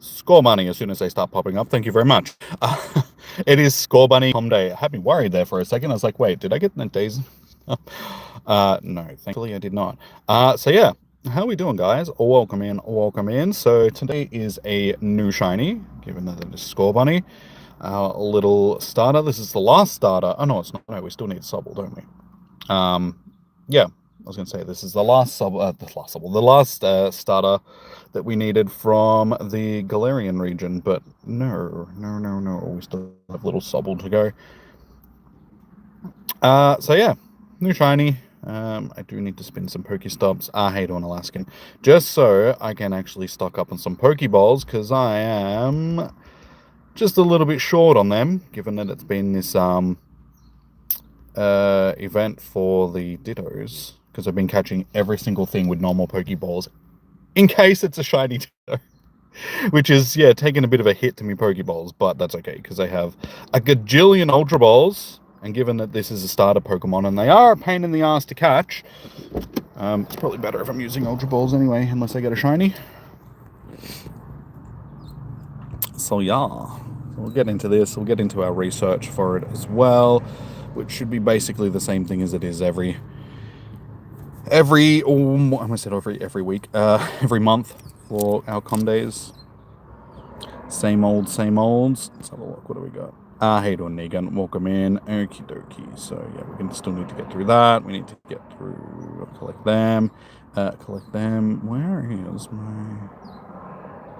Scorbunny as soon as they start popping up. Thank you very much. It is Scorbunny Community. I had me worried there for a second. I was like, wait, did I get the days? No, thankfully I did not. So yeah, how are we doing, guys? Welcome in, welcome in. So today is a new shiny, given that it is Scorbunny. Our little starter. This is the last starter. Oh no, it's not. No, we still need Sobble, don't we? Yeah, I was going to say this is the last starter that we needed from the Galarian region, but no, we still have little Sobble to go. So yeah, new shiny. I do need to spin some Pokestops. I hate on Alaskan, just so I can actually stock up on some Pokeballs, because I am just a little bit short on them, given that it's been this event for the Dittos, because I've been catching every single thing with normal Pokeballs in case it's a shiny Ditto, which is, yeah, taking a bit of a hit to me Pokeballs, but that's okay, because I have a gajillion Ultra Balls, and given that this is a starter Pokemon, and they are a pain in the ass to catch, it's probably better if I'm using Ultra Balls anyway, unless I get a shiny. So yeah, we'll get into this, we'll get into our research for it as well, which should be basically the same thing as it is every week, every month for our com days. Same old. Let's have a look. What do we got? Hey doing, Negan. Welcome in. Okie dokie. So yeah, we're gonna still need to get through that. We need to get through, collect them. Where is my?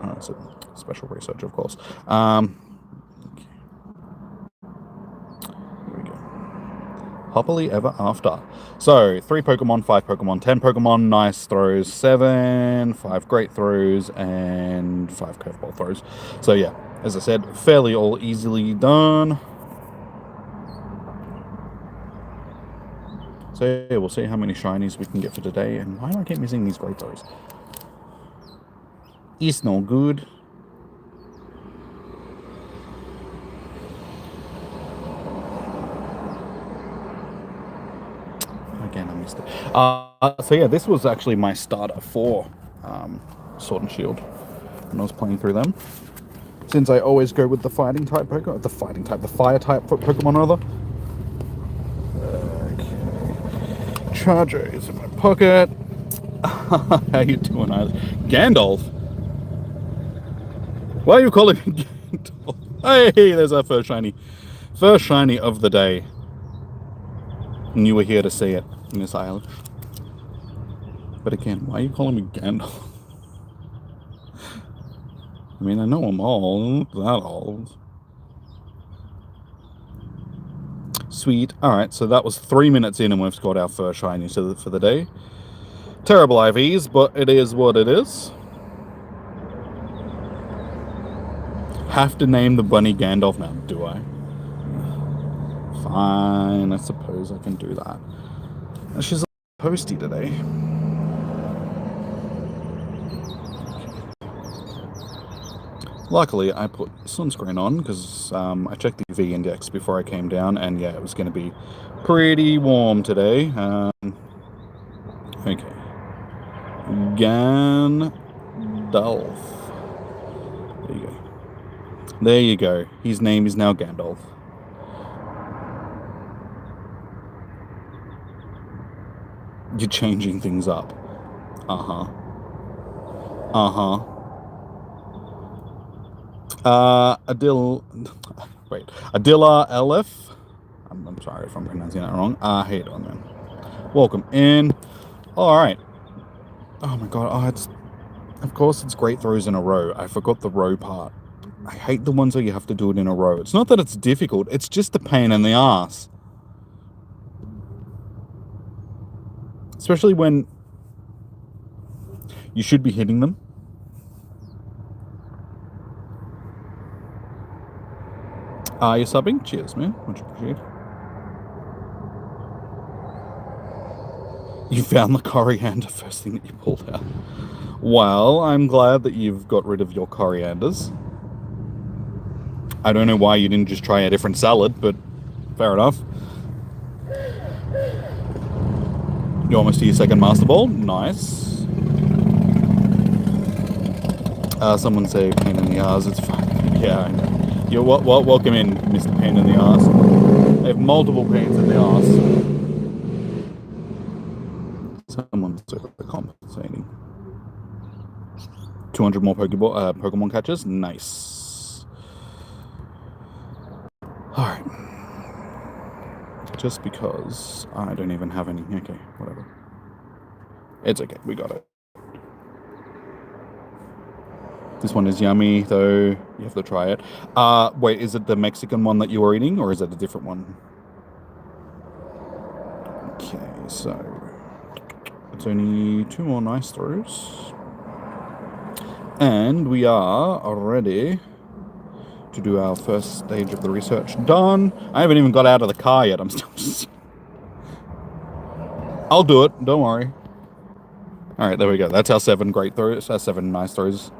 Oh, it's a special research, of course. Okay. Here we go. Happily ever after. So 3 Pokemon, 5 Pokemon, 10 Pokemon, nice throws, 7, 5 great throws, and 5 curveball throws. So yeah, as I said, fairly all easily done. So yeah, we'll see how many shinies we can get for today. And why do I keep missing these great throws? It's no good. Again, I missed it. So yeah, this was actually my starter for Sword and Shield when I was playing through them. Since I always go with the fighting type Pokemon, the fire type Pokemon rather. Okay. Charger is in my pocket. How you doing, Gandalf? Why are you calling me Gandalf? Hey, there's our first shiny. First shiny of the day. And you were here to see it in this island. But again, why are you calling me Gandalf? I mean, I know I'm old, that old. Sweet. Alright, so that was 3 minutes in and we've got our first shiny for the day. Terrible IVs, but it is what it is. Have to name the bunny Gandalf now, do I? Fine, I suppose I can do that. She's a posty today. Luckily, I put sunscreen on because I checked the UV index before I came down, and yeah, it was going to be pretty warm today. Okay. Gandalf. There you go. There you go. His name is now Gandalf. You're changing things up. Adilla LF. I'm sorry if I'm pronouncing that wrong. Hey, on man. Welcome in. Alright. Oh my god, of course it's great throws in a row. I forgot the row part. I hate the ones where you have to do it in a row. It's not that it's difficult, it's just a pain in the ass. Especially when you should be hitting them. You're subbing? Cheers, man. Much appreciated. You found the coriander first thing that you pulled out. Well, I'm glad that you've got rid of your corianders. I don't know why you didn't just try a different salad, but fair enough. You're almost to your second Master Ball. Nice. Someone say pain in the ass. It's fine. Yeah, I know. You're welcome in, Mr. Pain in the ass. I have multiple pains in the ass. Someone's overcompensating. 200 more Pokemon catches. Nice. All right. Just because I don't even have any. Okay, whatever. It's okay. We got it. This one is yummy, though. You have to try it. Wait, is it the Mexican one that you were eating, or is it a different one? Okay, so it's only 2 more nice throws. And we are ready to do our first stage of the research. Done. I haven't even got out of the car yet. I'm still just... I'll do it. Don't worry. All right, there we go. That's our 7 great throws. Our 7 nice throws.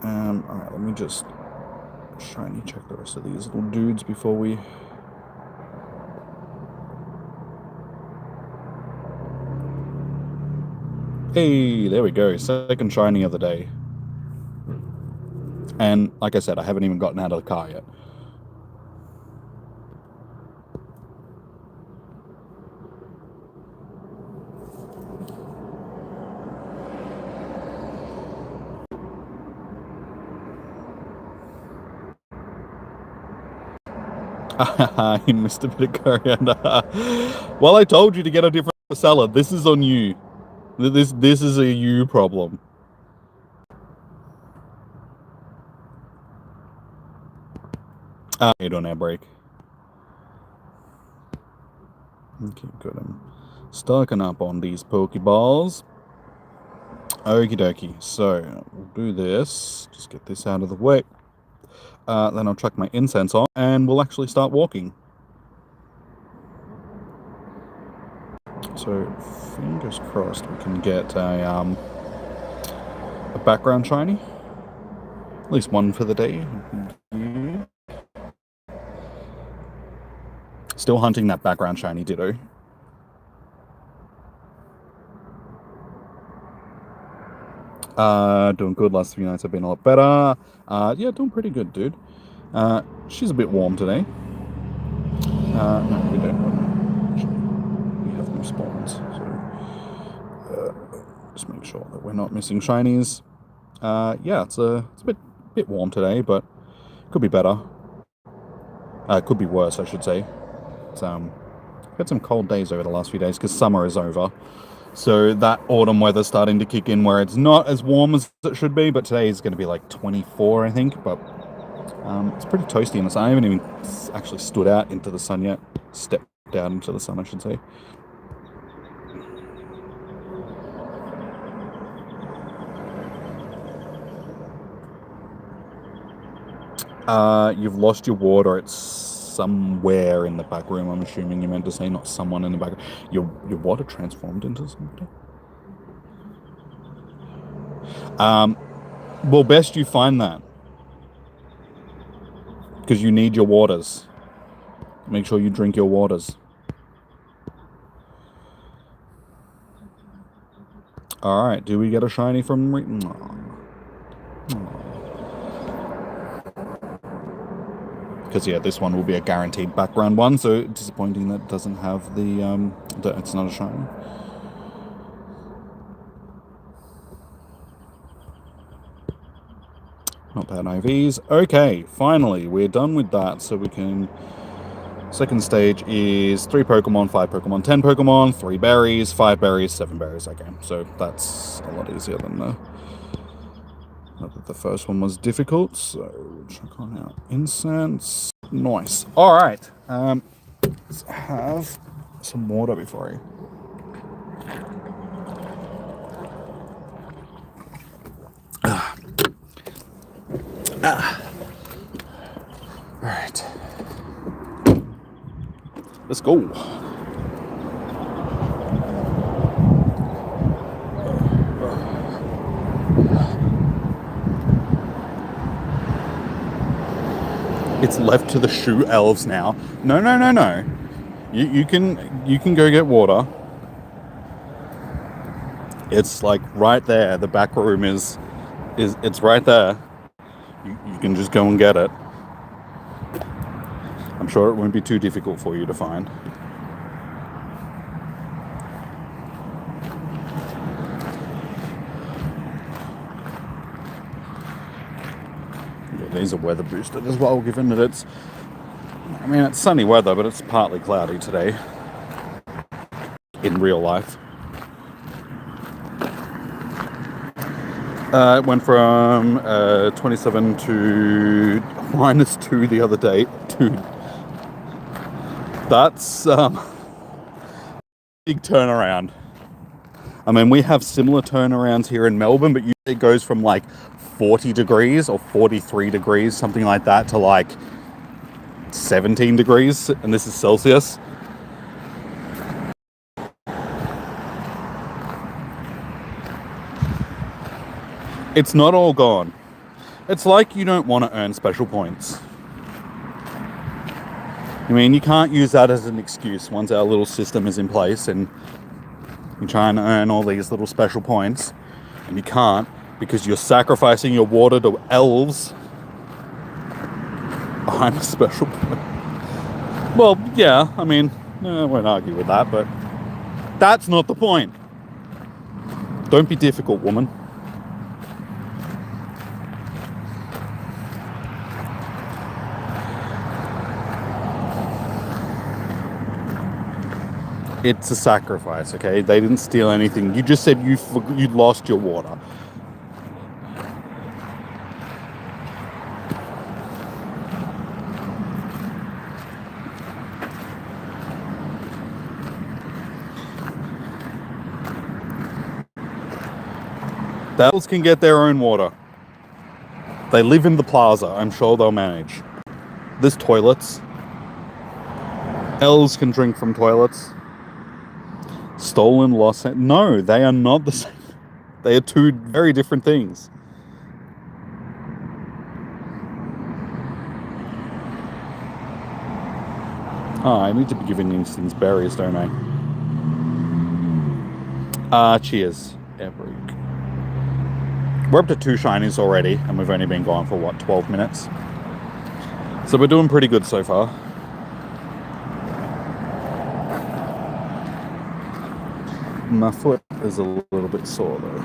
All right, let me just shiny check the rest of these little dudes before we... Hey, there we go. 2nd shiny of the day. And like I said, I haven't even gotten out of the car yet. You missed a bit of coriander. Well, I told you to get a different salad. This is on you. This is a you problem. You don't have break. Okay, good. I'm stocking up on these Pokeballs. Okie dokie. So we'll do this. Just get this out of the way. Then I'll chuck my incense on, and we'll actually start walking. So fingers crossed we can get a background shiny. At least one for the day. Still hunting that background shiny Ditto. Doing good. Last few nights have been a lot better. Yeah, doing pretty good, dude. She's a bit warm today. No, we don't. Actually, we have no spawns, so just make sure that we're not missing shinies. Yeah, it's a bit warm today, but could be better. Could be worse, I should say. It's had some cold days over the last few days because summer is over. So that autumn weather's starting to kick in where it's not as warm as it should be, but today is going to be like 24, I think. But it's pretty toasty in the sun. I haven't even actually stood out into the sun yet. Stepped out into the sun, I should say. You've lost your water. It's somewhere in the back room. I'm assuming you meant to say not someone in the back room. Your water transformed into somebody? Well, best you find that. Because you need your waters. Make sure you drink your waters. Alright, do we get a shiny from... Because, yeah, this one will be a guaranteed background one, so disappointing that it doesn't have the... it's not a shiny. Not bad IVs. Okay, finally, we're done with that, so we can... Second stage is 3 Pokemon, 5 Pokemon, 10 Pokemon, 3 berries, 5 berries, 7 berries. Okay, so that's a lot easier than the... Not that the first one was difficult, so check on our incense. Nice. All right. Let's have some water before I... All right. Let's go. It's left to the shoe elves now. No. You can go get water. It's like right there. The back room is it's right there. You can just go and get it. I'm sure it won't be too difficult for you to find. Yeah, these are weather boosted as well, given that it's sunny weather, but it's partly cloudy today in real life. It went from 27 to -2 the other day. Dude, that's big turnaround. I mean, we have similar turnarounds here in Melbourne, but usually it goes from like 40 degrees or 43 degrees, something like that, to like 17 degrees, and this is Celsius. It's not all gone. It's like you don't want to earn special points. I mean, you can't use that as an excuse once our little system is in place and you try and earn all these little special points, and you can't because you're sacrificing your water to elves behind a special point. Well, yeah, I mean, I won't argue with that, but that's not the point. Don't be difficult, woman. It's a sacrifice, okay? They didn't steal anything. You just said you lost your water. The elves can get their own water. They live in the plaza. I'm sure they'll manage. There's toilets. Elves can drink from toilets. Stolen, lost. No, they are not the same. They are two very different things. Oh, I need to be giving these things berries, don't I? Cheers. Airbrake. We're up to 2 shinies already, and we've only been gone for, what, 12 minutes? So we're doing pretty good so far. My foot is a little bit sore though.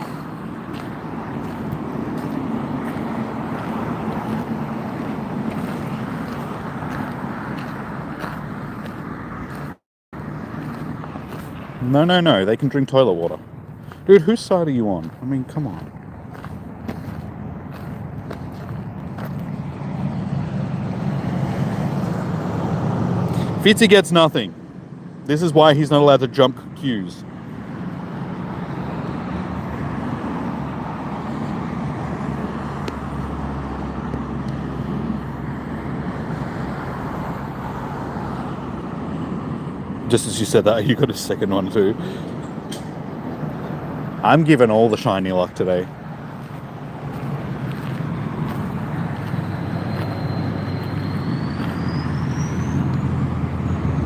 No, they can drink toilet water. Dude, whose side are you on? I mean, come on. Fitzy gets nothing. This is why he's not allowed to jump queues. Just as you said that, you got a second one too. I'm giving all the shiny luck today.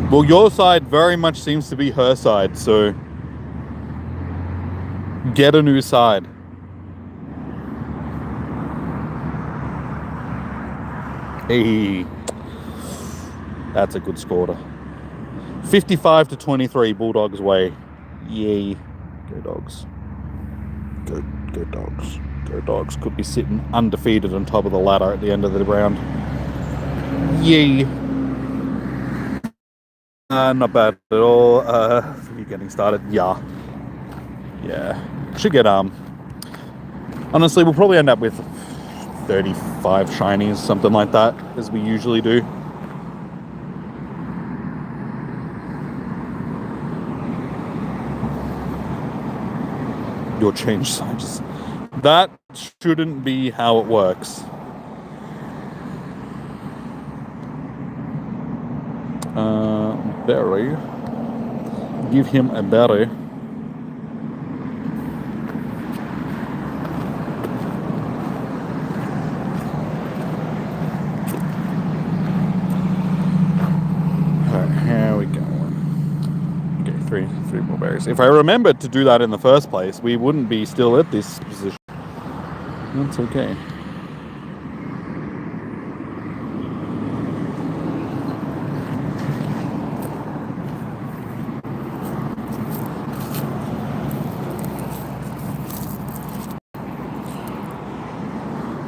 Well, your side very much seems to be her side, so get a new side. Hey, that's a good score. 55 to 23, Bulldogs way. Yay. Go Dogs. Go Dogs. Go Dogs. Could be sitting undefeated on top of the ladder at the end of the round. Yay. Not bad at all. You're getting started. Yeah. Should get, honestly, we'll probably end up with 35 shinies, something like that, as we usually do. Your change sizes. That shouldn't be how it works. Berry. Give him a berry. Alright, here we go. Okay, three more. berries. If I remembered to do that in the first place, we wouldn't be still at this position. That's okay.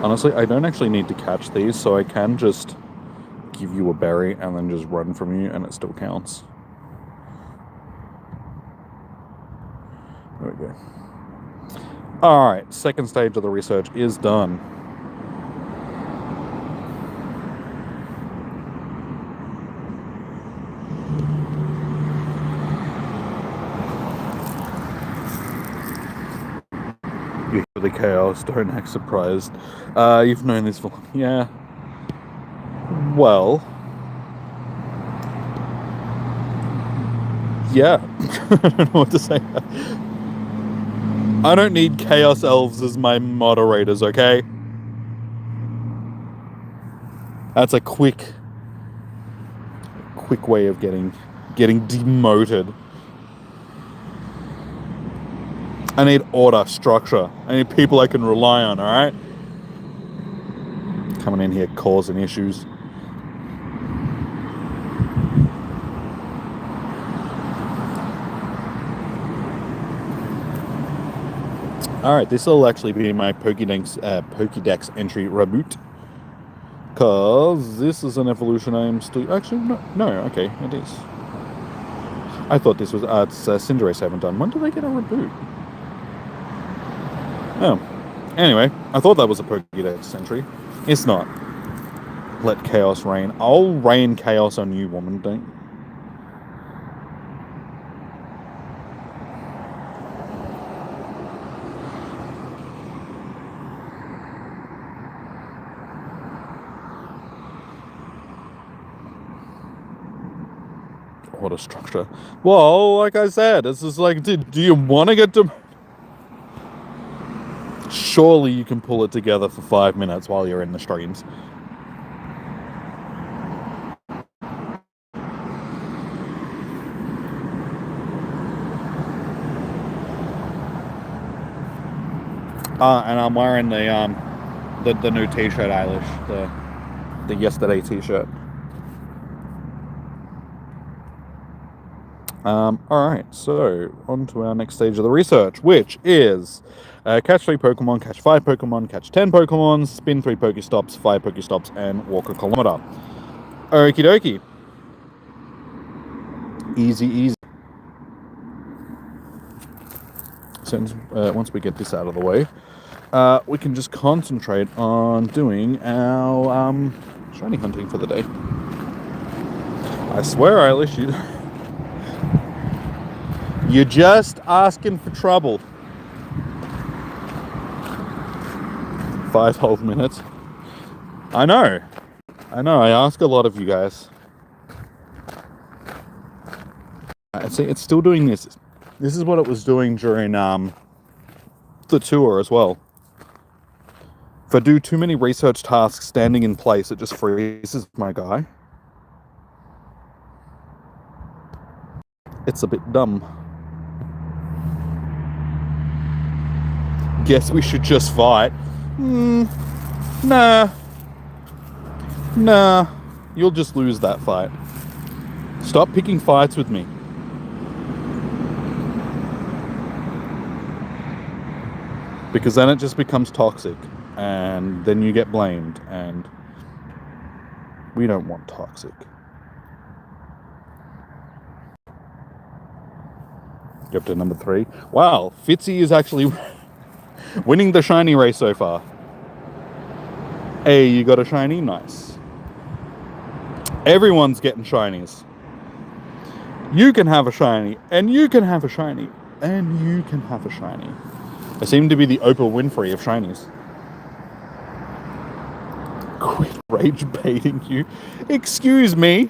Honestly, I don't actually need to catch these, so I can just give you a berry and then just run from you, and it still counts. There we go. Alright, second stage of the research is done. You hear the chaos, don't act surprised. You've known this for long. Yeah. Well. Yeah. I don't know what to say. I don't need Chaos Elves as my moderators, okay? That's a quick way of getting demoted. I need order, structure. I need people I can rely on, alright? Coming in here causing issues. Alright, this will actually be my Pokédex entry reboot. Because this is an evolution I'm still... Actually, no, okay, it is. I thought this was... it's Cinderace I haven't done. When did they get a reboot? Oh. Anyway, I thought that was a Pokédex entry. It's not. Let chaos reign. I'll rain chaos on you, woman, don't... Order structure. Well, like I said, it's just like, do you want to get to... Surely you can pull it together for 5 minutes while you're in the streams. And I'm wearing the new t-shirt, Eilish, the yesterday t-shirt. Alright, so on to our next stage of the research, which is catch 3 Pokemon, catch 5 Pokemon, catch 10 Pokemon, spin 3 Pokestops, 5 Pokestops, and walk a kilometer. Okie dokie. Easy. So once we get this out of the way, we can just concentrate on doing our shiny hunting for the day. I swear, Eilish, you're just asking for trouble. 5 whole minutes. I know. I ask a lot of you guys. See, it's still doing this. This is what it was doing during the tour as well. If I do too many research tasks standing in place, it just freezes my guy. It's a bit dumb. Guess we should just fight. Nah. You'll just lose that fight. Stop picking fights with me. Because then it just becomes toxic. And then you get blamed. And we don't want toxic. Get up to number 3. Wow, Fitzy is actually winning the shiny race so far. Hey, you got a shiny? Nice. Everyone's getting shinies. You can have a shiny, and you can have a shiny, and you can have a shiny. I seem to be the Oprah Winfrey of shinies. Quit rage baiting you. Excuse me.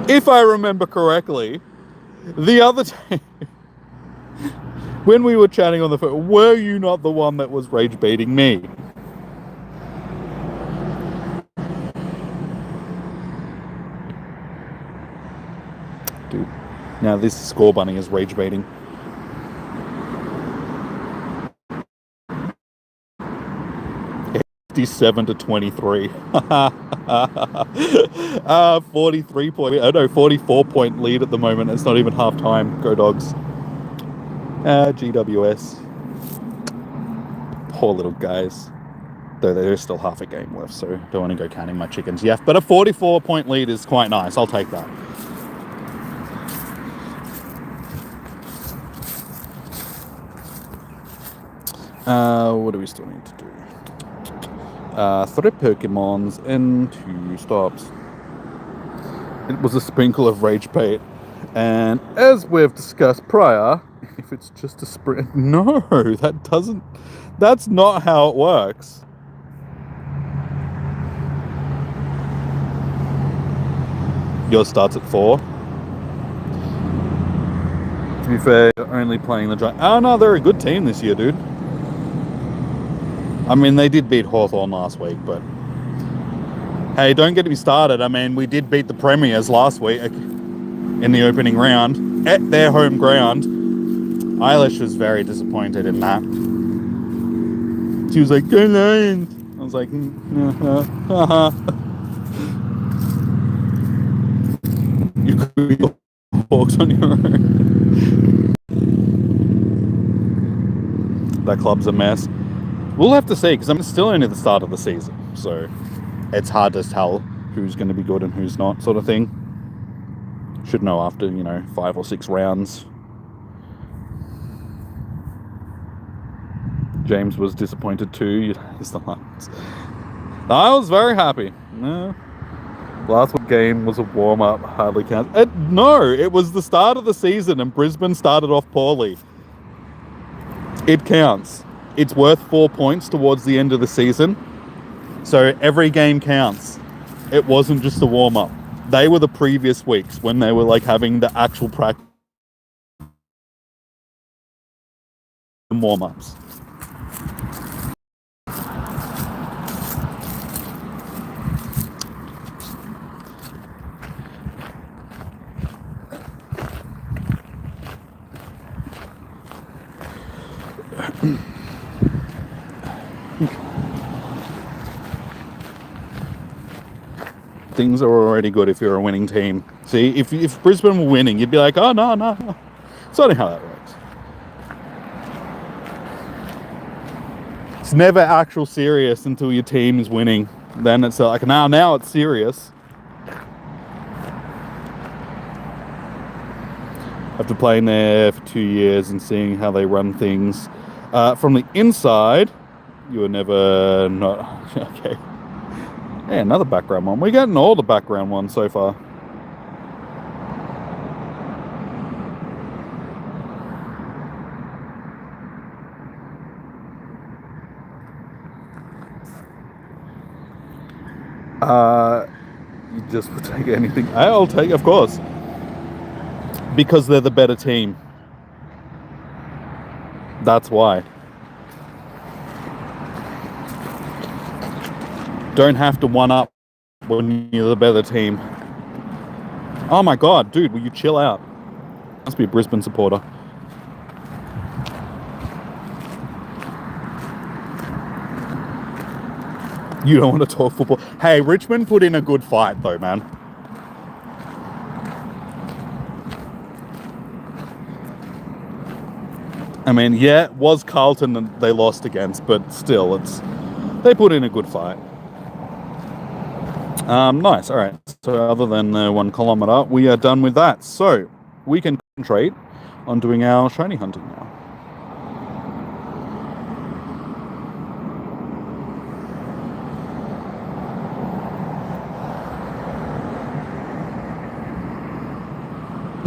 If I remember correctly, the other day, when we were chatting on the phone, were you not the one that was rage baiting me? Dude, Now this Scorbunny is rage baiting. 57-23. 43 point. Oh no, 44-point lead at the moment. It's not even half time. Go Dogs. GWS. Poor little guys. Though there's still half a game left, so don't want to go counting my chickens yet. But a 44-point lead is quite nice. I'll take that. What do we still need to do? 3 Pokemons and 2 stops. It was a sprinkle of rage bait. And as we've discussed prior, if it's just a sprint... No, that doesn't... That's not how it works. Yours starts at 4. To be fair, you're only playing the Giants. Oh no, they're a good team this year, dude. I mean, they did beat Hawthorn last week, but... Hey, don't get me started. I mean, we did beat the Premiers last week in the opening round at their home ground. Eilish was very disappointed in that. She was like, "Go Lions!" I was like, You could be Hawks on your own. That club's a mess. We'll have to see, because I'm still only at the start of the season, so it's hard to tell who's going to be good and who's not, sort of thing. Should know after, 5 or 6 rounds. James was disappointed too. He's the Lions. I was very happy. No. Last game was a warm-up, hardly counts. No, it was the start of the season and Brisbane started off poorly. It counts. It's worth 4 points towards the end of the season. So every game counts. It wasn't just a warm-up. They were the previous weeks when they were like having the actual practice and warm-ups. Things are already good if you're a winning team. See, if Brisbane were winning, you'd be like, oh, no. It's not how that works. It's never actual serious until your team is winning. Then it's like, now it's serious. After playing there for 2 years and seeing how they run things from the inside, you were never not... Okay. Yeah, another background one. We're getting all the background ones so far. You just would take anything. I'll take, of course. Because they're the better team. That's why. Don't have to one-up when you're the better team. Oh my god, dude, will you chill out? Must be a Brisbane supporter. You don't want to talk football. Hey, Richmond put in a good fight though, man. I mean, yeah, it was Carlton that they lost against, but still, they put in a good fight. Nice, alright. So other than 1 kilometer, we are done with that. So, we can concentrate on doing our shiny hunting now.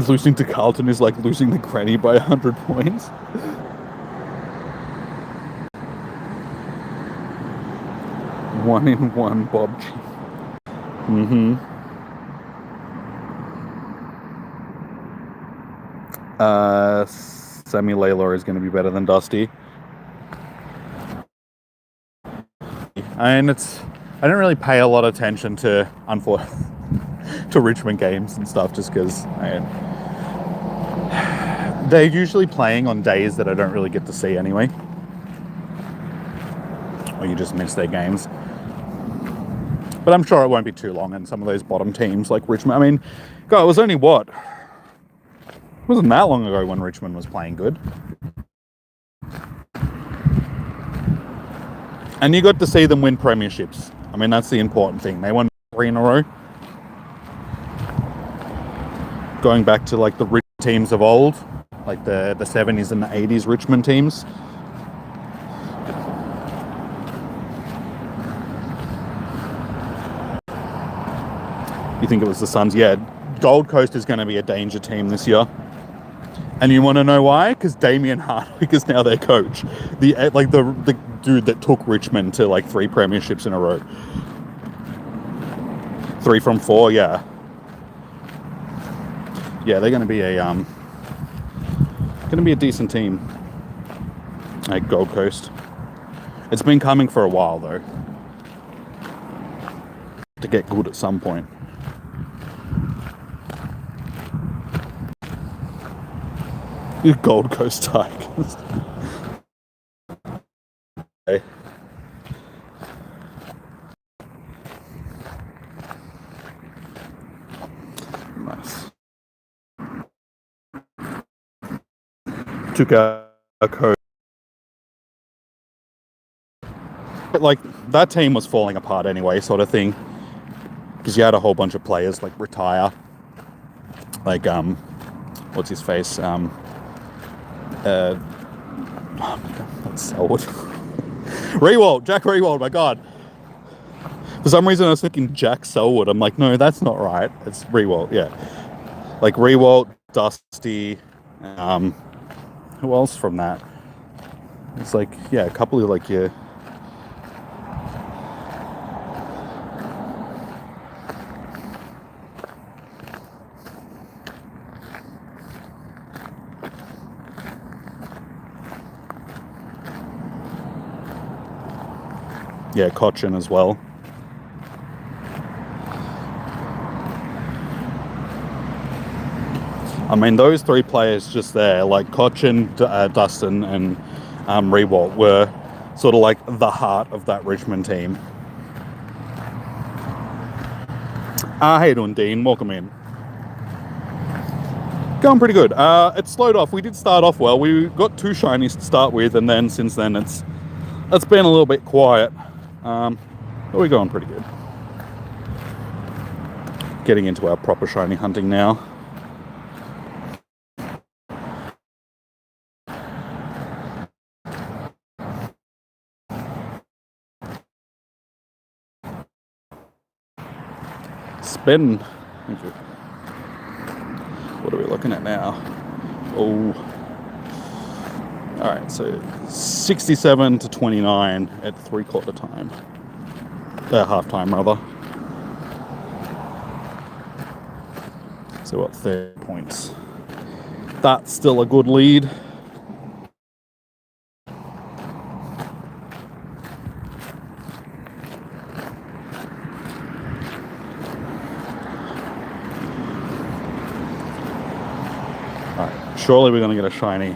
Losing to Carlton is like losing the granny by 100 points. One in one, Bob G. Sammy Laylaw is going to be better than Dusty. And I don't really pay a lot of attention to Richmond games and stuff, just because they're usually playing on days that I don't really get to see anyway. Or you just miss their games. But I'm sure it won't be too long, and some of those bottom teams like Richmond, I mean, God, it was only what? It wasn't that long ago when Richmond was playing good. And you got to see them win premierships. I mean, that's the important thing. They won 3 in a row. Going back to like the rich teams of old, like the 70s and the 80s Richmond teams. You think it was the Suns? Yeah, Gold Coast is going to be a danger team this year. And you want to know why? Because Damien Hardwick is now their coach. The dude that took Richmond to like 3 premierships in a row. 3 from 4, yeah. Yeah, they're going to be a decent team at Gold Coast. It's been coming for a while though, to get good at some point. Gold Coast Tigers. Okay. Nice. Took a code. Like, that team was falling apart anyway, sort of thing. Because you had a whole bunch of players like retire. Like, what's his face? Oh my God, that's Selwood. Jack Rewald, my God. For some reason I was thinking Jack Selwood. I'm like, no, that's not right. It's Rewald, yeah. Like Rewald, Dusty, who else from that? It's like, yeah, a couple of like, yeah. Yeah, Cochin as well. I mean, those 3 players just there, like Cochin, Dustin, and Rewalt, were sort of like the heart of that Richmond team. How you doing, Dean? Welcome in. Going pretty good. It slowed off. We did start off well. We got 2 shinies to start with, and then since then it's been a little bit quiet. But we're going pretty good. Getting into our proper shiny hunting now. Thank you. What are we looking at now? Oh. Alright, so 67 to 29 at 3/4 time. Half time, rather. So what, 30 points. That's still a good lead. Alright, surely we're going to get a shiny.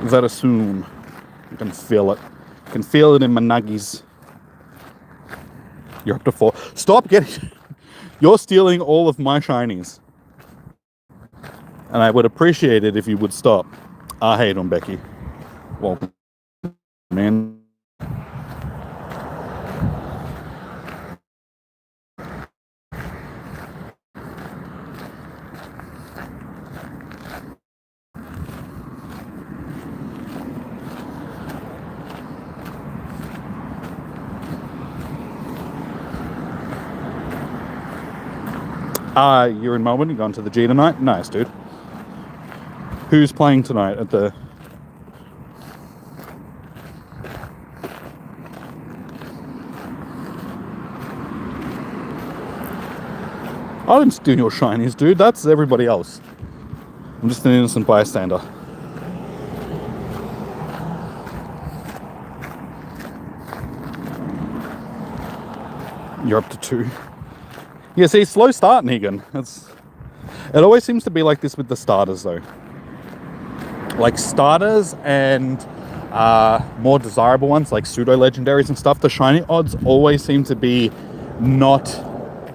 Very soon. I can feel it. I can feel it in my nuggies. You're up to 4. Stop getting... You're stealing all of my shinies. And I would appreciate it if you would stop. I hate them, Becky. Well, man. You're in Melbourne, you're going to the G tonight? Nice, dude. Who's playing tonight at the... I didn't steal your shinies, dude. That's everybody else. I'm just an innocent bystander. You're up to 2. Yeah, see, slow start, Negan. It always seems to be like this with the starters, though. like starters and more desirable ones like pseudo legendaries and stuff, the shiny odds always seem to be not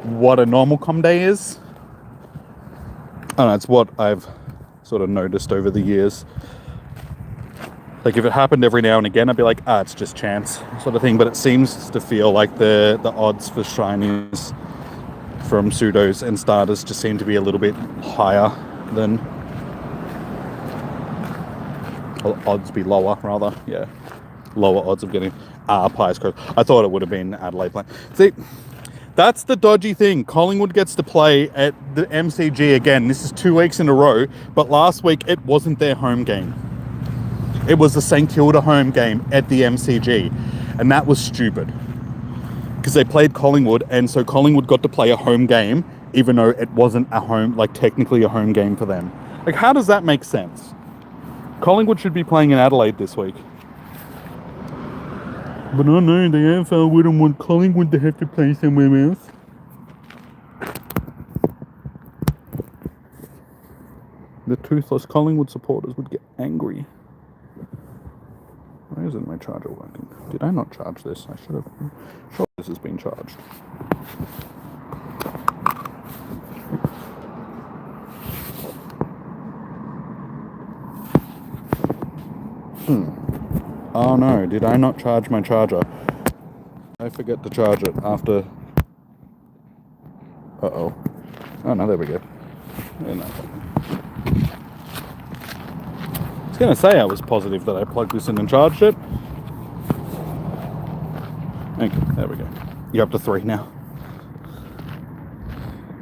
what a normal com day is. I don't know, it's what I've sort of noticed over the years. Like if it happened every now and again, I'd be like, it's just chance sort of thing. But it seems to feel like the odds for shinies from pseudos and starters just seem to be a little bit higher than, or odds be lower rather, yeah, lower odds of getting Pious Crow. I thought it would have been Adelaide playing. See, that's the dodgy thing. Collingwood gets to play at the MCG again. This is 2 weeks in a row, but last week it wasn't their home game. It was the St Kilda home game at the MCG, and that was stupid because they played Collingwood, and so Collingwood got to play a home game even though it wasn't a home, like technically a home game for them. Like, how does that make sense? Collingwood should be playing in Adelaide this week. But I know the AFL wouldn't want Collingwood to have to play somewhere else. The toothless Collingwood supporters would get angry. Why isn't my charger working? Did I not charge this? I should have. Sure, this has been charged. Oh no, did I not charge my charger? I forget to charge it after. Uh-oh. Oh no, there we go. Yeah, no. I was going to say I was positive that I plugged this in and charged it. Okay, there we go. You're up to 3 now.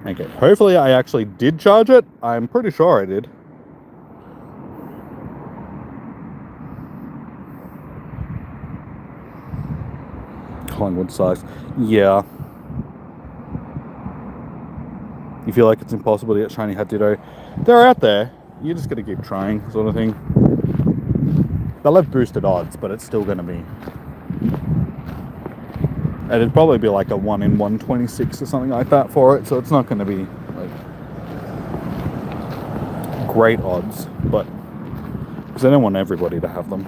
Okay, hopefully I actually did charge it. I'm pretty sure I did. Collingwood sucks. Yeah. You feel like it's impossible to get shiny Hattido. They're out there. You just got to keep trying, sort of thing. They'll have boosted odds, but it's still going to be. And it'd probably be like a 1 in 126 or something like that for it, so it's not going to be like great odds, but because I don't want everybody to have them.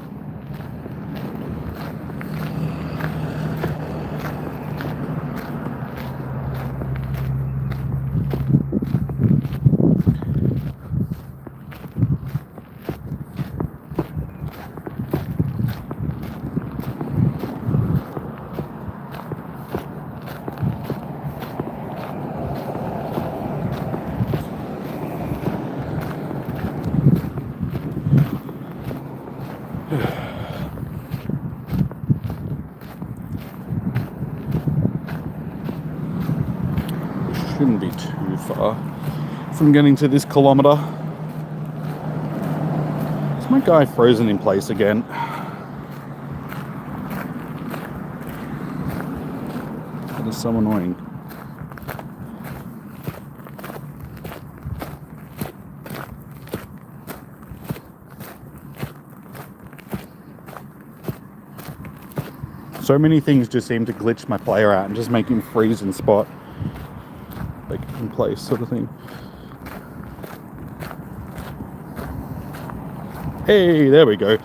Shouldn't be too far from getting to this kilometre. Is my guy frozen in place again? That is so annoying. So many things just seem to glitch my player out and just make him freeze in spot. Like in place sort of thing. Hey, there we go.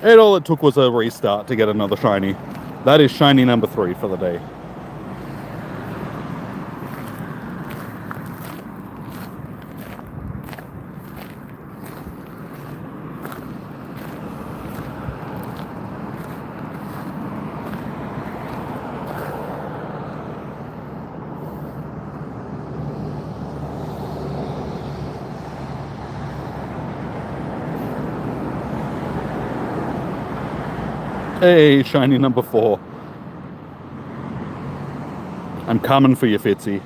And all it took was a restart to get another shiny. That is shiny number 3 for the day. Hey, shiny number 4. I'm coming for you, Fitzy.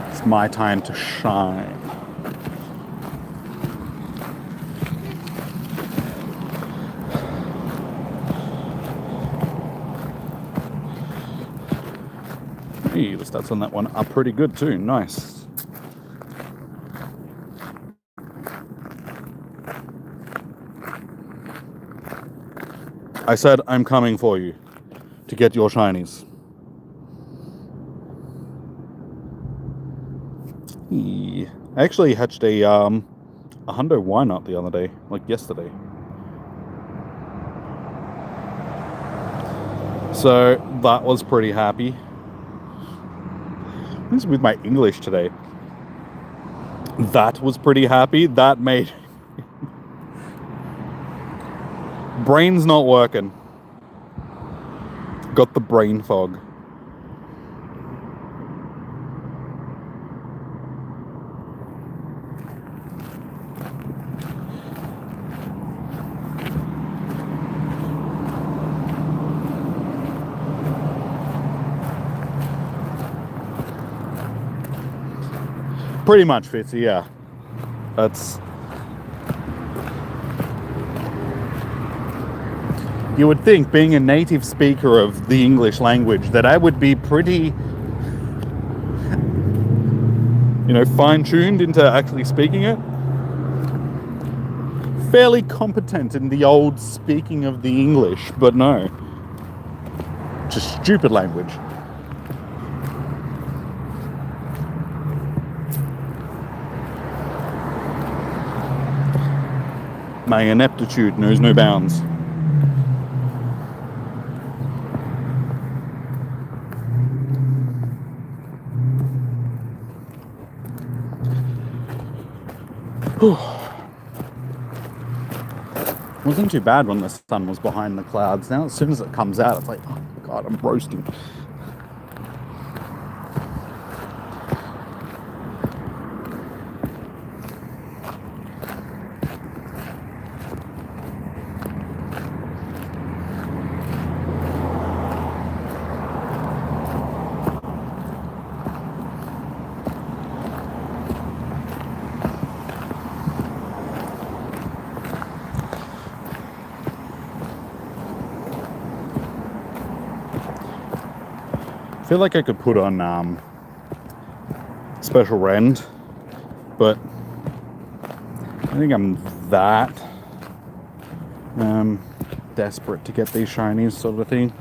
It's my time to shine. Hey, the stats on that one are pretty good too. Nice. I said I'm coming for you. to get your shinies. Yeah. I actually hatched a hundo why not the other day, like yesterday. So that was pretty happy. This is with my English today. That was pretty happy. That made brain's not working. Got the brain fog. Pretty much, Fitzy, yeah. That's... You would think, being a native speaker of the English language, that I would be pretty, you know, fine-tuned into actually speaking it. Fairly competent in the old speaking of the English, but no. Just stupid language. My ineptitude knows no bounds. Wasn't too bad when the sun was behind the clouds. Now as soon as it comes out, it's like, oh my god, I'm roasting. I feel like I could put on special rend, but I think I'm that desperate to get these shinies, sort of thing.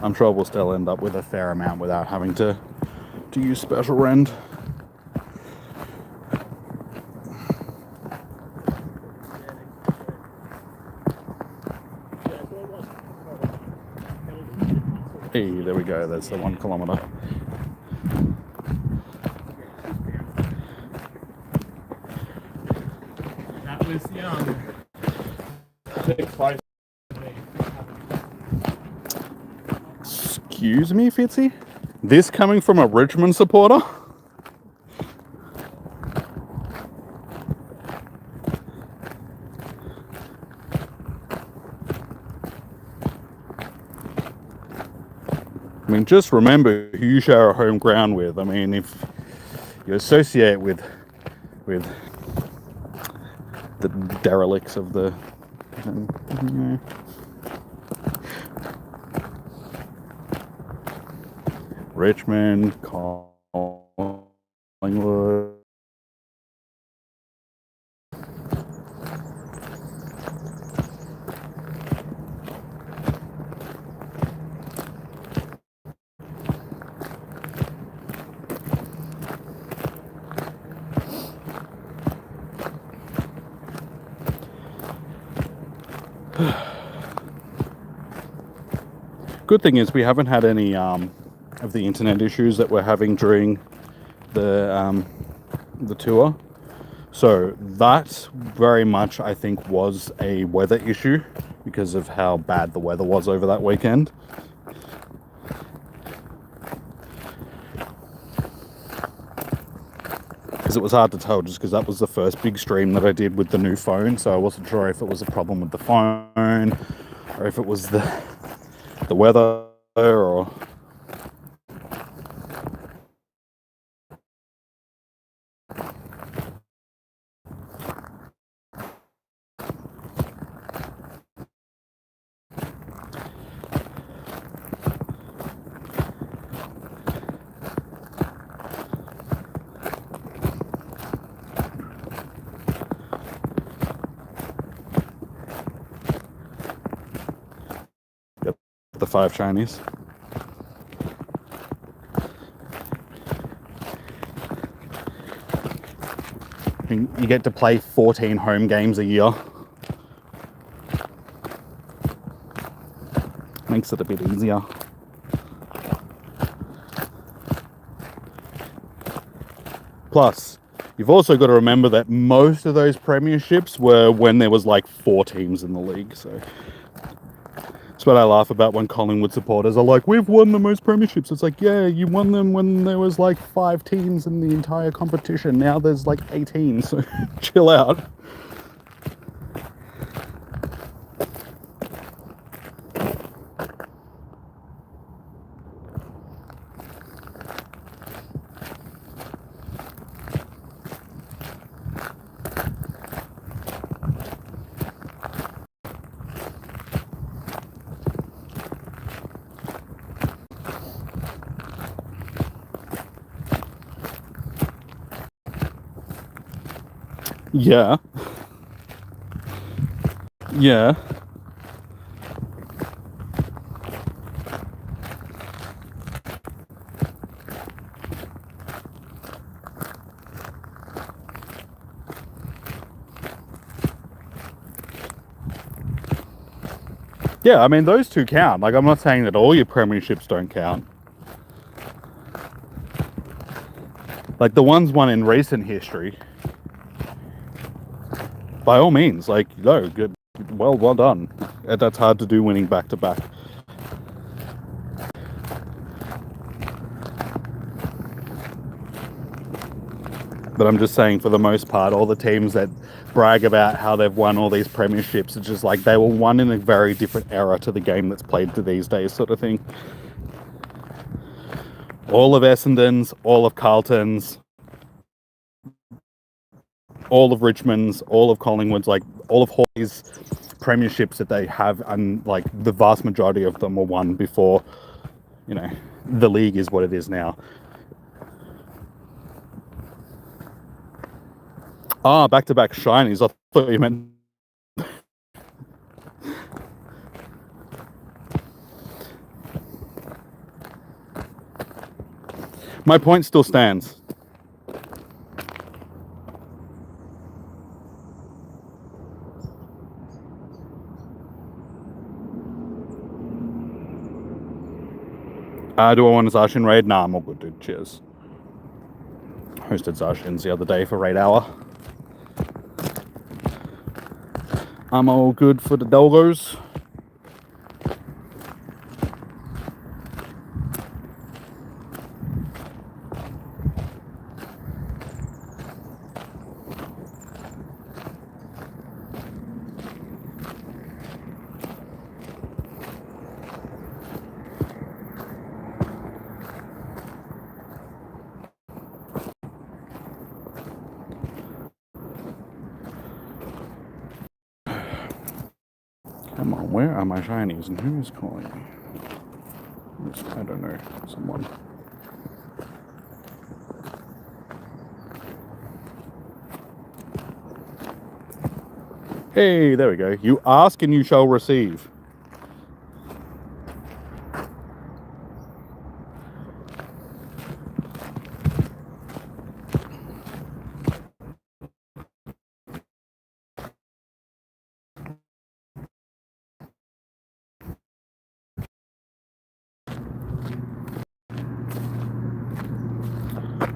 I'm sure we'll still end up with a fair amount without having to use special rend. Hey, there we go, that's the 1 kilometer. That was close. Excuse me, Fitzy? This coming from a Richmond supporter? I mean, just remember who you share a home ground with. I mean, if you associate with the derelicts of the... Richmond, Collingwood... Good thing is we haven't had any of the internet issues that we're having during the tour. So that very much, I think, was a weather issue because of how bad the weather was over that weekend. Because it was hard to tell, just because that was the first big stream that I did with the new phone, so I wasn't sure if it was a problem with the phone or if it was the weather or... the 5 shinies. You get to play 14 home games a year. Makes it a bit easier. Plus, you've also got to remember that most of those premierships were when there was like 4 teams in the league. So that's what I laugh about when Collingwood supporters are like, we've won the most premierships. It's like, yeah, you won them when there was like 5 teams in the entire competition. Now there's like 18, so chill out. Yeah. Yeah. Yeah, I mean, those 2 count. Like, I'm not saying that all your premierships don't count. Like, the ones won in recent history, by all means, like, no, good, well done. That's hard to do, winning back to back. But I'm just saying, for the most part, all the teams that brag about how they've won all these premierships, it's just like they were won in a very different era to the game that's played to these days, sort of thing. All of Essendon's, all of Carlton's, all of Richmond's, all of Collingwood's, like all of Hawke's premierships that they have, and like the vast majority of them were won before, you know, the league is what it is now. Ah, back-to-back shinies. I thought you meant... My point still stands. Do I want a Zacian raid? Nah, I'm all good, dude. Cheers. Hosted Zacians the other day for raid hour. I'm all good for the doggos. Come on, where are my shinies and who is calling me? I don't know, someone. Hey, there we go. You ask and you shall receive.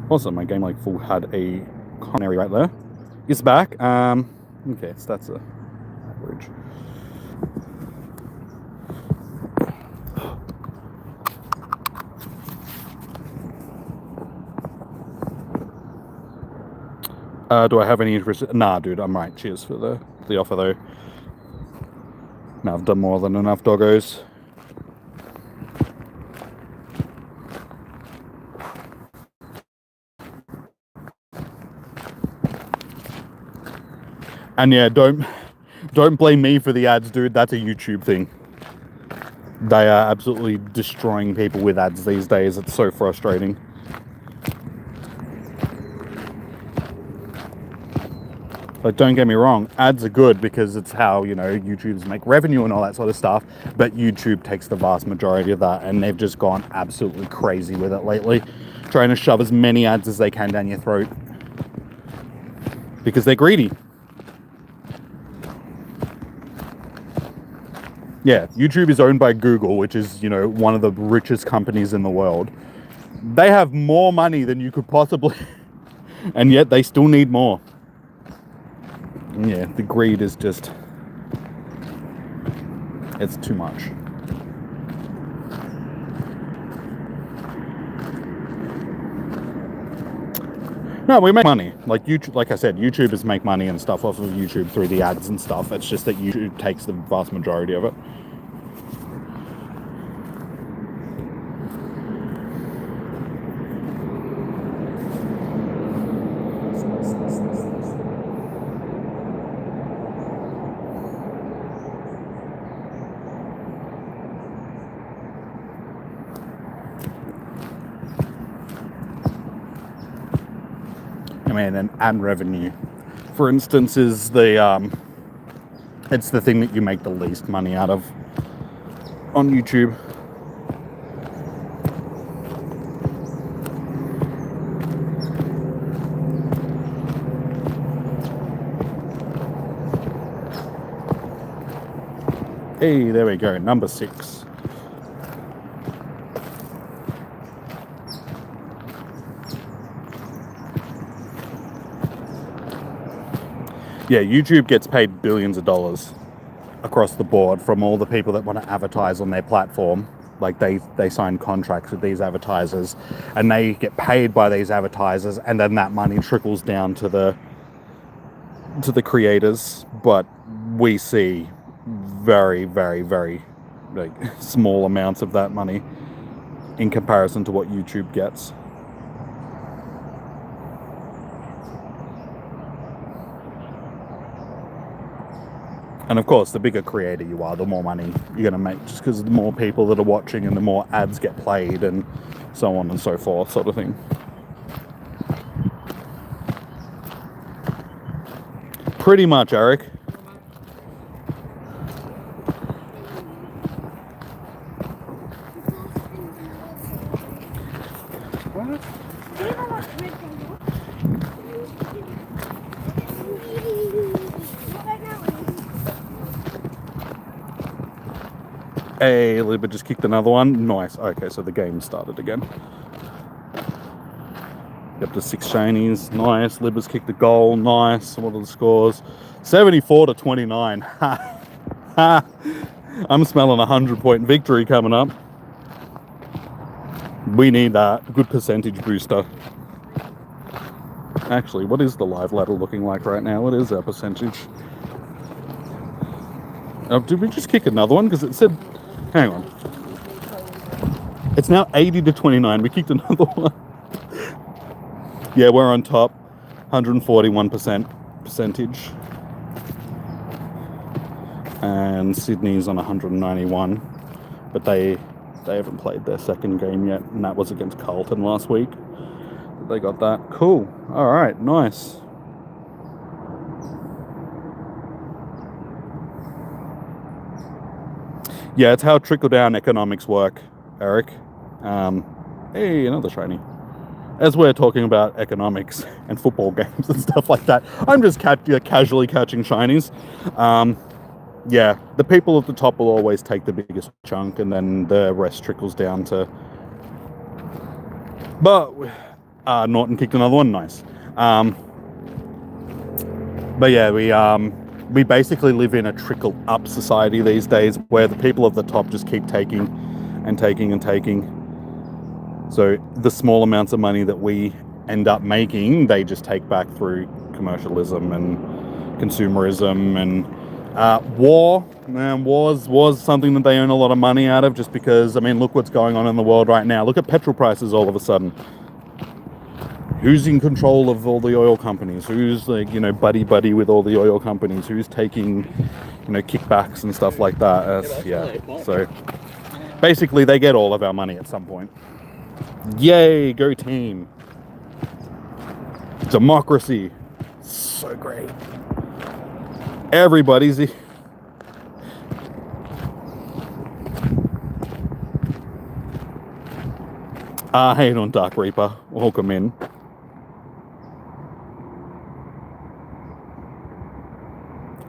Also, my game like full had a Carmera right there. It's back. Okay, so that's a average. Do I have any interest? Nah, dude, I'm right. Cheers for the offer though. Now I've done more than enough doggos. And yeah, don't blame me for the ads, dude. That's a YouTube thing. They are absolutely destroying people with ads these days. It's so frustrating. Like, don't get me wrong, ads are good because it's how, you know, YouTubers make revenue and all that sort of stuff, but YouTube takes the vast majority of that, and they've just gone absolutely crazy with it lately, trying to shove as many ads as they can down your throat because they're greedy. Yeah, YouTube is owned by Google, which is, you know, one of the richest companies in the world. They have more money than you could possibly, and yet they still need more. Yeah, the greed is just, it's too much. No, we make money. Like YouTube, like I said, YouTubers make money and stuff off of YouTube through the ads and stuff. It's just that YouTube takes the vast majority of it. I mean, and ad revenue, for instance, is the it's the thing that you make the least money out of on YouTube. Hey, there we go, number 6. Yeah, YouTube gets paid billions of dollars across the board from all the people that want to advertise on their platform. Like they sign contracts with these advertisers and they get paid by these advertisers, and then that money trickles down to the creators. But we see very, very, very like small amounts of that money in comparison to what YouTube gets. And of course, the bigger creator you are, the more money you're going to make, just because the more people that are watching and the more ads get played and so on and so forth, sort of thing. Pretty much, Eric. Hey, Libba just kicked another one. Nice. Okay, so the game started again. Up to 6 shinies. Nice. Libba's kicked a goal. Nice. What are the scores? 74-29. Ha. Ha. I'm smelling a 100-point victory coming up. We need that. Good percentage booster. Actually, what is the live ladder looking like right now? What is our percentage? Did we just kick another one? Because it said... Hang on. It's now 80-29. We kicked another one. Yeah, we're on top. 141% percentage. And Sydney's on 191. But they haven't played their second game yet. And that was against Carlton last week. They got that. Cool. All right. Nice. Yeah, it's how trickle-down economics work, Eric. Hey, another shiny. As we're talking about economics and football games and stuff like that, I'm just casually catching shinies. Yeah, the people at the top will always take the biggest chunk, and then the rest trickles down to... But Norton kicked another one. Nice. But yeah, we basically live in a trickle-up society these days, where the people at the top just keep taking and taking and taking. So the small amounts of money that we end up making, they just take back through commercialism and consumerism and war. Was something that they earn a lot of money out of, just because, I mean, look what's going on in the world right now. Look at petrol prices all of a sudden. Who's in control of all the oil companies? Who's, like, you know, buddy with all the oil companies? Who's taking, you know, kickbacks and stuff like that? Yeah. So basically, they get all of our money at some point. Yay, go team. Democracy. So great. Everybody's... Hey on Dark Reaper. Welcome in.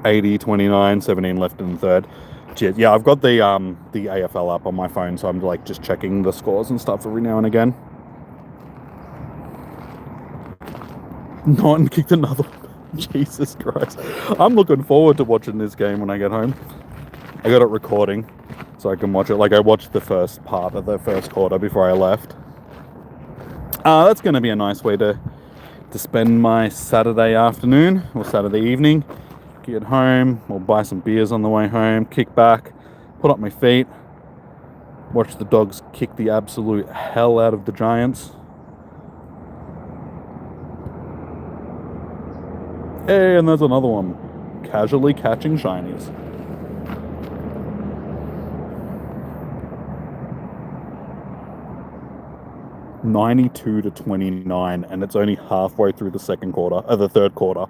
$80, $29, $17 left in the third. Yeah, I've got the AFL app on my phone, so I'm like just checking the scores and stuff every now and again. Norton kicked another one. Jesus Christ. I'm looking forward to watching this game when I get home. I got it recording so I can watch it. Like, I watched the first part of the first quarter before I left. That's going to be a nice way to spend my Saturday afternoon or Saturday evening. Get home, or buy some beers on the way home, kick back, put up my feet, watch the dogs kick the absolute hell out of the Giants. Hey, and there's another one. Casually catching shinies. $92-$29, and it's only halfway through the third quarter.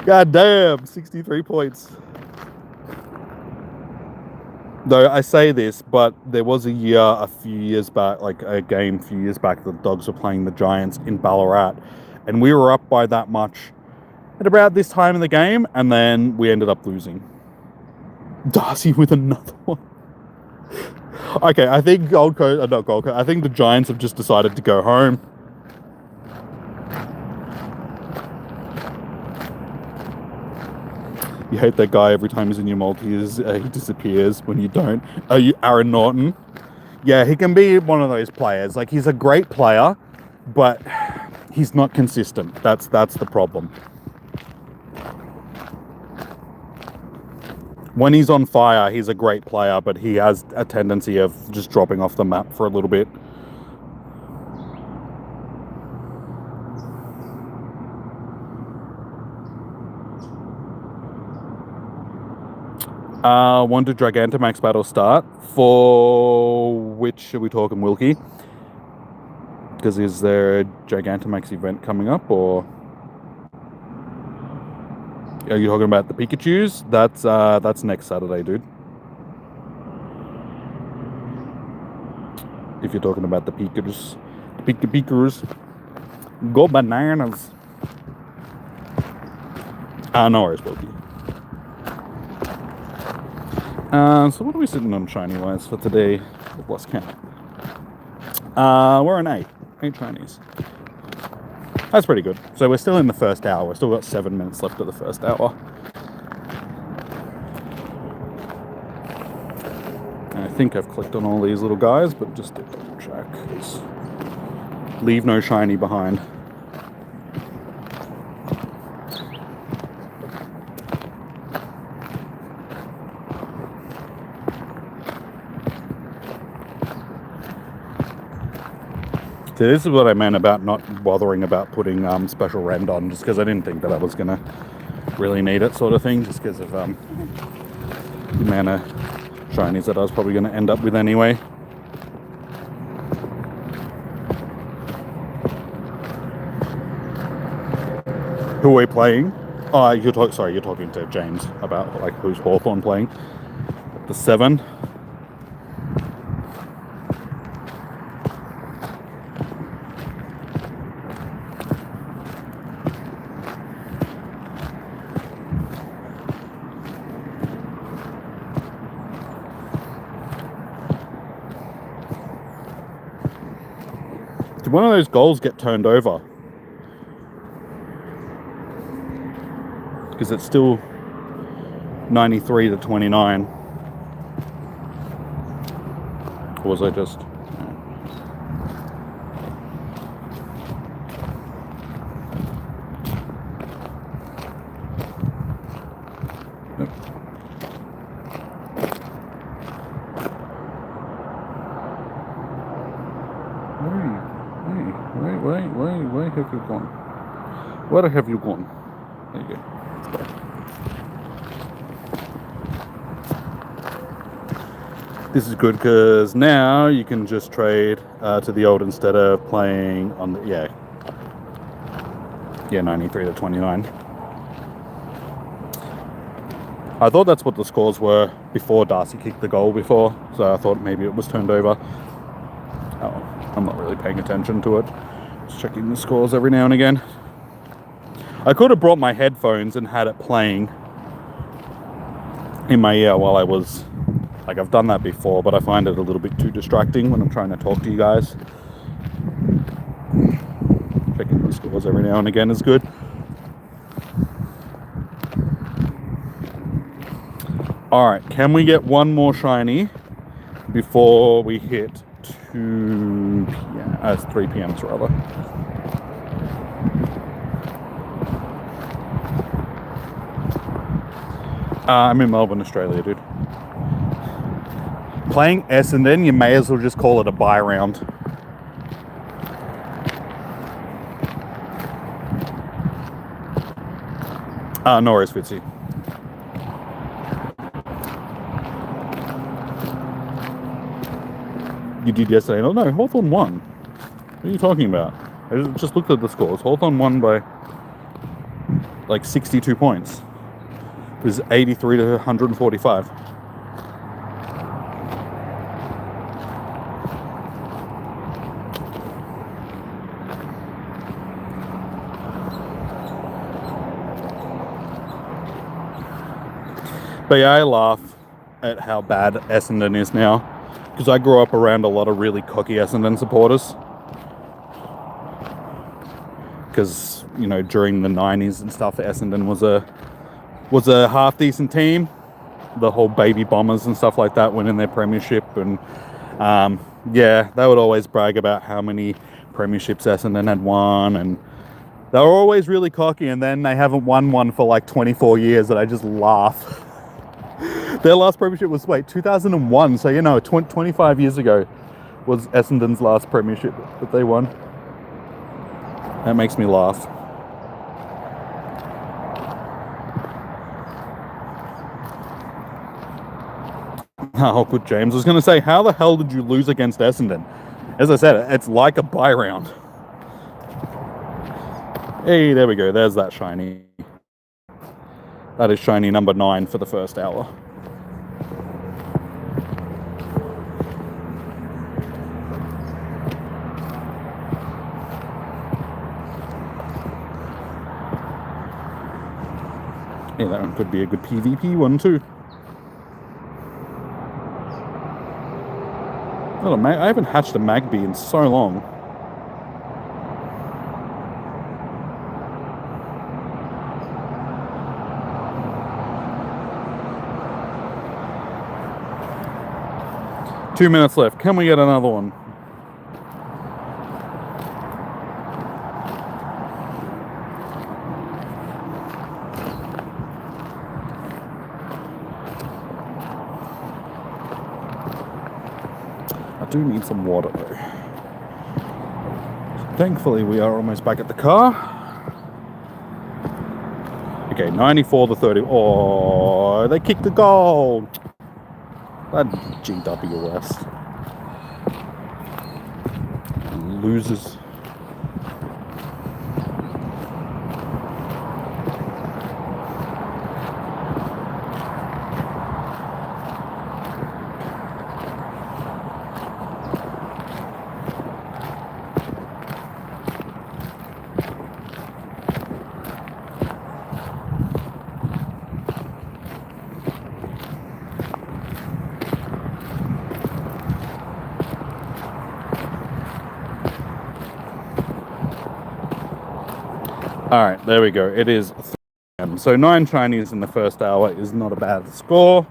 God damn, 63 points. Though I say this, but there was a few years back, like a game a few years back, the dogs were playing the Giants in Ballarat, and we were up by that much at about this time in the game, and then we ended up losing. Darcy with another one. Okay, I think I think the Giants have just decided to go home. You hate that guy every time he's in your multis. He disappears when you don't. Are you Aaron Norton? Yeah, he can be one of those players. Like, he's a great player, but he's not consistent. That's the problem. When he's on fire, he's a great player, but he has a tendency of just dropping off the map for a little bit. When did Gigantamax battle start? For which are we talking, Wilkie? Because is there a Gigantamax event coming up, or are you talking about the Pikachus? That's next Saturday, dude. If you're talking about the Pikachus, go bananas. No worries, Wilkie. So what are we sitting on shiny wise for today? I've lost count. We're on 8 shinies. That's pretty good. So we're still in the first hour. We've still got 7 minutes left of the first hour. And I think I've clicked on all these little guys, but just to double check. Leave no shiny behind. So this is what I meant about not bothering about putting special rend on, just because I didn't think that I was going to really need it, sort of thing, just because of the amount of shinies that I was probably going to end up with anyway. Who are we playing? Oh, you're talking to James about like who's Hawthorn playing. The 7. Did one of those goals get turned over? Because it's still 93-29. Or was I just... Nope. Where have you gone? Where have you gone? There you go. This is good because now you can just trade to the old instead of playing on the... Yeah. Yeah, 93 to 29. I thought that's what the scores were before Darcy kicked the goal before, so I thought maybe it was turned over. Oh, I'm not really paying attention to it. Just checking the scores every now and again. I could have brought my headphones and had it playing in my ear while I was... Like, I've done that before, but I find it a little bit too distracting when I'm trying to talk to you guys. Checking the scores every now and again is good. Alright, can we get one more shiny before we hit 2 p.m. 3 p.m. rather. I'm in Melbourne, Australia, dude. Playing Essendon, you may as well just call it a bye round. No worries, Fitzy. You did yesterday? No, Hawthorn won. What are you talking about? I just looked at the scores. Hawthorn won by like 62 points. It was 83 to 145. But yeah, I laugh at how bad Essendon is now, because I grew up around a lot of really cocky Essendon supporters. Because, you know, during the 90s and stuff, Essendon was a half decent team. The whole baby bombers and stuff like that went in their premiership, and yeah, they would always brag about how many premierships Essendon had won, and they were always really cocky, and then they haven't won one for like 24 years, and I just laugh. Their last premiership was, 2001, so, you know, 25 years ago was Essendon's last premiership that they won. That makes me laugh. Oh, good, James. I was going to say, how the hell did you lose against Essendon? As I said, it's like a bye round. Hey, there we go. There's that shiny. That is shiny number 9 for the first hour. Yeah, that one could be a good PvP one too. Oh, I haven't hatched a Magpie in so long. Two minutes left. Can we get another one? I do need some water though. Thankfully, we are almost back at the car. Okay, 94 to 30. Oh, they kicked the goal. That GWS. Losers. Alright, there we go. It is 3 p.m. So 9 Chinese in the first hour is not a bad score.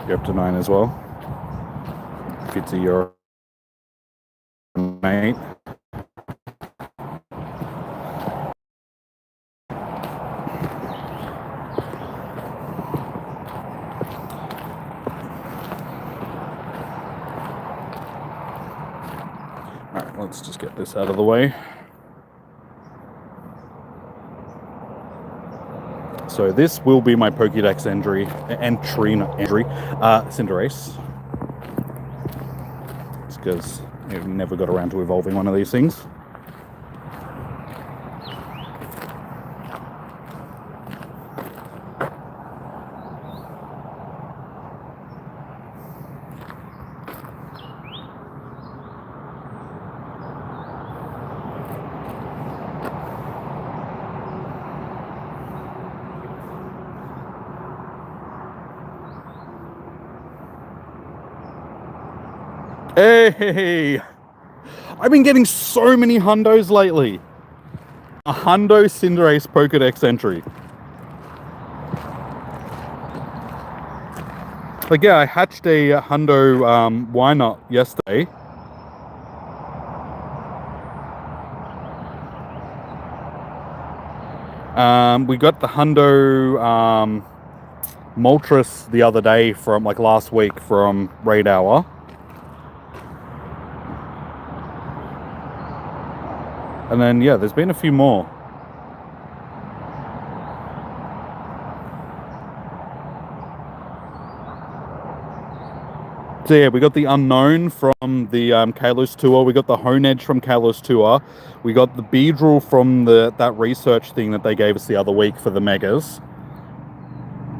You're up to 9 as well. Fitzy, you're mate. Alright, let's just get this out of the way. So this will be my Pokédex entry, Cinderace. It's because I've never got around to evolving one of these things. Hey! I've been getting so many hundos lately. A hundo Cinderace Pokédex entry. Like, yeah, I hatched a hundo why not yesterday. We got the hundo Moltres the other day from, like, last week from Raid Hour. And then, yeah, there's been a few more. So yeah, we got the Unknown from the Kalos Tour. We got the Honedge from Kalos Tour. We got the Beedrill from that research thing that they gave us the other week for the Megas.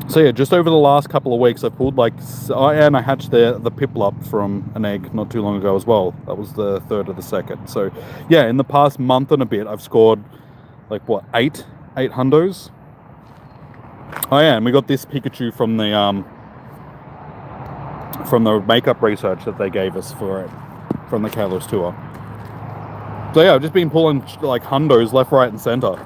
So yeah, just over the last couple of weeks, I've pulled and I hatched the Piplup from an egg not too long ago as well. That was the third of the second. So yeah, in the past month and a bit, I've scored like what, eight hundos. Oh yeah, and we got this Pikachu from the makeup research that they gave us for it from the Kalos Tour. So yeah, I've just been pulling like hundos left, right, and center.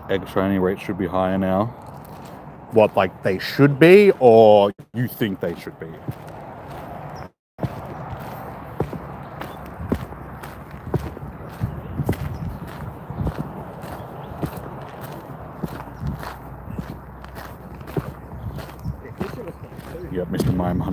Egg shiny rate should be higher now. What, like they should be, or you think they should be? Yep, Mr. Mime.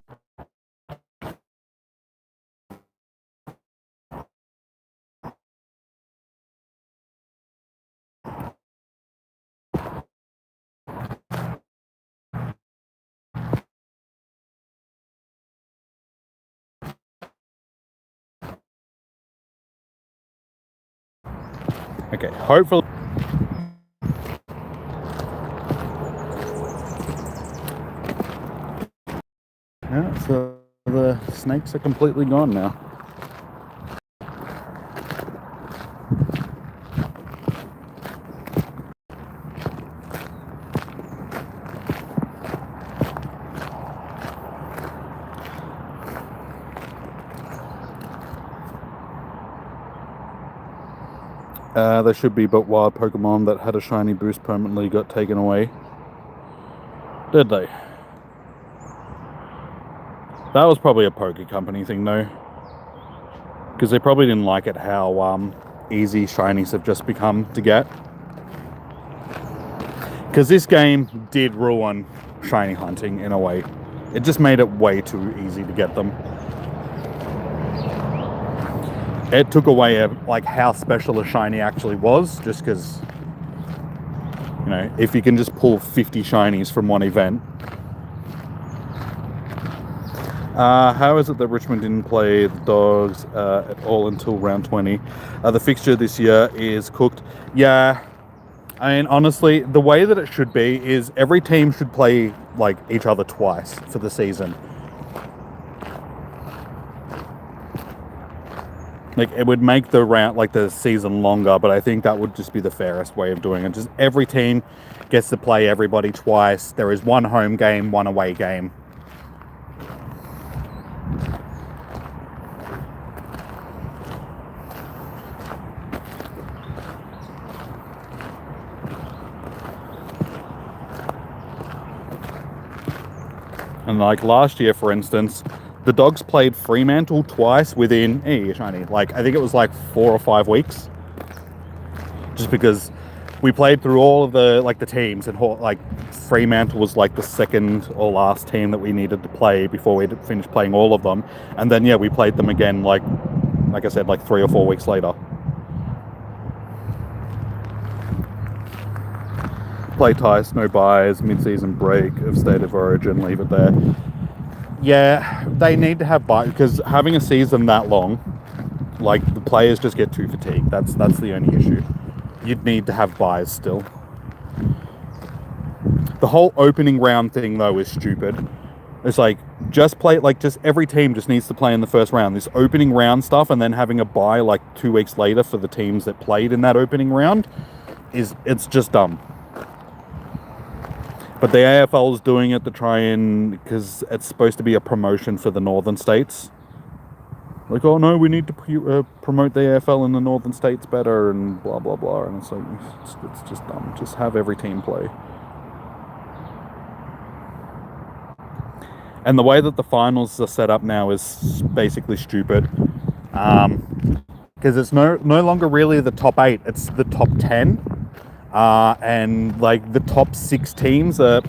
Okay, hopefully. Yeah, so the snakes are completely gone now. There should be, but wild Pokemon that had a shiny boost permanently got taken away. Did they? That was probably a Poke Company thing, though. Because they probably didn't like it how easy shinies have just become to get. Because this game did ruin shiny hunting in a way. It just made it way too easy to get them. It took away like how special a shiny actually was, just because, you know, if you can just pull 50 shinies from one event. How is it that Richmond didn't play the Dogs at all until round 20? The fixture this year is cooked. Yeah, I mean, honestly, the way that it should be is every team should play like each other twice for the season. Like, it would make the round, like the season longer, but I think that would just be the fairest way of doing it. Just every team gets to play everybody twice. There is one home game, one away game. And like last year, for instance, the Dogs played Fremantle twice within shiny. Like, I think it was like 4 or 5 weeks. just because we played through all of the teams, and like Fremantle was like the second or last team that we needed to play before we finished playing all of them, and then yeah, we played them again like I said, like 3 or 4 weeks later. Play ties, no buys, mid-season break of State of Origin, leave it there. Yeah, they need to have buys, because having a season that long, like, the players just get too fatigued. That's the only issue. You'd need to have buys still. The whole opening round thing, though, is stupid. It's like, just play, like, just every team just needs to play in the first round. This opening round stuff, and then having a bye, like, 2 weeks later for the teams that played in that opening round, it's just dumb. But the AFL is doing it to try and, because it's supposed to be a promotion for the northern states. Like, oh no, we need to promote the AFL in the northern states better, and blah blah blah. And it's like, it's just dumb. Just have every team play. And the way that the finals are set up now is basically stupid, because it's no longer really the top 8; it's the top 10. And like the top 6 teams are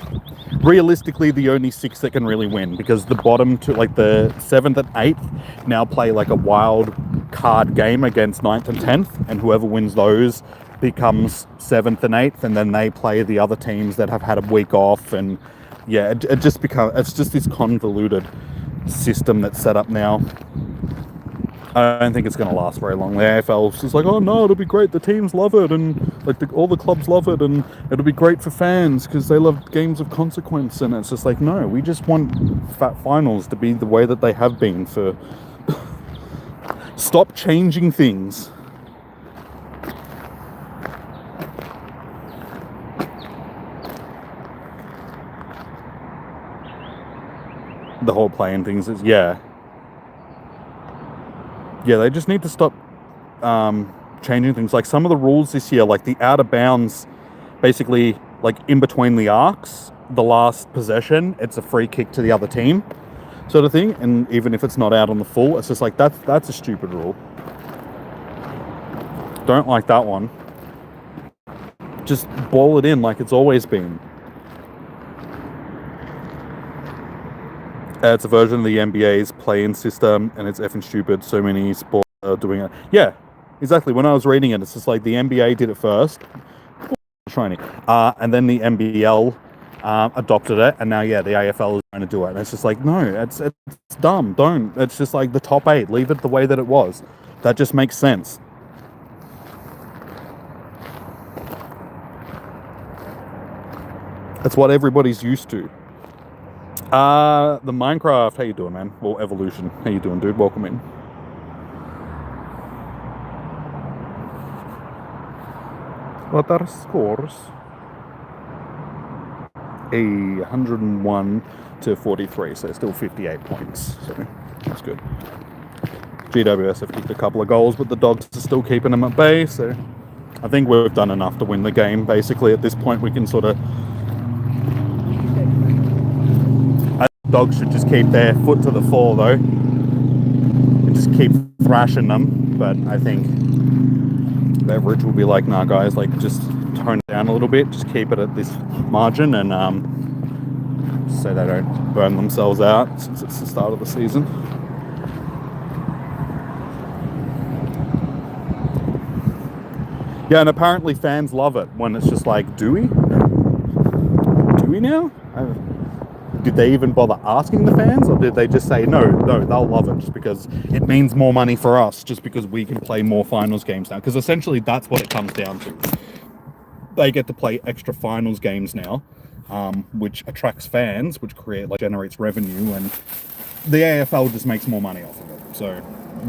realistically the only 6 that can really win, because the bottom two, like the 7th and 8th, now play like a wild card game against 9th and 10th, and whoever wins those becomes 7th and 8th, and then they play the other teams that have had a week off. And yeah, it's just this convoluted system that's set up now. I don't think it's going to last very long. The AFL is just like, oh no, it'll be great. The teams love it, and like all the clubs love it, and it'll be great for fans because they love games of consequence. And it's just like, no, we just want finals to be the way that they have been for. Stop changing things. The whole playing things is, yeah, they just need to stop changing things. Like some of the rules this year, like the out of bounds, basically like in between the arcs, the last possession, it's a free kick to the other team, sort of thing. And even if it's not out on the full, it's just like that's a stupid rule. Don't like that one. Just ball it in like it's always been. It's a version of the NBA's play-in system, and it's effing stupid. So many sports are doing it. Yeah, exactly. When I was reading it, it's just like the NBA did it first, shiny, and then the NBL adopted it, and now yeah, the AFL is trying to do it. And it's just like, no, it's dumb. Don't. It's just like the top 8. Leave it the way that it was. That just makes sense. That's what everybody's used to. The Minecraft, how you doing, man? Well, Evolution, how you doing, dude? Welcome in. What are scores? 101 to 43, so still 58 points, so that's good. GWS have kicked a couple of goals, but the Dogs are still keeping them at bay, so I think we've done enough to win the game. Basically, at this point, we can sort of... Dogs should just keep their foot to the floor, though, and just keep thrashing them. But I think Beveridge will be like, nah, guys, like, just tone it down a little bit, just keep it at this margin, and so they don't burn themselves out since it's the start of the season. Yeah, and apparently fans love it when it's just like, do we? Do we now? Did they even bother asking the fans, or did they just say, no, they'll love it just because it means more money for us, just because we can play more finals games now? Because essentially that's what it comes down to. They get to play extra finals games now, which attracts fans, which generates revenue, and the AFL just makes more money off of it. So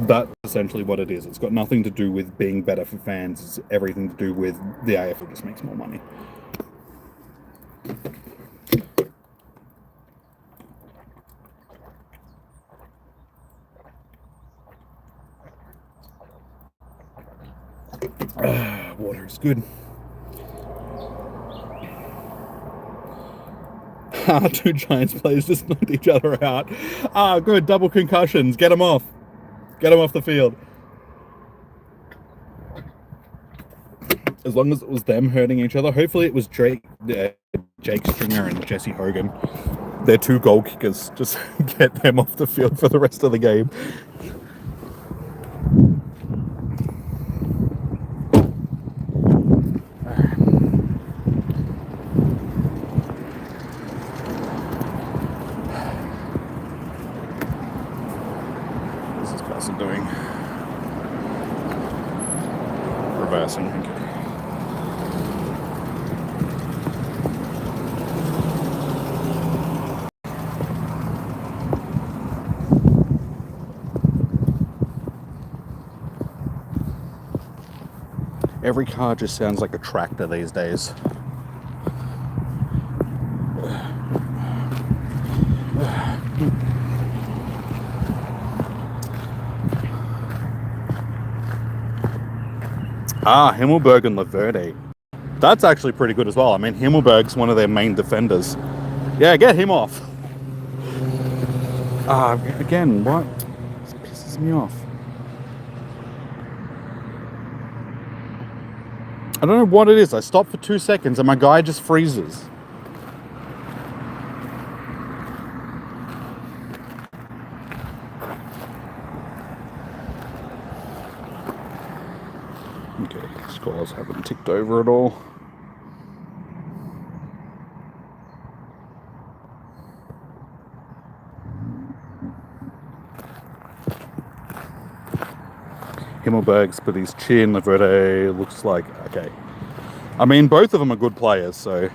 that's essentially what it is. It's got nothing to do with being better for fans. It's everything to do with the AFL just makes more money. Water is good. Two Giants players just knocked each other out. Good. Double concussions. Get them off. Get them off the field. as long as it was them hurting each other. Hopefully it was Jake Stringer and Jesse Hogan. They're two goal kickers. Just get them off the field for the rest of the game. What's this person doing? Reversing. Okay. Every car just sounds like a tractor these days. Himmelberg and Laverde. That's actually pretty good as well. I mean, Himmelberg's one of their main defenders. Yeah, get him off. Again, what? This pisses me off. I don't know what it is. I stop for 2 seconds and my guy just freezes. Okay, scores haven't ticked over at all. Himmelberg's put his chin. Laverde looks like okay. I mean, both of them are good players, so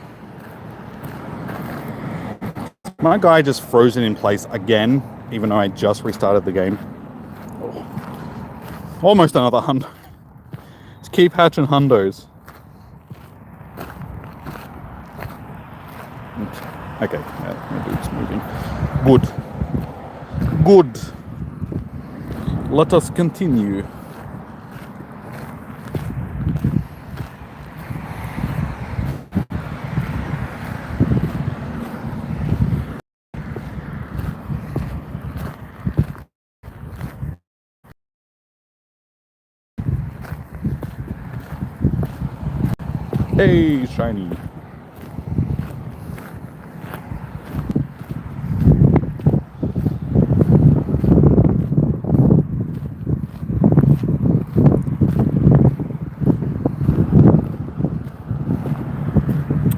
my guy just frozen in place again, even though I just restarted the game. Oh. Almost another hundo. Just keep hatching hundos. Okay, yeah, my dude's moving. Good. Let us continue. Hey, shiny.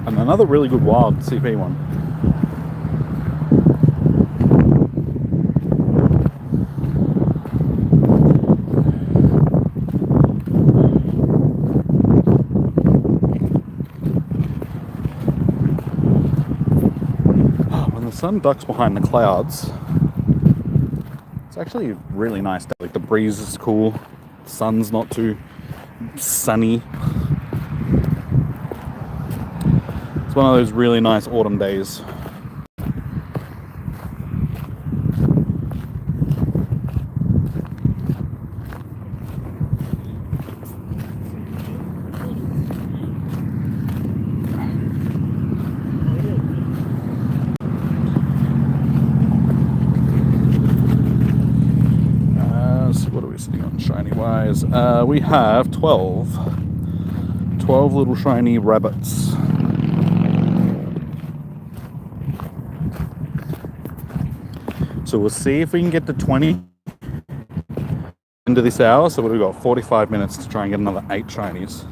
And another really good wild CP one. Sun ducks behind the clouds. It's actually a really nice day. Like the breeze is cool, the sun's not too sunny. It's one of those really nice autumn days. We have 12 little shiny rabbits. So we'll see if we can get to 20 into this hour. So we've got 45 minutes to try and get another 8 shinies.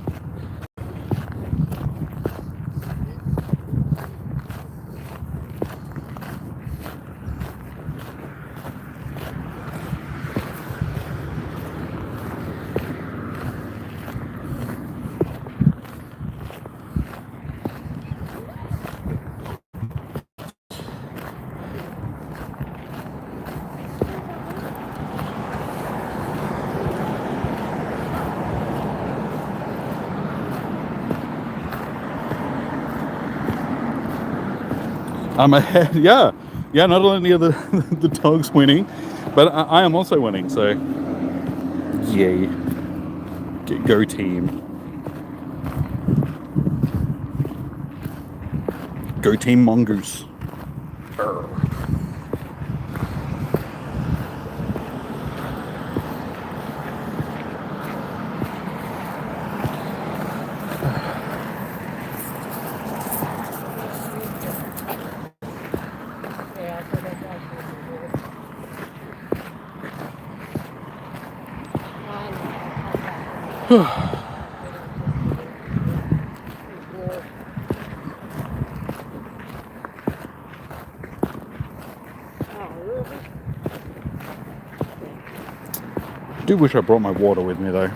I'm ahead, yeah. Not only are the dogs winning, but I am also winning. So, yay! Go team! Go team mongoose! Arr. I do wish I brought my water with me though.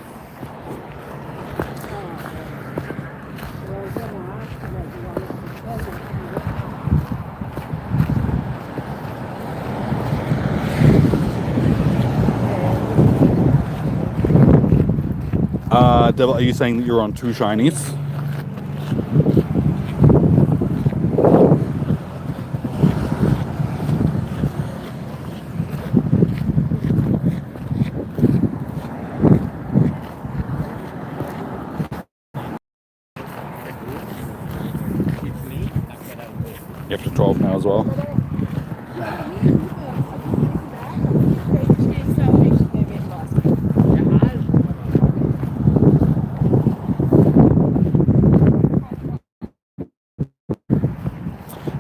Devil, are you saying that you're on 2 shinies? You're up to 12 now as well.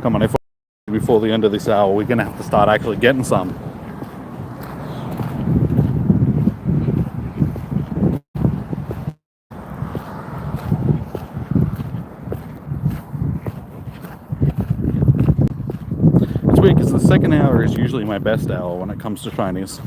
Come on, if before the end of this hour, we're gonna have to start actually getting some. It's weird because the second hour is usually my best hour when it comes to shinies.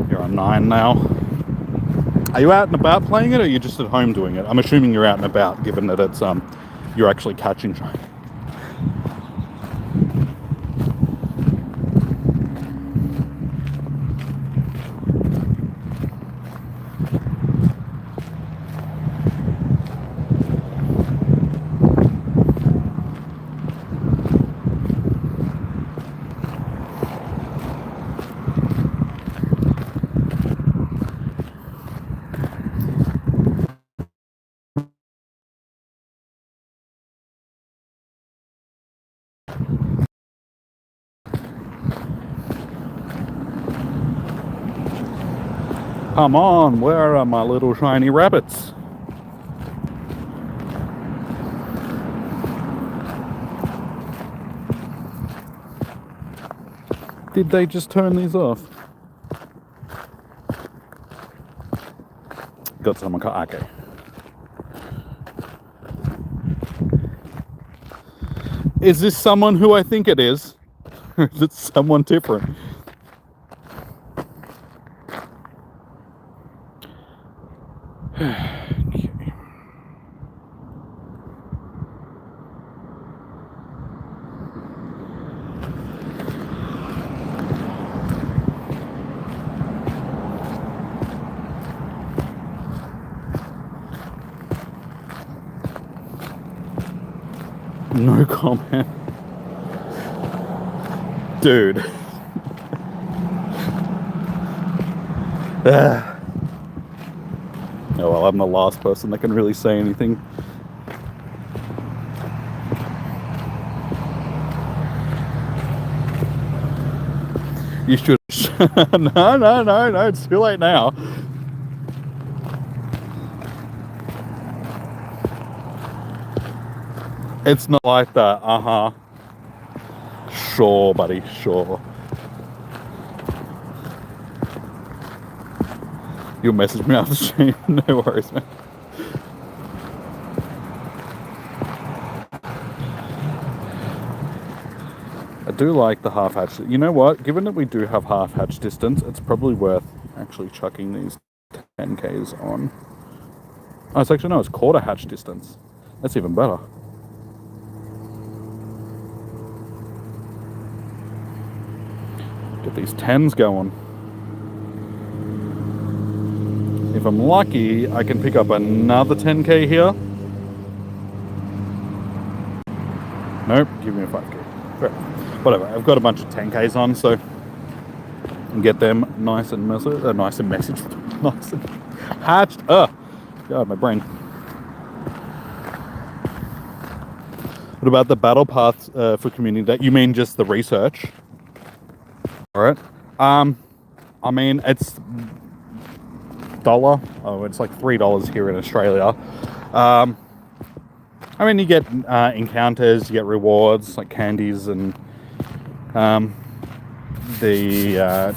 You're on 9 now. Are you out and about playing it, or are you just at home doing it? I'm assuming you're out and about, given that it's you're actually catching shiny. Come on, where are my little shiny rabbits? Did they just turn these off? Got someone cut. Okay. Is this someone who I think it is? Or is it someone different? No comment. Dude. Oh well, I'm the last person that can really say anything. You should. No, it's too late now. It's not like that. Sure, buddy, sure. You'll message me after the stream. No worries, man. I do like the half hatch. You know what? Given that we do have half hatch distance, it's probably worth actually chucking these 10Ks on. Oh, it's actually, no, it's quarter hatch distance. That's even better. Get these 10s going. If I'm lucky, I can pick up another 10K here. Nope, give me a 5K. Fair. Whatever, I've got a bunch of 10Ks on, so I can get them nice and messaged, nice and hatched. God, my brain. What about the battle paths for community? That you mean just the research? All right. I mean, it's $1. Oh, it's like $3 here in Australia. I mean, you get encounters, you get rewards like candies and the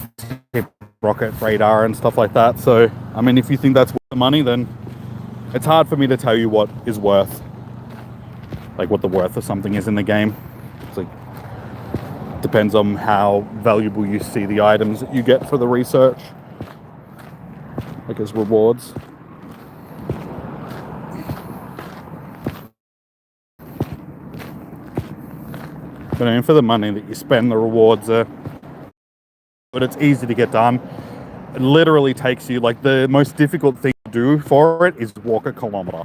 rocket radar and stuff like that. So, I mean, if you think that's worth the money, then it's hard for me to tell you what is worth, like what the worth of something is in the game. It's like depends on how valuable you see the items that you get for the research, like as rewards. But I mean, for the money that you spend, the rewards are, but it's easy to get done. It literally takes you, like, the most difficult thing to do for it is walk a kilometer.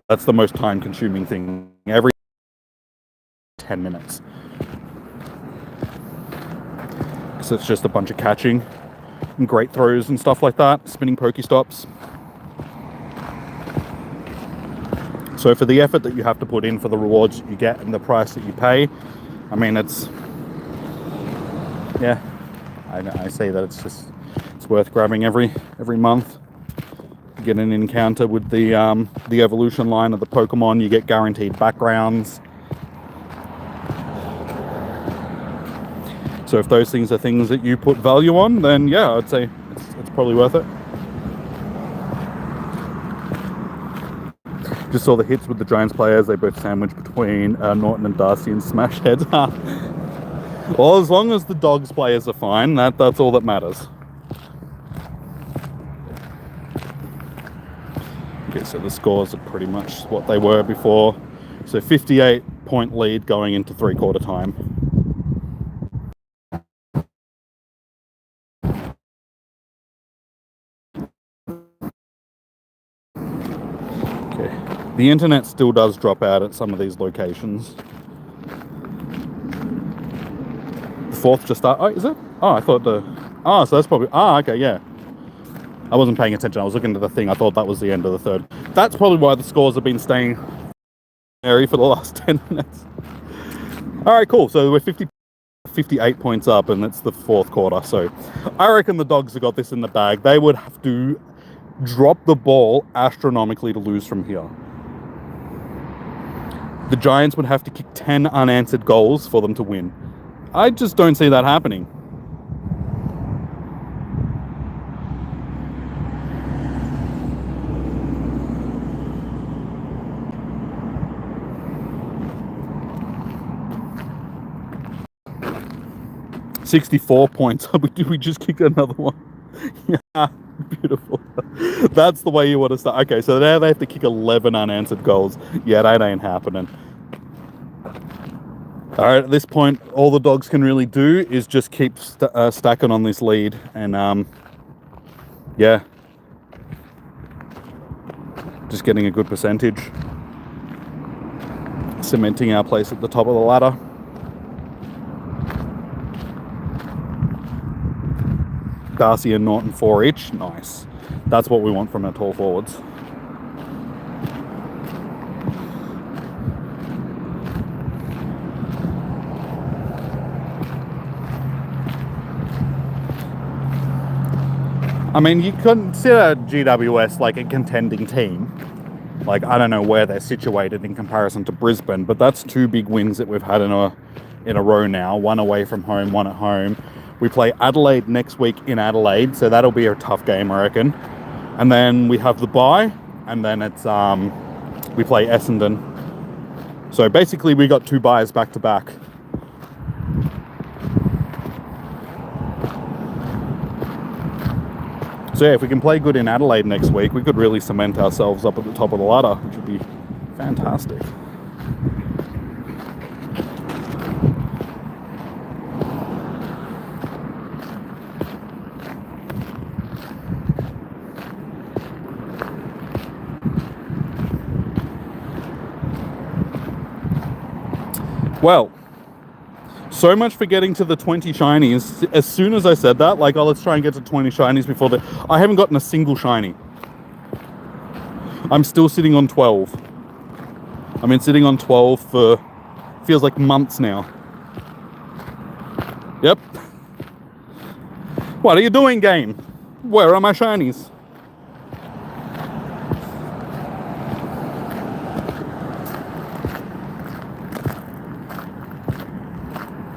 That's the most time consuming thing, every 10 minutes. So it's just a bunch of catching and great throws and stuff like that, spinning Pokestops. So for the effort that you have to put in for the rewards that you get and the price that you pay, I mean, it's, yeah, I say that it's worth grabbing every month. You get an encounter with the evolution line of the Pokemon, you get guaranteed backgrounds. So if those things are things that you put value on, then yeah, I'd say it's probably worth it. Just saw the hits with the Giants players. They both sandwiched between Norton and Darcy and smash heads. Well, as long as the Dogs players are fine, that's all that matters. Okay, so the scores are pretty much what they were before. So 58-point lead going into three-quarter time. The internet still does drop out at some of these locations. The fourth just started. Oh, is it? Oh, I thought the... Oh, so that's probably... Ah, okay, yeah. I wasn't paying attention. I was looking at the thing. I thought that was the end of the third. That's probably why the scores have been staying airy for the last 10 minutes. All right, cool. So we're 58 points up, and it's the fourth quarter. So I reckon the Dogs have got this in the bag. They would have to drop the ball astronomically to lose from here. The Giants would have to kick 10 unanswered goals for them to win. I just don't see that happening. $64 points. Did we just kick another one? Yeah, beautiful. That's the way you want to start. Okay, so now they have to kick 11 unanswered goals. Yeah, that ain't happening. All right, at this point, all the Dogs can really do is just keep stacking on this lead. And, yeah, just getting a good percentage. Cementing our place at the top of the ladder. Darcy and Norton 4 each. Nice. That's what we want from our tall forwards. I mean, you consider GWS like a contending team. Like, I don't know where they're situated in comparison to Brisbane, but that's 2 big wins that we've had in a row now. One away from home, one at home. We play Adelaide next week in Adelaide, so that'll be a tough game, I reckon. And then we have the bye, and then it's we play Essendon. So basically, we got 2 byes back to back. So yeah, if we can play good in Adelaide next week, we could really cement ourselves up at the top of the ladder, which would be fantastic. Well, so much for getting to the 20 shinies. As soon as I said that, like, oh, let's try and get to 20 shinies before I haven't gotten a single shiny. I'm still sitting on 12. I've been sitting on 12 for, feels like months now. Yep. What are you doing, game? Where are my shinies?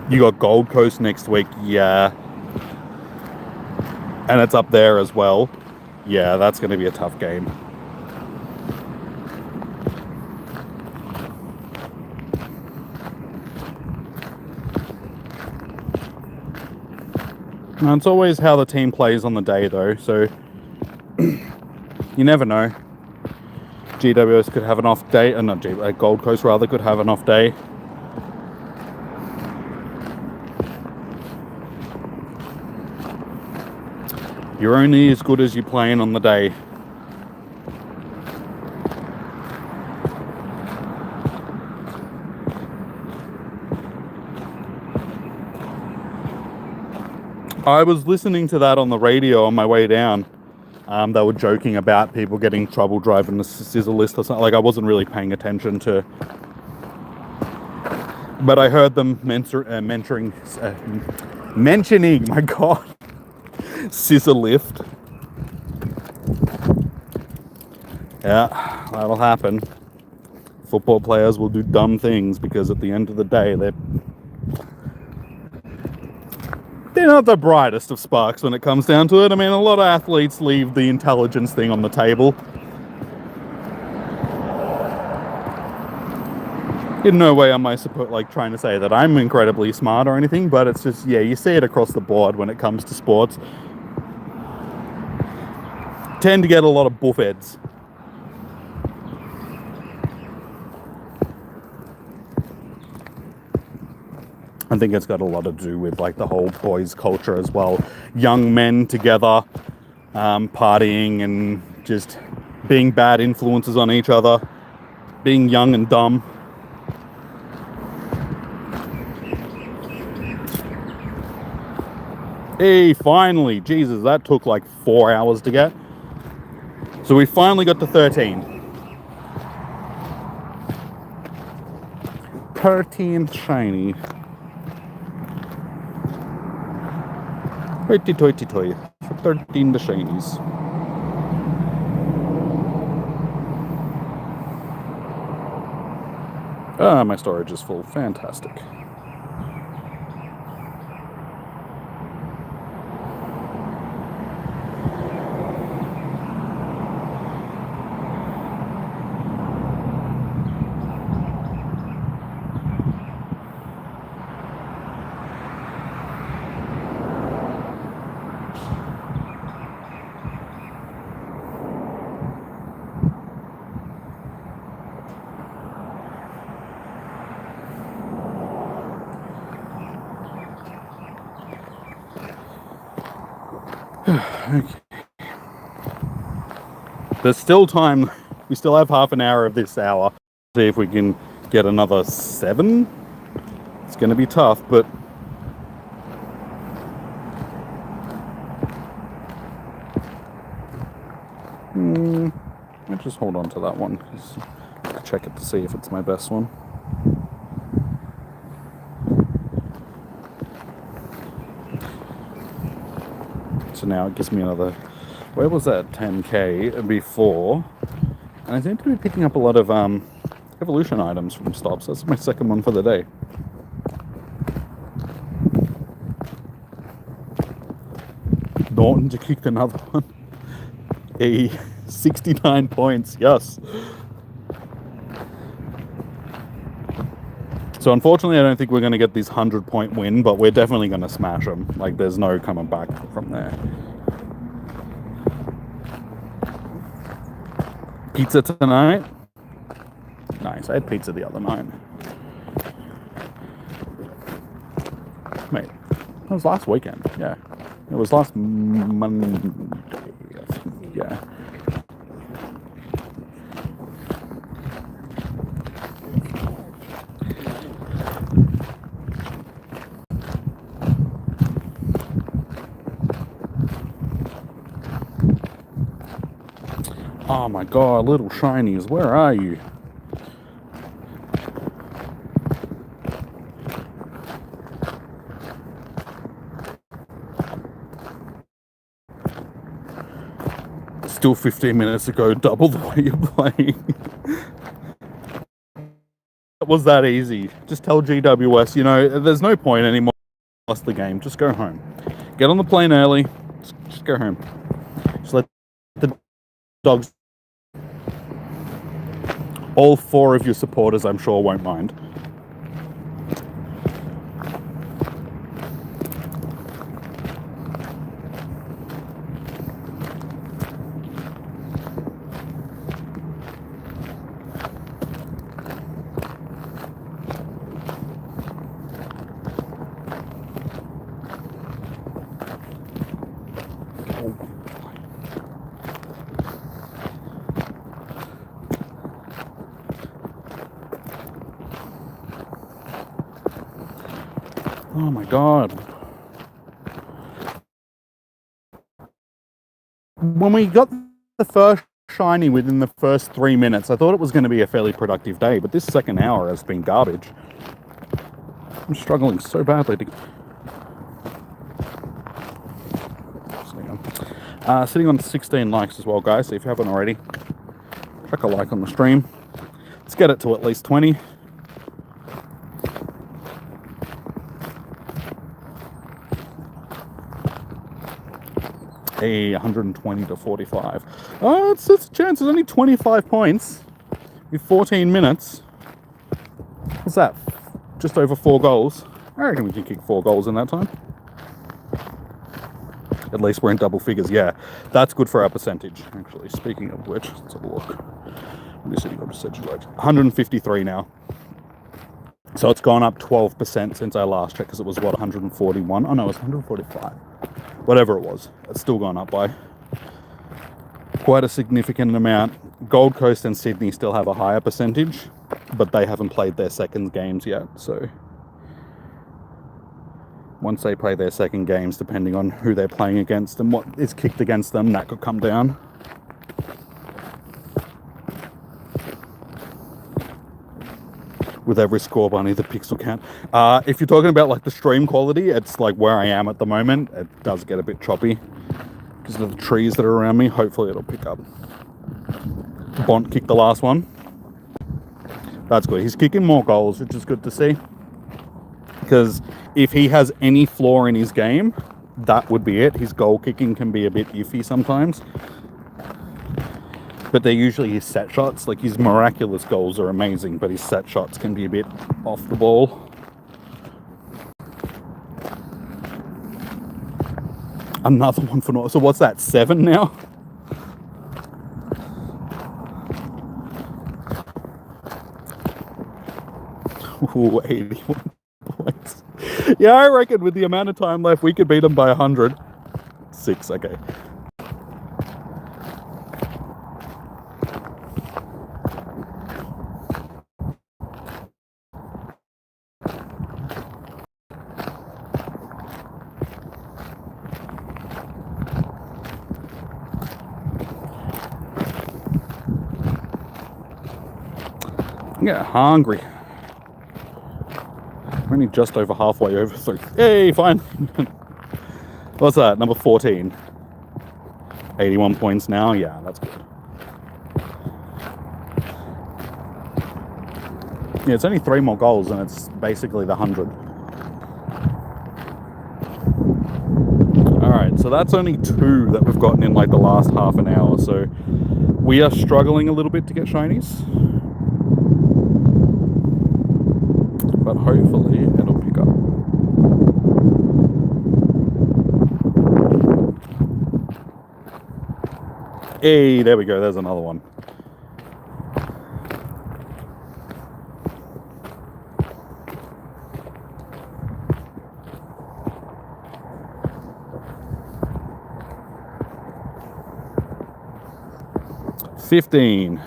You got Gold Coast next week, yeah. And it's up there as well. Yeah, that's going to be a tough game. Now, it's always how the team plays on the day, though, so you never know. GWS could have an off day, not Gold Coast rather, could have an off day. You're only as good as you're playing on the day. I was listening to that on the radio on my way down. They were joking about people getting trouble driving the scissor lift or something. Like, I wasn't really paying attention to, but I heard them mentioning, my God, scissor lift. Yeah, that'll happen. Football players will do dumb things because at the end of the day, they're not the brightest of sparks when it comes down to it. I mean, a lot of athletes leave the intelligence thing on the table. In no way am I trying to say that I'm incredibly smart or anything, but it's just, yeah, you see it across the board when it comes to sports. Tend to get a lot of buffheads. I think it's got a lot to do with like the whole boys culture as well. Young men together, partying and just being bad influences on each other, being young and dumb. Hey, finally, Jesus, that took like 4 hours to get. So we finally got to 13. 13 shiny. Hoity toity toy. 13 the shinies. Ah, my storage is full. Fantastic. Okay. There's still time. We still have half an hour of this hour. See if we can get another 7. It's going to be tough, but I'll just hold on to that one because I can check it to see if it's my best one. So now it gives me another, where was that 10k before? And I seem to be picking up a lot of evolution items from stops. That's my second one for the day. Norton to kick another one. 69 points, yes. So unfortunately, I don't think we're going to get this 100-point win, but we're definitely going to smash them. Like, there's no coming back from there. Pizza tonight? Nice, I had pizza the other night. Wait, that was last weekend, yeah. It was last Monday, I think, yeah. Oh my god, little shinies, where are you? Still 15 minutes ago, double the way you're playing. It was that easy. Just tell GWS, you know, there's no point anymore. Lost the game. Just go home. Get on the plane early. Just go home. Just let the dogs. All 4 of your supporters, I'm sure, won't mind. Oh my god. When we got the first shiny within the first 3 minutes, I thought it was going to be a fairly productive day, but this second hour has been garbage. I'm struggling so badly to... sitting on 16 likes as well, guys, so if you haven't already, chuck a like on the stream. Let's get it to at least 20. Hey, 120 to 45. Oh, it's a chance. It's only 25 points with 14 minutes. What's that? Just over 4 goals. I reckon we can kick 4 goals in that time. At least we're in double figures. Yeah, that's good for our percentage, actually. Speaking of which, let's have a look. We're sitting on percentage like 153 now. So it's gone up 12% since I last checked, because it was, what, 141? Oh, no, it was 145. Whatever it was, it's still gone up by quite a significant amount. Gold Coast and Sydney still have a higher percentage, but they haven't played their second games yet. So once they play their second games, depending on who they're playing against and what is kicked against them, that could come down. With every Scorbunny, the pixel count. If you're talking about like the stream quality, it's like where I am at the moment. It does get a bit choppy because of the trees that are around me. Hopefully it'll pick up. Bont kicked the last one. That's good. He's kicking more goals, which is good to see. Because if he has any flaw in his game, that would be it. His goal kicking can be a bit iffy sometimes. But they're usually his set shots. Like, his miraculous goals are amazing, but his set shots can be a bit off the ball. Another one for North. So what's that, 7 now? Ooh, 81 points. Yeah, I reckon with the amount of time left, we could beat them by 100. 6, okay. Yeah, hungry. We're only just over halfway over through. Hey, fine. What's that? Number 14. 81 points now. Yeah, that's good. Yeah, it's only 3 more goals and it's basically the 100. Alright, so that's only 2 that we've gotten in like the last half an hour. So we are struggling a little bit to get shinies. But hopefully it'll pick up. Hey, there we go. There's another one. $15.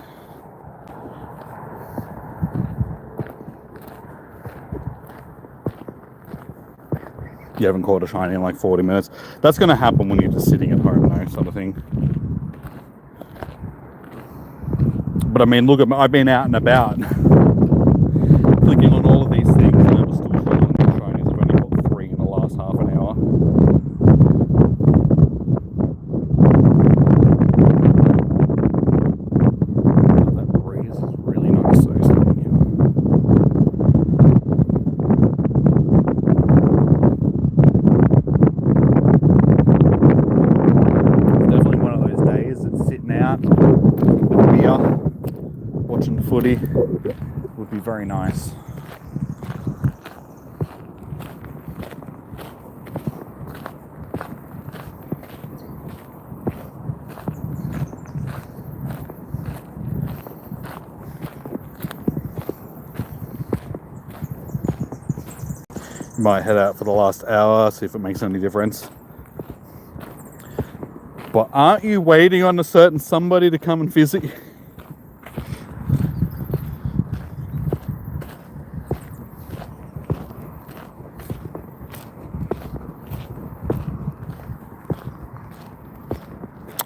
You haven't caught a shiny in like 40 minutes. That's going to happen when you're just sitting at home, though, sort of thing. But I mean, look at I've been out and about clicking on all of these things, and I was still showing new shinies. I've only got 3 in the last half an hour. Oh, that breeze is really nice. So definitely one of those days that's sitting out with a beer, watching the footy would be very nice. Might head out for the last hour, see if it makes any difference. But aren't you waiting on a certain somebody to come and visit you?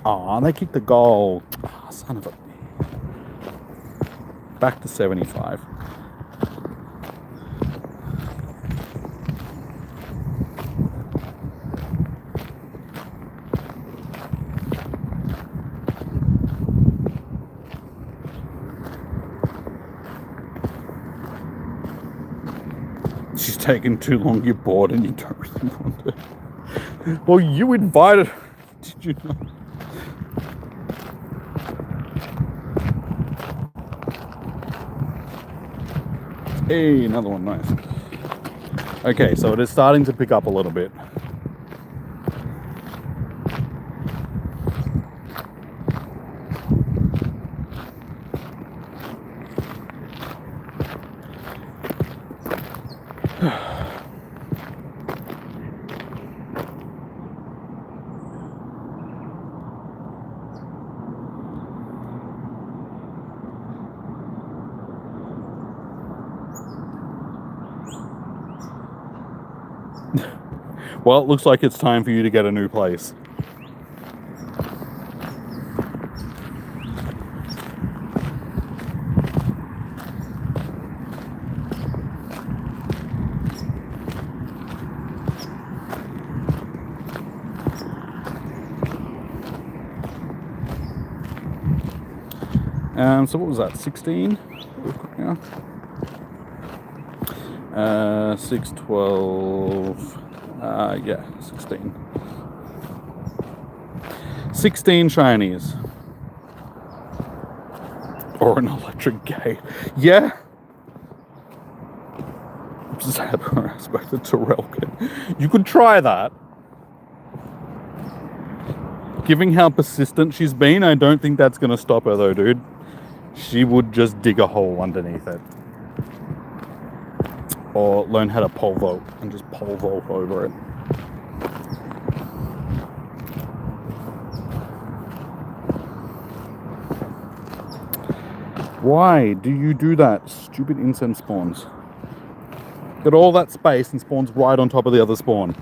Oh, they kicked the goal. Oh, son of a... Back to 75. She's taking too long, you're bored and you don't really want to. Well, you invited her. Did you know? Hey, another one, nice. Okay, so it is starting to pick up a little bit. Well, it looks like it's time for you to get a new place. So what was that, 16? Yeah. 6, 12, yeah, 16. 16 shinies. Or an electric gate. Yeah. Zebra aspect of Terrelkin. You could try that. Given how persistent she's been, I don't think that's going to stop her though, dude. She would just dig a hole underneath it. Or learn how to pole vault and just pole vault over it. Why do you do that? Stupid incense spawns. Get all that space and spawns right on top of the other spawn.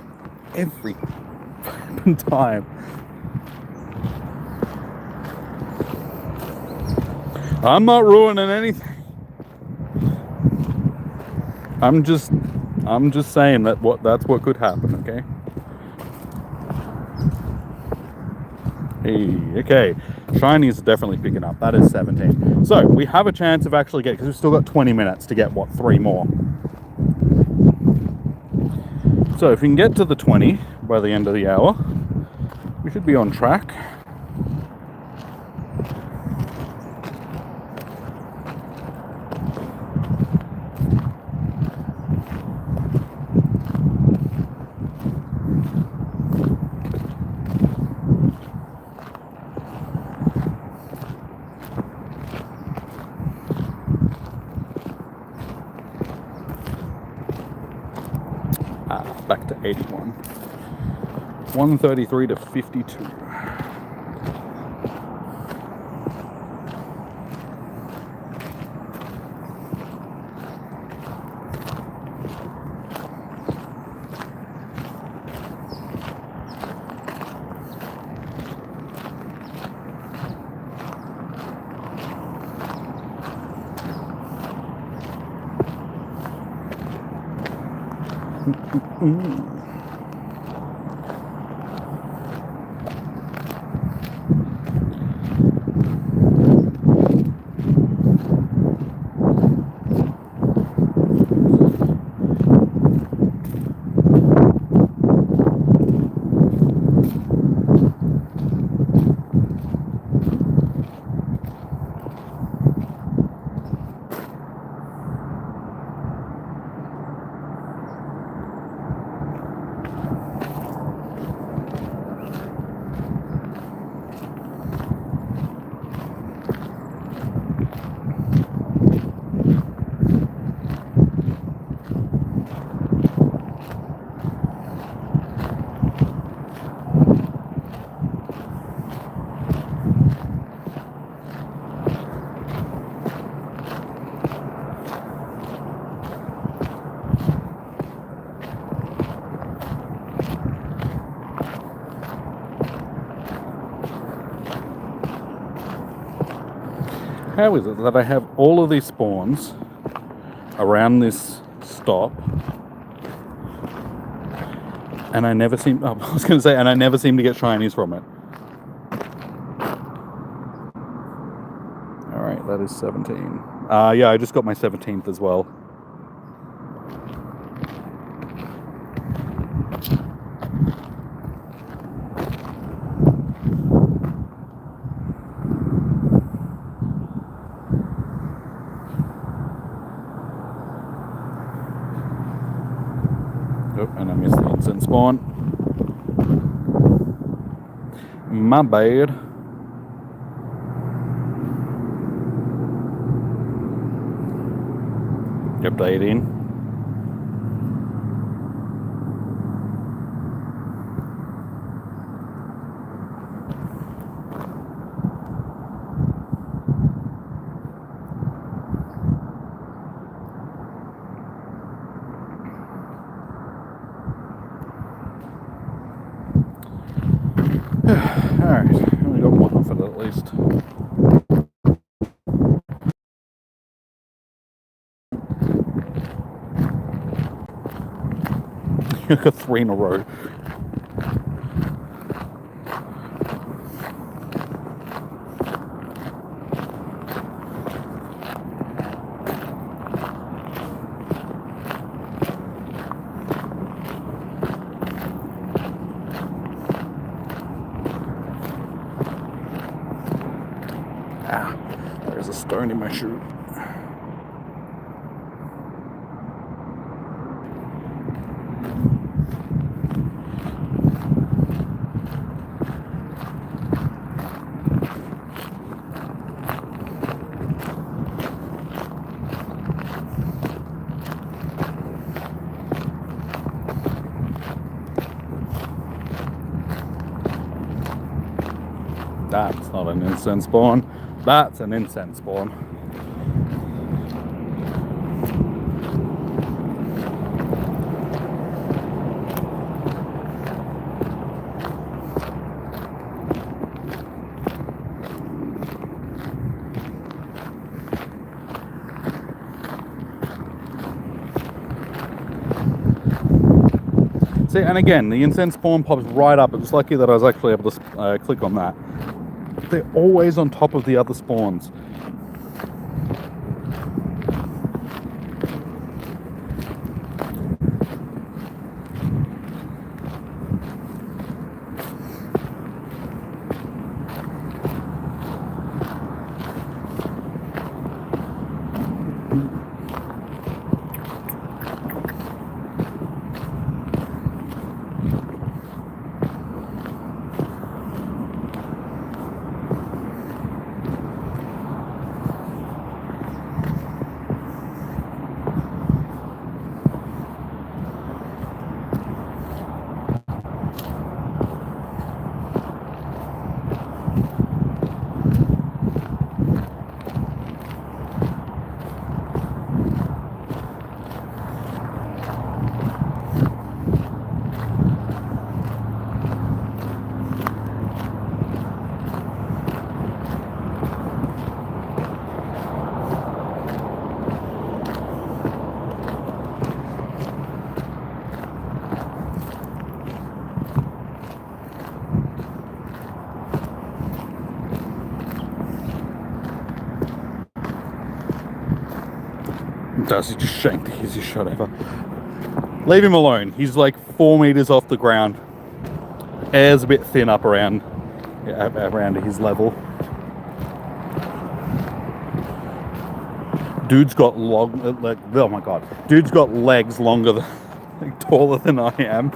Every time. I'm not ruining anything. I'm just saying that's what could happen, okay? Hey, okay. Shiny is definitely picking up. That is 17. So we have a chance of actually getting, because we've still got 20 minutes to get, what, 3 more. So if we can get to the 20 by the end of the hour, we should be on track. Back to 81. 133 to 52. How is it that I have all of these spawns around this stop, and I never seem... Oh, I was going to say, and I never seem to get shinies from it. Alright, that is 17. Yeah, I just got my 17th as well. Oh, and I missed the instant spawn. My bad. Updating. Alright, only got one off it at least. I got 3 in a row. Ah, there's a stone in my shoe. That's not an instant spawn. That's an instant spawn. See, and again, the incense spawn pops right up. It was lucky that I was actually able to click on that. But they're always on top of the other spawns. Does he just shank the easiest shot ever? Leave him alone. He's like 4 meters off the ground. Air's a bit thin up around his level. Dude's got oh my god. Dude's got legs longer than, like, taller than I am.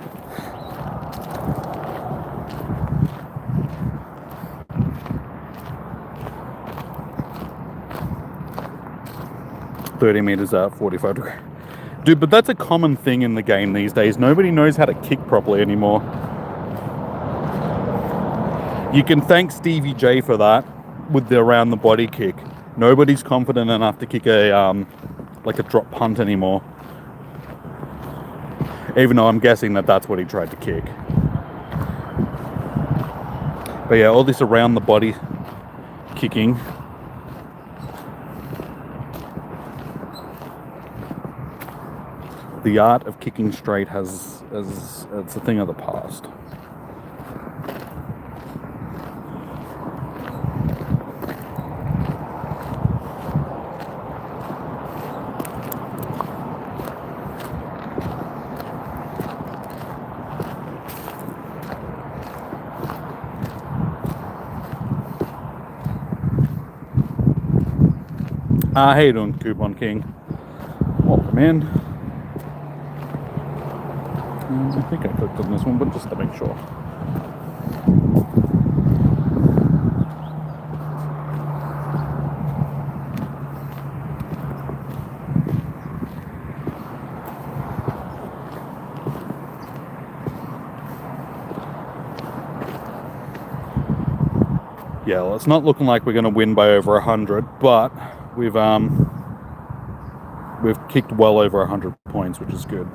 $30 meters at 45 degrees. Dude, but that's a common thing in the game these days. Nobody knows how to kick properly anymore. You can thank Stevie J for that with the around the body kick. Nobody's confident enough to kick a like a drop punt anymore. Even though I'm guessing that that's what he tried to kick. But yeah, all this around the body kicking. The art of kicking straight it's a thing of the past. How you doing, Coupon King? Welcome in. I think I clicked on this one, but just to make sure. Yeah, well, it's not looking like we're going to win by over 100, but we've kicked well over 100 points, which is good.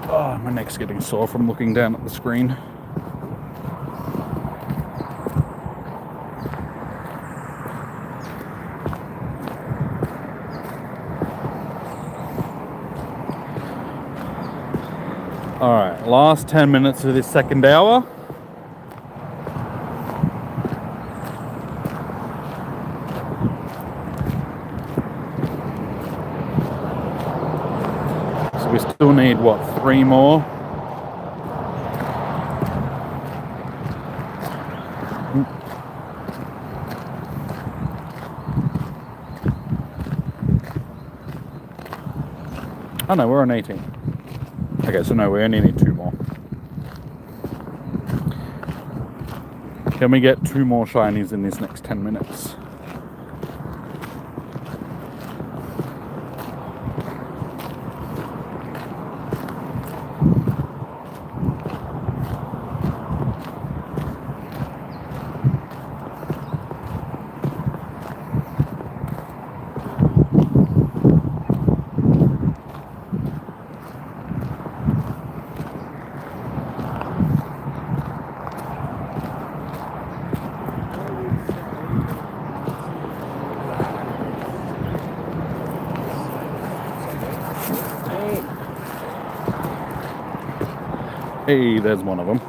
Oh, my neck's getting sore from looking down at the screen. Alright, last 10 minutes of this second hour. So we still need, what, 3 more? Oh no, we're on 18. Okay, so no, we only need 2 more. Can we get 2 more shinies in this next 10 minutes? Hey, there's one of them.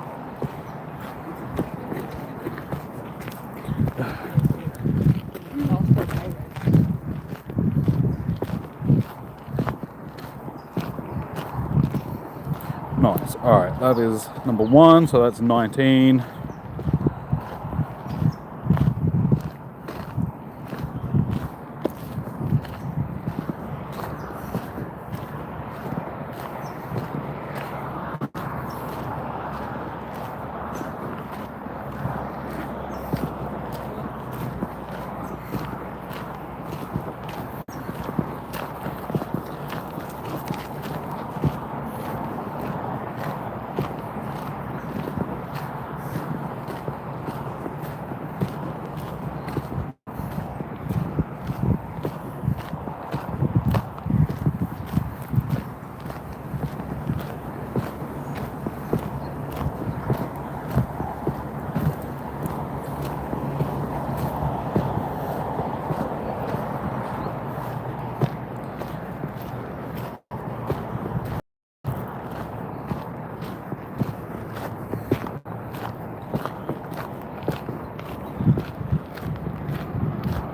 Nice. All right, that is number 1, so that's 19.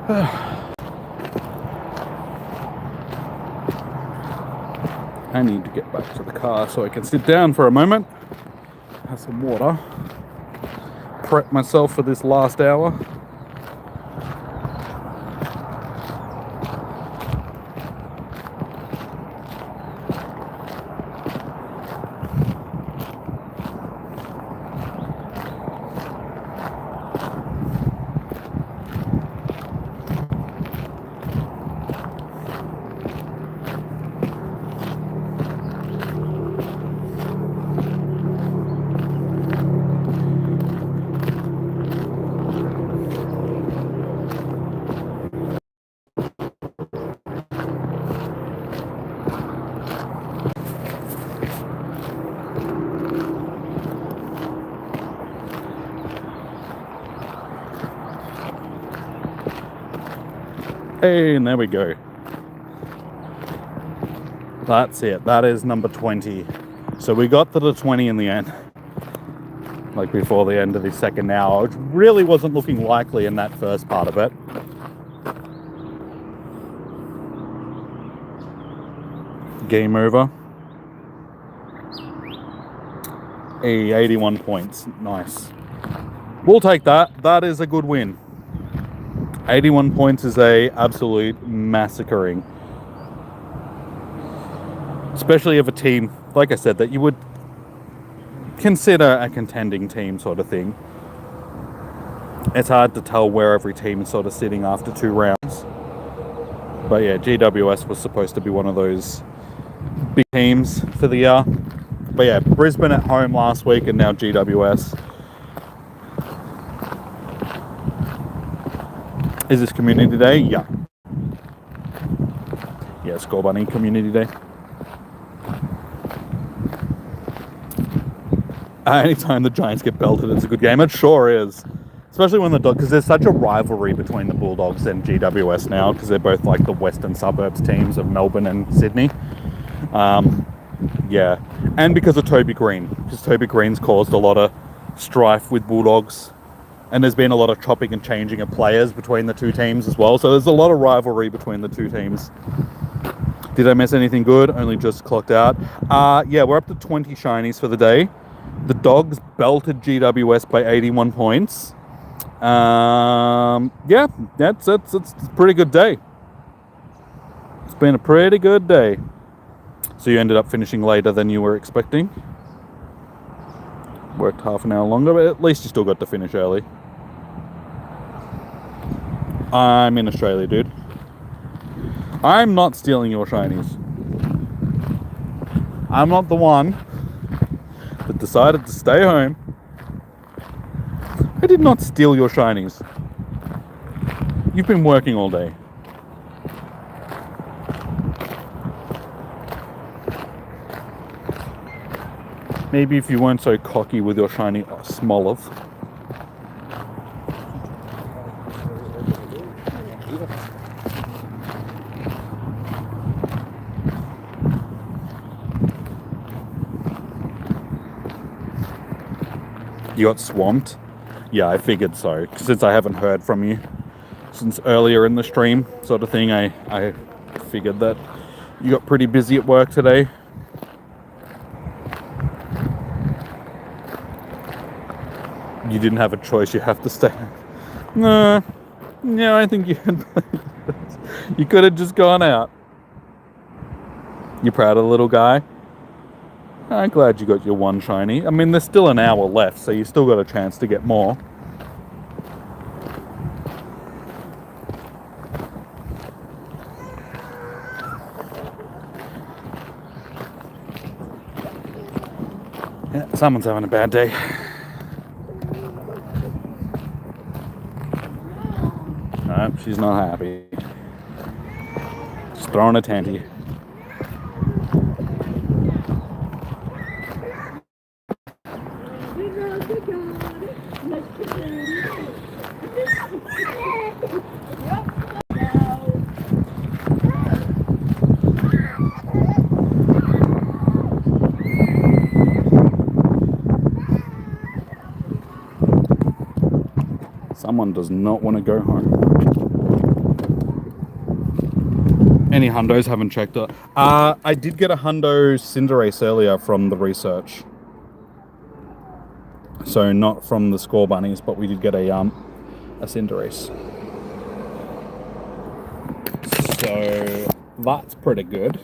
I need to get back to the car so I can sit down for a moment, have some water, prep myself for this last hour. Hey, and there we go. That's it. That is number 20. So we got to the 20 in the end. Like before the end of the second hour, which really wasn't looking likely in that first part of it. Game over. 81 points. Nice. We'll take that. That is a good win. 81 points is a absolute massacring. Especially of a team, like I said, that you would consider a contending team sort of thing. It's hard to tell where every team is sort of sitting after 2 rounds. But yeah, GWS was supposed to be one of those big teams for the year. But yeah, Brisbane at home last week and now GWS. Is this Community Day? Yeah. Yeah, Scorbunny Community Day. Anytime the Giants get belted, it's a good game. It sure is. Especially when because there's such a rivalry between the Bulldogs and GWS now, because they're both like the western suburbs teams of Melbourne and Sydney. Yeah. And because of Toby Green. Because Toby Green's caused a lot of strife with Bulldogs. And there's been a lot of chopping and changing of players between the two teams as well. So there's a lot of rivalry between the two teams. Did I miss anything good? Only just clocked out. Yeah, we're up to 20 shinies for the day. The Dogs belted GWS by 81 points. Yeah, it's a pretty good day. It's been a pretty good day. So you ended up finishing later than you were expecting. Worked half an hour longer, but at least you still got to finish early. I'm in Australia, dude. I'm not stealing your shinies. I'm not the one that decided to stay home. I did not steal your shinies. You've been working all day. Maybe if you weren't so cocky with your shiny Smoliv. You got swamped? Yeah, I figured so. Since I haven't heard from you since earlier in the stream, sort of thing, I figured that you got pretty busy at work today. You didn't have a choice, you have to stay. No, I think you could have just gone out. You proud of the little guy? I'm glad you got your one shiny. I mean, there's still an hour left, so you still got a chance to get more. Yeah, someone's having a bad day. No, she's not happy. She's throwing a tanty. Someone does not want to go home. Any hundos? Haven't checked it. I did get a hundo Cinderace earlier from the research. So not from the Scorbunnies, but we did get a Cinderace. So that's pretty good.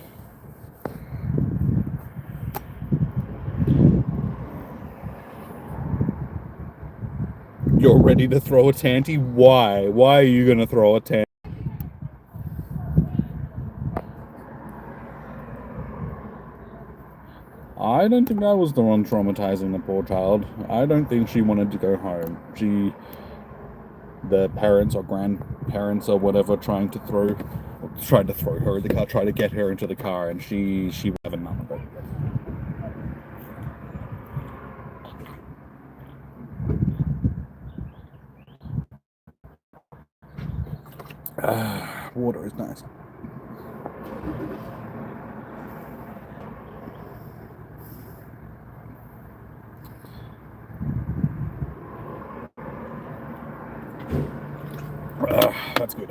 You're ready to throw a tanty? Why? Why are you going to throw a tanty? I don't think that was the one traumatizing the poor child. I don't think she wanted to go home. The parents or grandparents or whatever tried to throw her in the car, tried to get her into the car, and she was having none of it. Water is nice. That's good.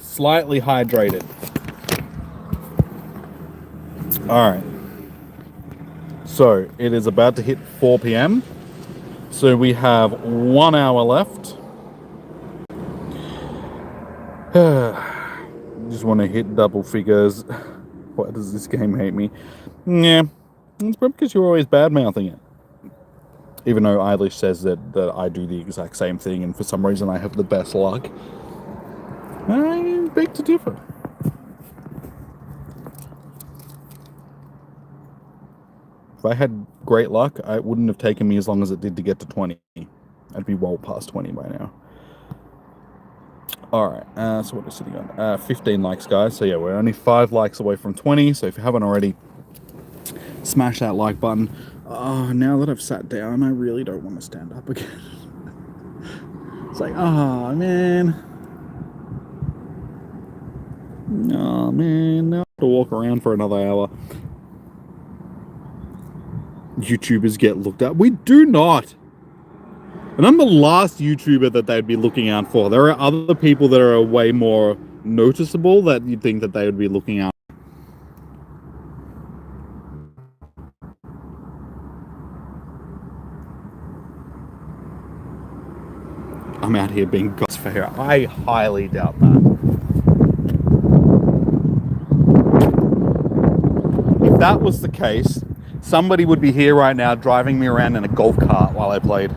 Slightly hydrated. Alright. So, it is about to hit 4 p.m. So we have 1 hour left. Just want to hit double figures. Why does this game hate me? Yeah. It's probably because you're always bad-mouthing it. Even though Eilish says that I do the exact same thing, and for some reason I have the best luck. I beg to differ. If I had great luck, it wouldn't have taken me as long as it did to get to 20. I'd be well past 20 by now. Alright, so what are we sitting on? 15 likes, guys. So yeah, we're only 5 likes away from 20. So if you haven't already, smash that like button. Oh, now that I've sat down, I really don't want to stand up again. It's like, oh, man. Oh, man. Now I have to walk around for another hour. YouTubers get looked at. We do not. And I'm the last YouTuber that they'd be looking out for. There are other people that are way more noticeable that you'd think that they would be looking out. I'm out here being goss for her. I highly doubt that. If that was the case, somebody would be here right now driving me around in a golf cart while I played.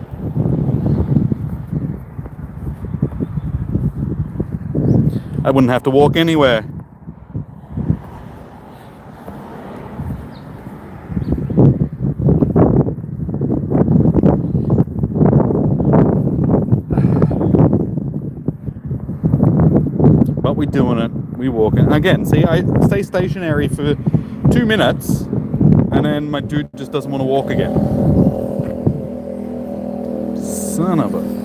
I wouldn't have to walk anywhere. But we're doing it. We're walking. Again, see, I stay stationary for 2 minutes, and then my dude just doesn't want to walk again. Son of a...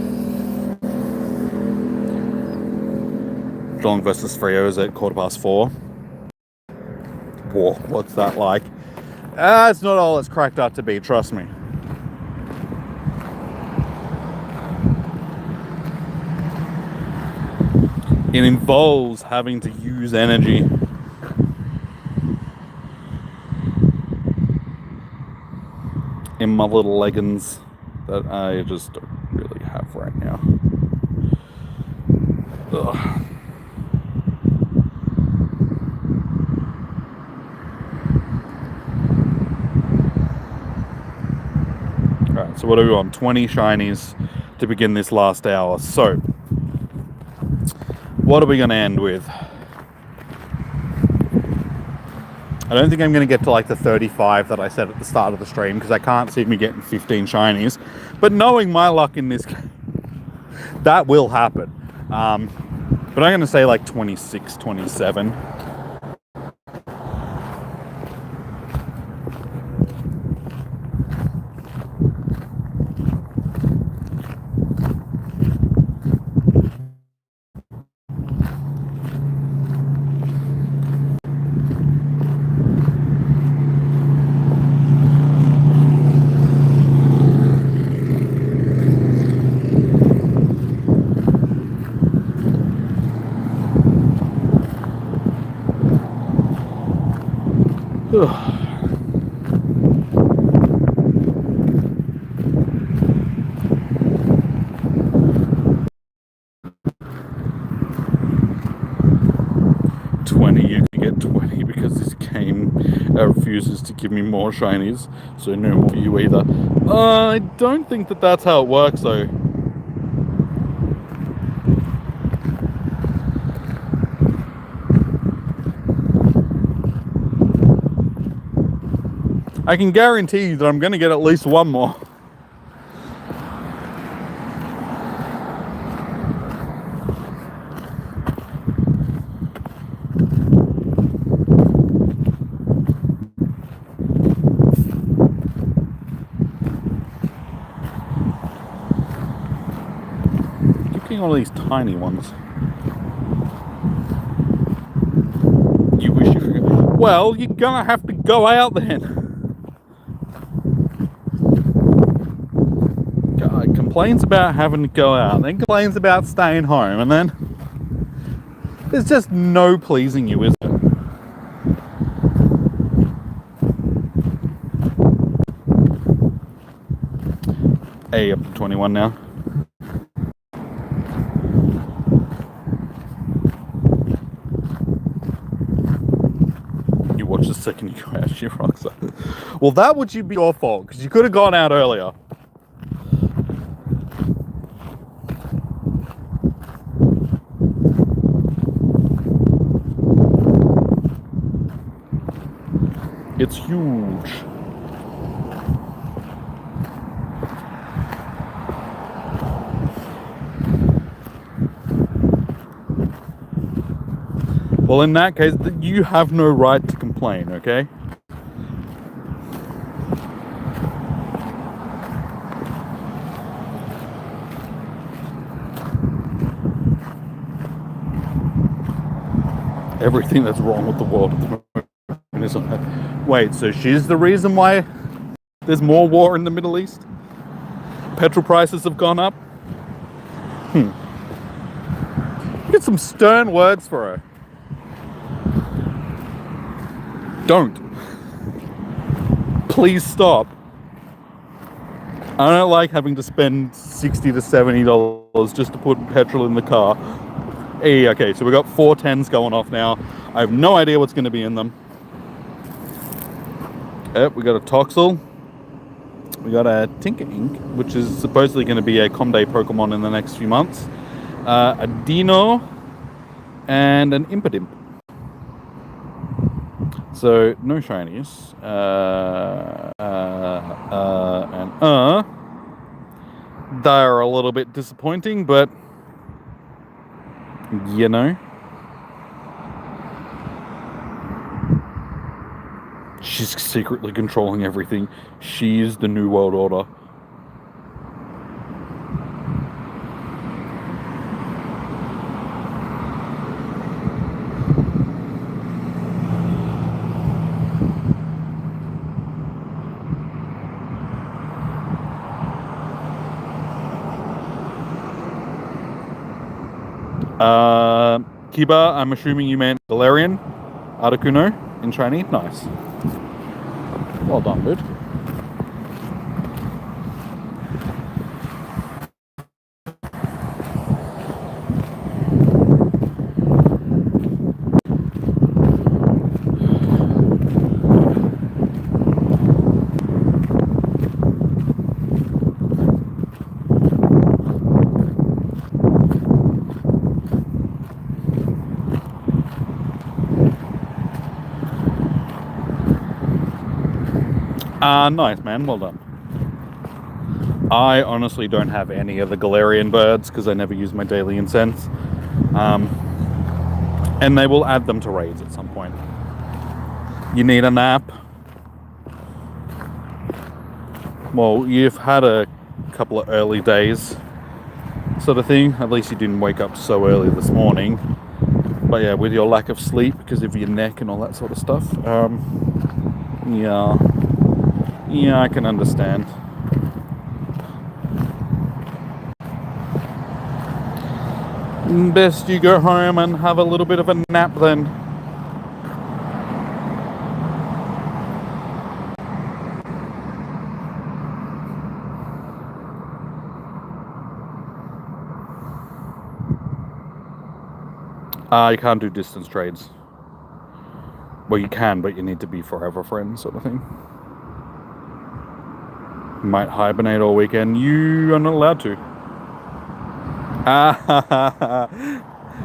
Geelong versus Freo is at 4:15. Whoa, what's that like? It's not all it's cracked up to be, trust me. It involves having to use energy. In my little leggings that I just don't really have right now. Ugh. Alright, so what are we on? 20 shinies to begin this last hour. So, what are we going to end with? I don't think I'm going to get to like the 35 that I said at the start of the stream, because I can't see me getting 15 shinies. But knowing my luck in this game, that will happen. But I'm going to say like 26, 27. You can get 20 because this game refuses to give me more shinies, so no more for you either. I don't think that that's how it works though. I can guarantee you that I'm going to get at least one more. All these tiny ones. You wish you could. Well, you're gonna have to go out then. God, complains about having to go out, then complains about staying home, and then there's just no pleasing you, is there? Hey, up to 21 now. Watch the second you go out, your rocks. Well, that would be your fault because you could have gone out earlier. It's huge. Well, in that case, you have no right to complain, okay? Everything that's wrong with the world at the moment is on her. Wait, so she's the reason why there's more war in the Middle East? Petrol prices have gone up? Get some stern words for her. Don't. Please stop. I don't like having to spend $60 to $70 just to put petrol in the car. Hey, okay, so we got 410s going off now. I have no idea what's going to be in them. Yep, we got a Toxel. We got a Tinker Ink, which is supposedly going to be a Comday Pokemon in the next few months. A Dino, and an Impidimp. So, no shinies. They're a little bit disappointing, but you know. She's secretly controlling everything. She is the New World Order. Kiba, I'm assuming you meant Galarian. Articuno in Chinese. Nice. Well done, dude. Nice, man. Well done. I honestly don't have any of the Galarian birds because I never use my daily incense. And they will add them to raids at some point. You need a nap. Well, you've had a couple of early days sort of thing. At least you didn't wake up so early this morning. But yeah, with your lack of sleep because of your neck and all that sort of stuff. Yeah, I can understand. Best you go home and have a little bit of a nap then. You can't do distance trades. Well, you can, but you need to be forever friends, sort of thing. Might hibernate all weekend. You are not allowed to.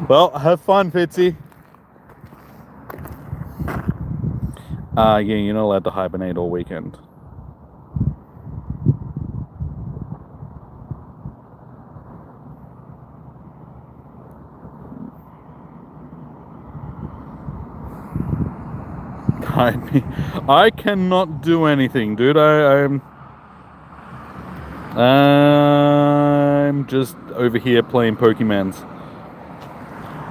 Well, have fun, Fitzy. Yeah, you're not allowed to hibernate all weekend. I cannot do anything, dude. I'm just over here playing Pokemons.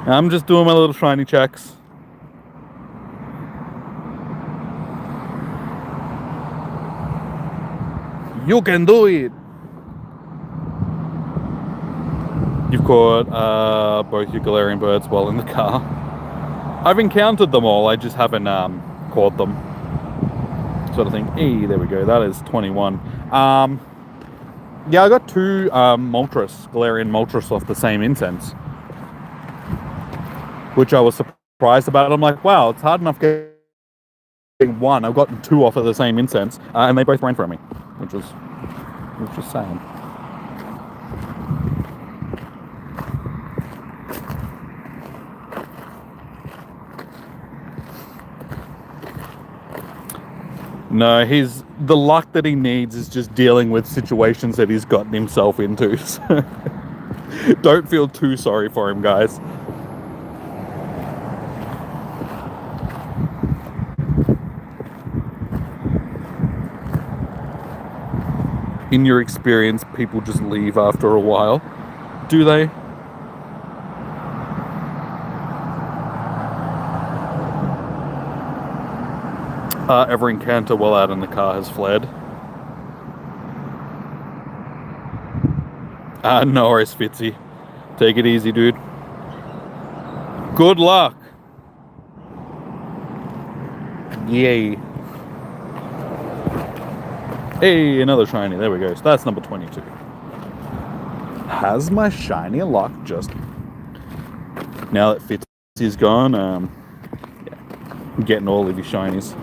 I'm just doing my little shiny checks. You can do it. You've caught both your Galarian birds while in the car. I've encountered them all. I just haven't caught them. Sort of thing. Hey, there we go. That is 21. Yeah, I got 2 Moltres, Galarian Moltres off the same incense, which I was surprised about. I'm like, wow, it's hard enough getting 1. I've gotten 2 off of the same incense, and they both ran from me, which was sad. No, the luck that he needs is just dealing with situations that he's gotten himself into. So don't feel too sorry for him, guys. In your experience, people just leave after a while. Do they? Every encounter while out in the car has fled. No worries, Fitzy. Take it easy, dude. Good luck. Yay. Hey, another shiny. There we go. So that's number 22. Has my shiny luck just... Now that Fitzy's gone, yeah, I'm getting all of your shinies.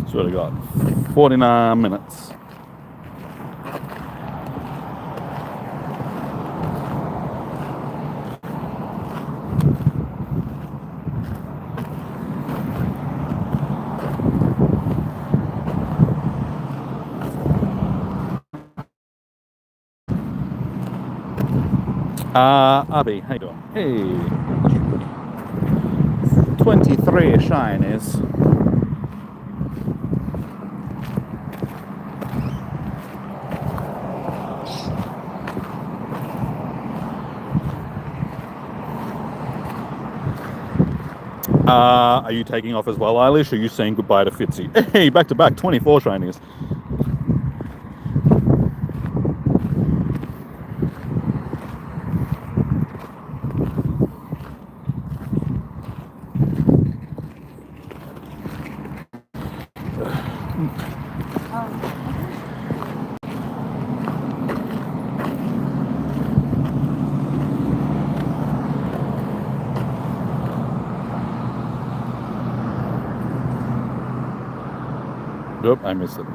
So what I got? 49 minutes. Abby, how you doing? Hey. 23 shinies. Are you taking off as well, Eilish? Or are you saying goodbye to Fitzy? Hey, back to back, 24 shinies. Nope, I missed it.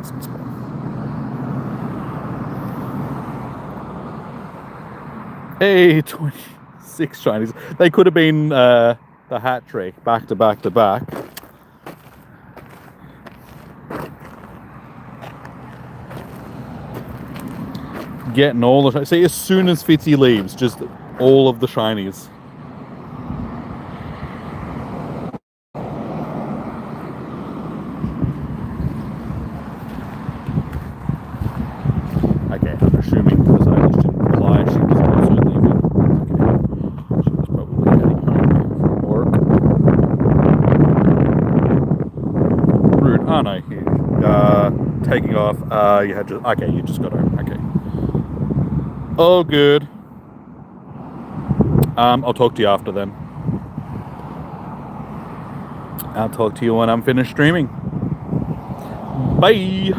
Hey, 26 shinies. They could have been the hat trick, back to back to back. Getting all the... See, as soon as Fitzy leaves, just all of the shinies. Okay, I'm assuming because I just didn't reply, she was also leaving. Okay. She was probably heading home from work. Rude. Oh no, here. Taking off. You had just... Okay, you just got home. Okay. Oh, good. I'll talk to you after then. I'll talk to you when I'm finished streaming. Bye.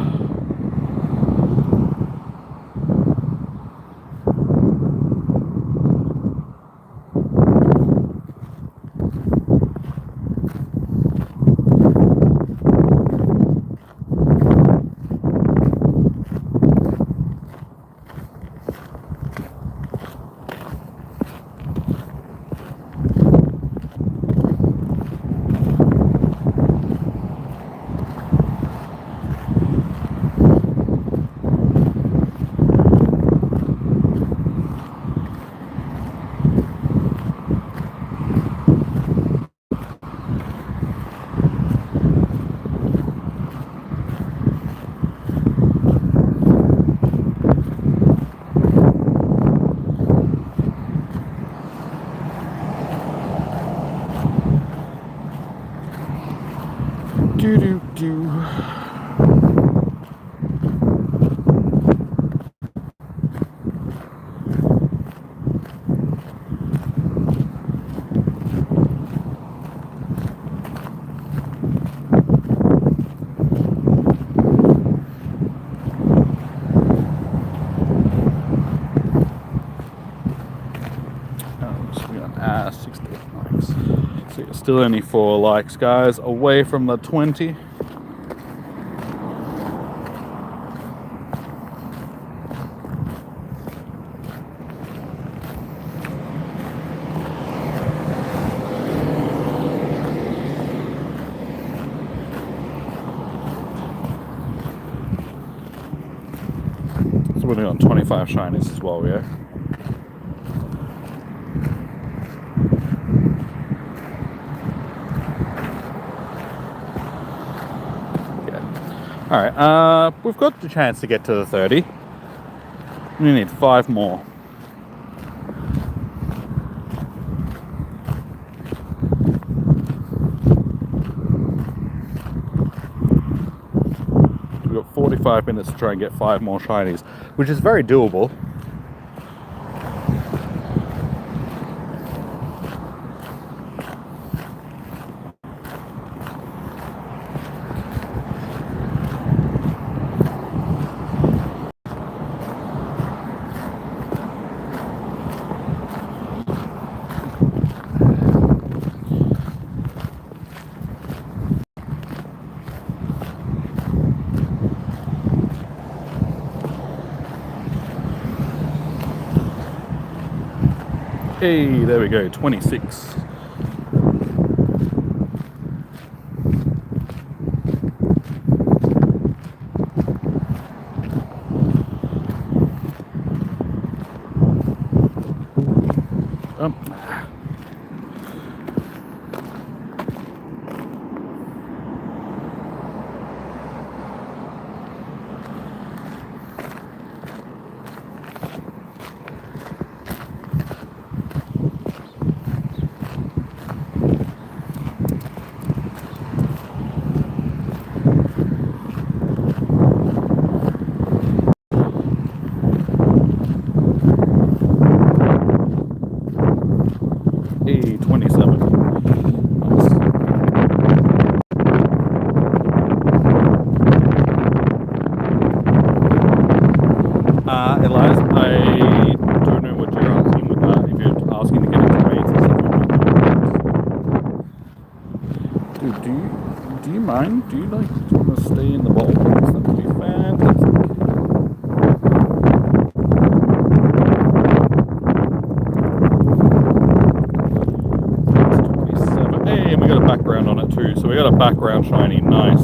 Still only 4 likes, guys, away from the 20. So we're on 25 shinies as well, yeah. Alright, we've got the chance to get to the 30. We need 5 more. We've got 45 minutes to try and get 5 more shinies, which is very doable. Hey, there we go, 26. Do you like want to stay in the ball? That would be fantastic. That's 27. Hey, and we got a background on it too. So we got a background shiny. Nice.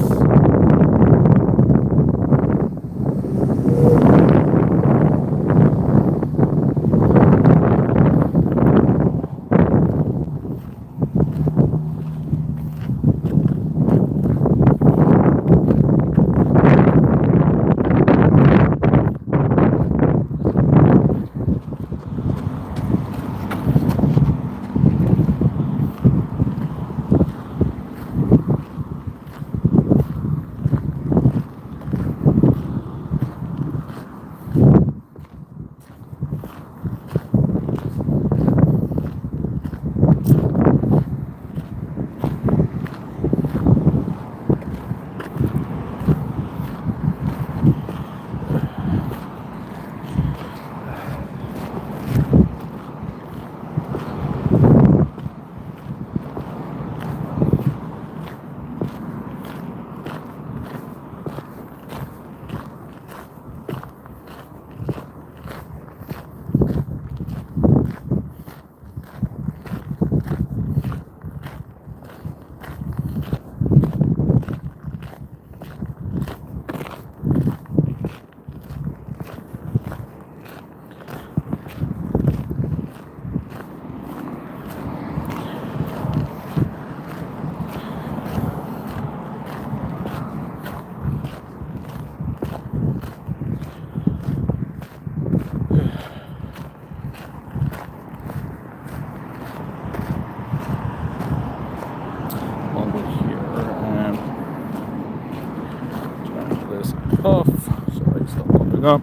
up.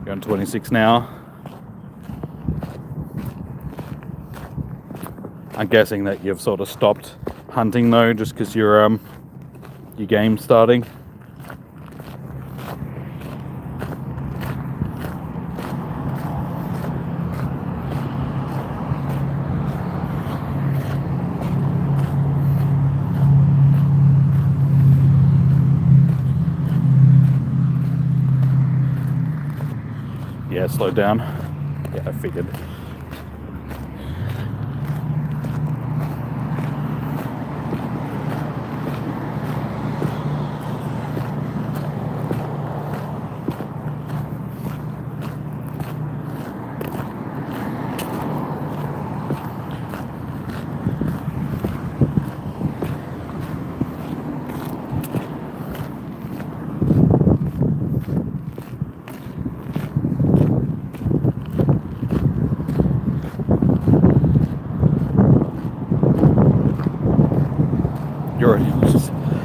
You're on 26 now. I'm guessing that you've sort of stopped hunting though, just because your game's starting. Yeah, slow down. Yeah, I figured.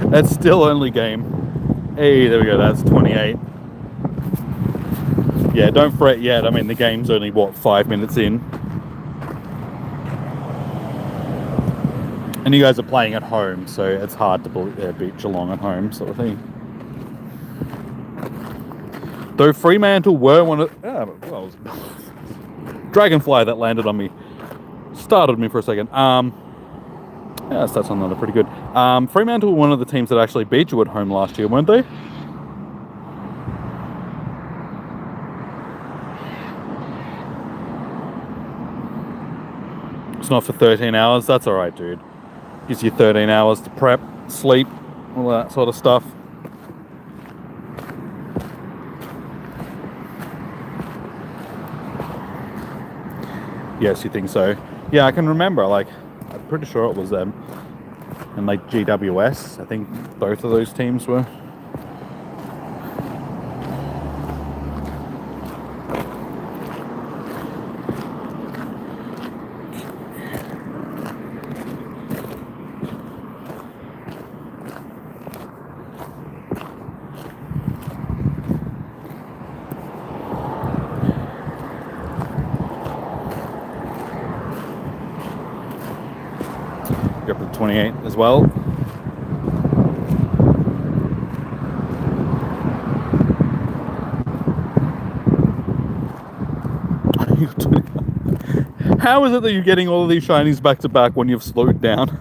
That's still only game. Hey, there we go, that's 28. Yeah, don't fret yet. I mean, the game's only, what, 5 minutes in? And you guys are playing at home, so it's hard to beat Geelong at home, sort of thing. Though Fremantle were one of... well, Dragonfly that landed on me. Startled me for a second. Yeah, stats on that are pretty good. Fremantle were one of the teams that actually beat you at home last year, weren't they? It's not for 13 hours. That's alright, dude. Gives you 13 hours to prep, sleep, all that sort of stuff. Yes, you think so? Yeah, I can remember, like, I'm pretty sure it was them. And like GWS, I think both of those teams were. You're up to 28 as well. How is it that you're getting all of these shinies back to back when you've slowed down?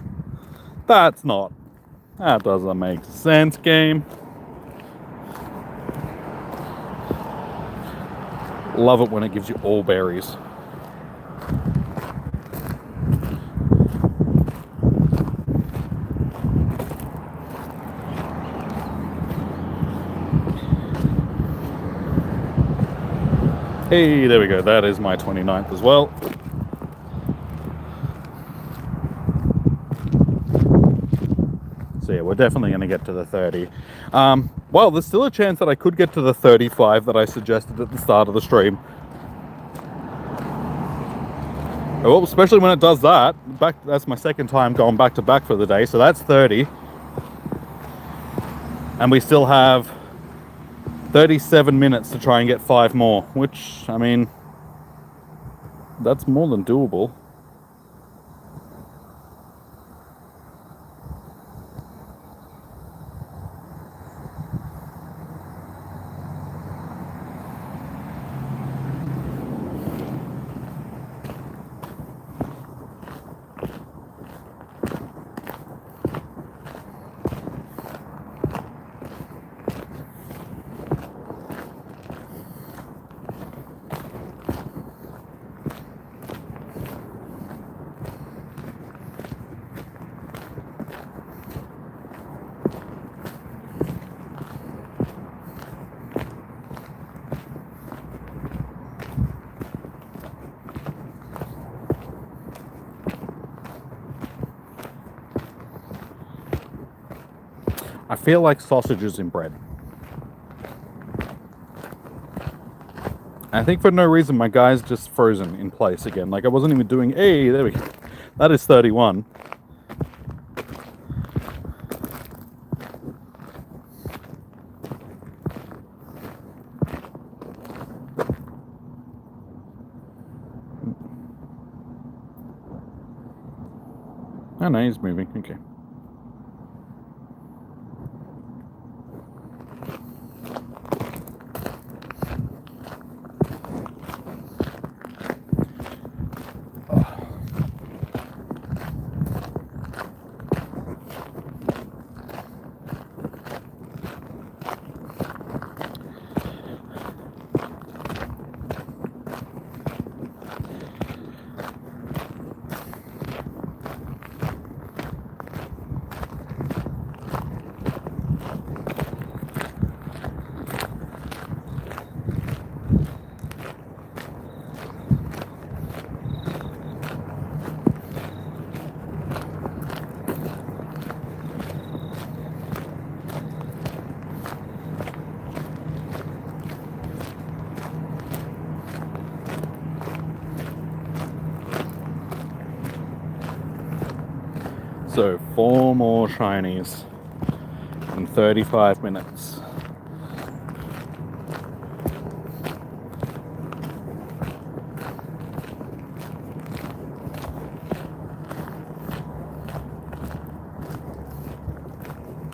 That doesn't make sense, game. Love it when it gives you all berries. Hey, there we go. That is my 29th as well. So yeah, we're definitely going to get to the 30. Well, there's still a chance that I could get to the 35 that I suggested at the start of the stream. Well, especially when it does that. That's my second time going back to back for the day, so that's 30. And we still have 37 minutes to try and get 5 more, which, I mean, that's more than doable. I feel like sausages in bread. I think for no reason my guy's just frozen in place again. Like I wasn't even doing, hey, there we go. That is 31. Oh no, he's moving. Okay. So 4 more shinies in 35 minutes.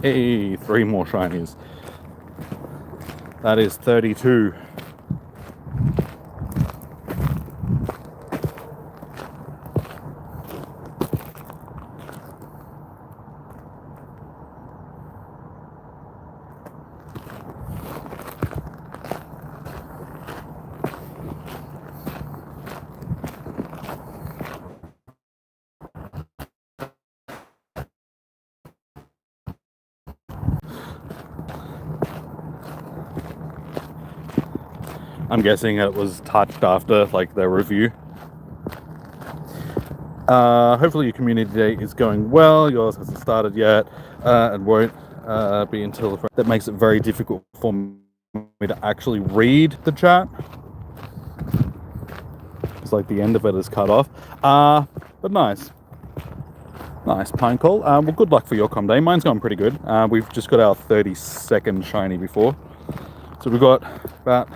Hey, 3 more shinies. That is 32. I'm guessing it was touched after like their review. Hopefully your community day is going well. Yours hasn't started yet and won't be until the... That makes it very difficult for me to actually read the chat. It's like the end of it is cut off. But nice. Nice, Pine Call. Well, good luck for your com day. Mine's going pretty good. We've just got our 32nd shiny before. So we've got about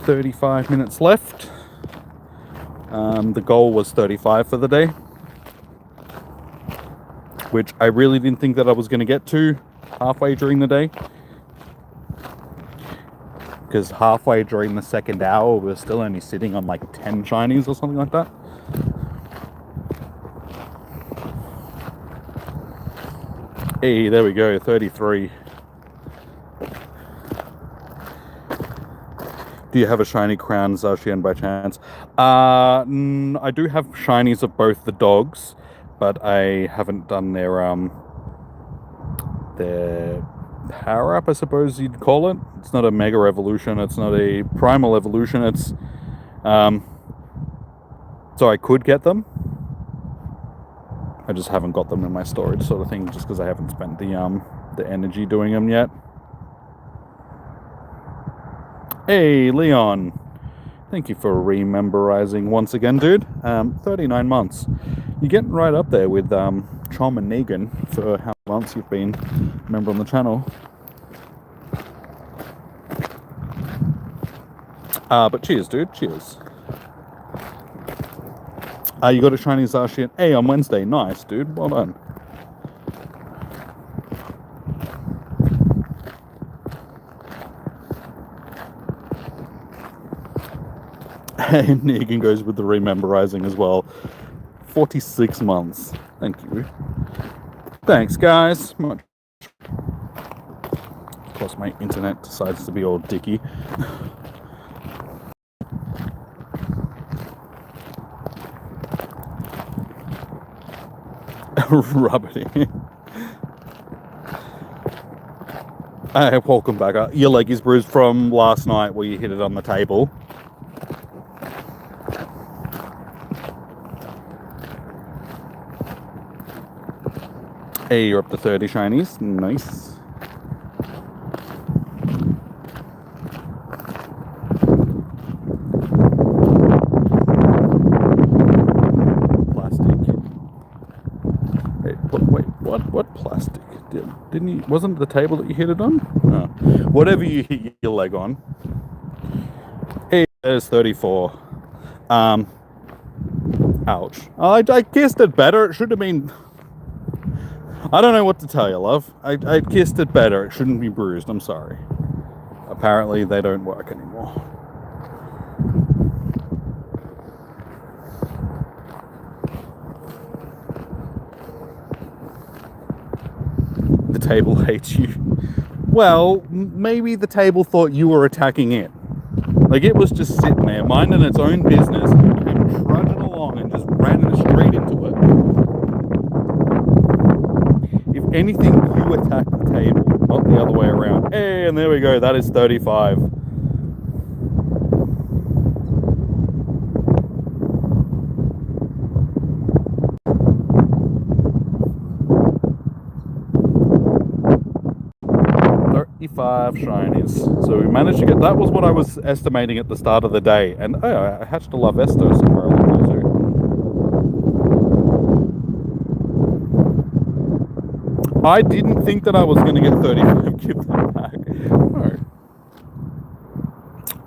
35 minutes left. The goal was 35 for the day, which I really didn't think that I was going to get to halfway during the day, because halfway during the second hour we're still only sitting on like 10 shinies or something like that. Hey, there we go, 33. Do you have a shiny crown Zacian by chance? I do have shinies of both the dogs, but I haven't done their power up, I suppose you'd call it. It's not a mega evolution, it's not a primal evolution, it's so I could get them. I just haven't got them in my storage, sort of thing, just because I haven't spent the energy doing them yet. Hey, Leon. Thank you for rememberizing once again, dude. 39 months. You're getting right up there with Chom and Negan for how many months you've been a member on the channel. But cheers, dude. Cheers. You got a shiny Zacian. Hey, on Wednesday. Nice, dude. Well done. And Negan goes with the rememberizing as well. 46 months. Thank you. Thanks, guys. Much. Of course, my internet decides to be all dicky. Rub it in. Hey, welcome back. Your leg is bruised from last night where you hit it on the table. Hey, you're up to 30 shinies. Nice. Plastic. Hey, wait, what plastic? Didn't you? Wasn't it the table that you hit it on? No. Whatever you hit your leg on. Hey, there's 34. Ouch. I kissed it better. It should have been... I don't know what to tell you, love. I kissed it better. It shouldn't be bruised. I'm sorry. Apparently, they don't work anymore. The table hates you. Well, maybe the table thought you were attacking it. Like, it was just sitting there, minding its own business, and came trudging along and just ran straight into it. If anything, you attacked the table, not the other way around. Hey, and there we go. That is 35. Shinies. So we managed to get... That was what I was estimating at the start of the day. And oh, I hatched a Lavesto somewhere along those. I didn't think that I was going to get 35 give them back. No.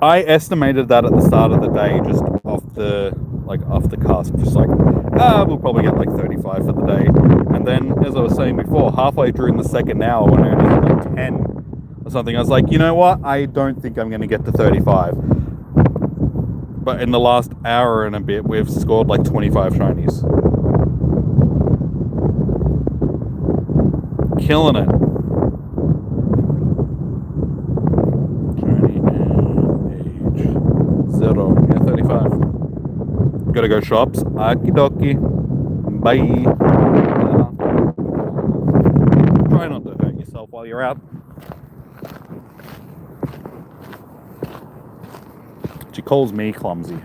I estimated that at the start of the day, just off the cusp, just like, we'll probably get like 35 for the day. And then, as I was saying before, halfway through in the second hour, when I only had like 10 or something, I was like, you know what? I don't think I'm going to get to 35. But in the last hour and a bit, we've scored like 25 shinies. Killing it. Shiny and age 0. Yeah, 35. Gotta go shops. Okie dokie. Bye. Try not to hurt yourself while you're out. She calls me clumsy.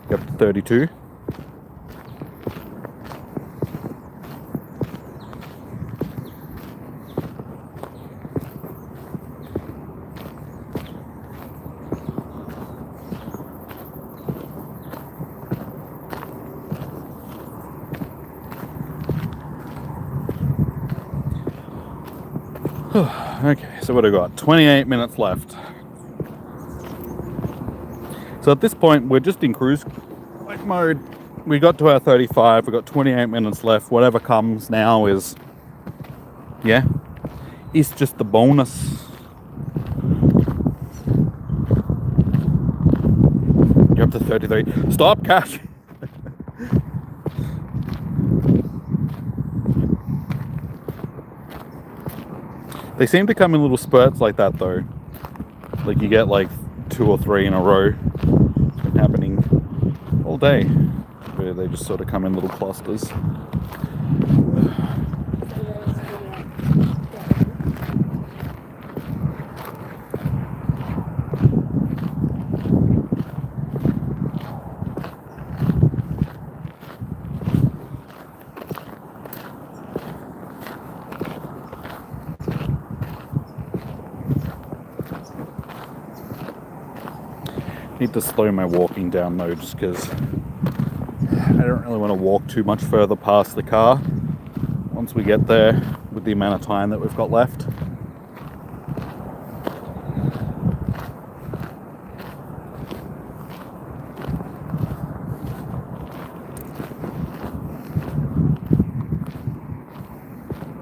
Up to 32. Okay, so what have we got? 28 minutes left. So at this point, we're just in cruise mode. We got to our 35. We've got 28 minutes left. Whatever comes now is, yeah, it's just the bonus. You're up to 33. Stop, Cash! They seem to come in little spurts like that, though. Like, you get like 2 or 3 in a row. It's been happening all day, where they just sort of come in little clusters. Need to slow my walking down though, just because I don't really want to walk too much further past the car once we get there with the amount of time that we've got left.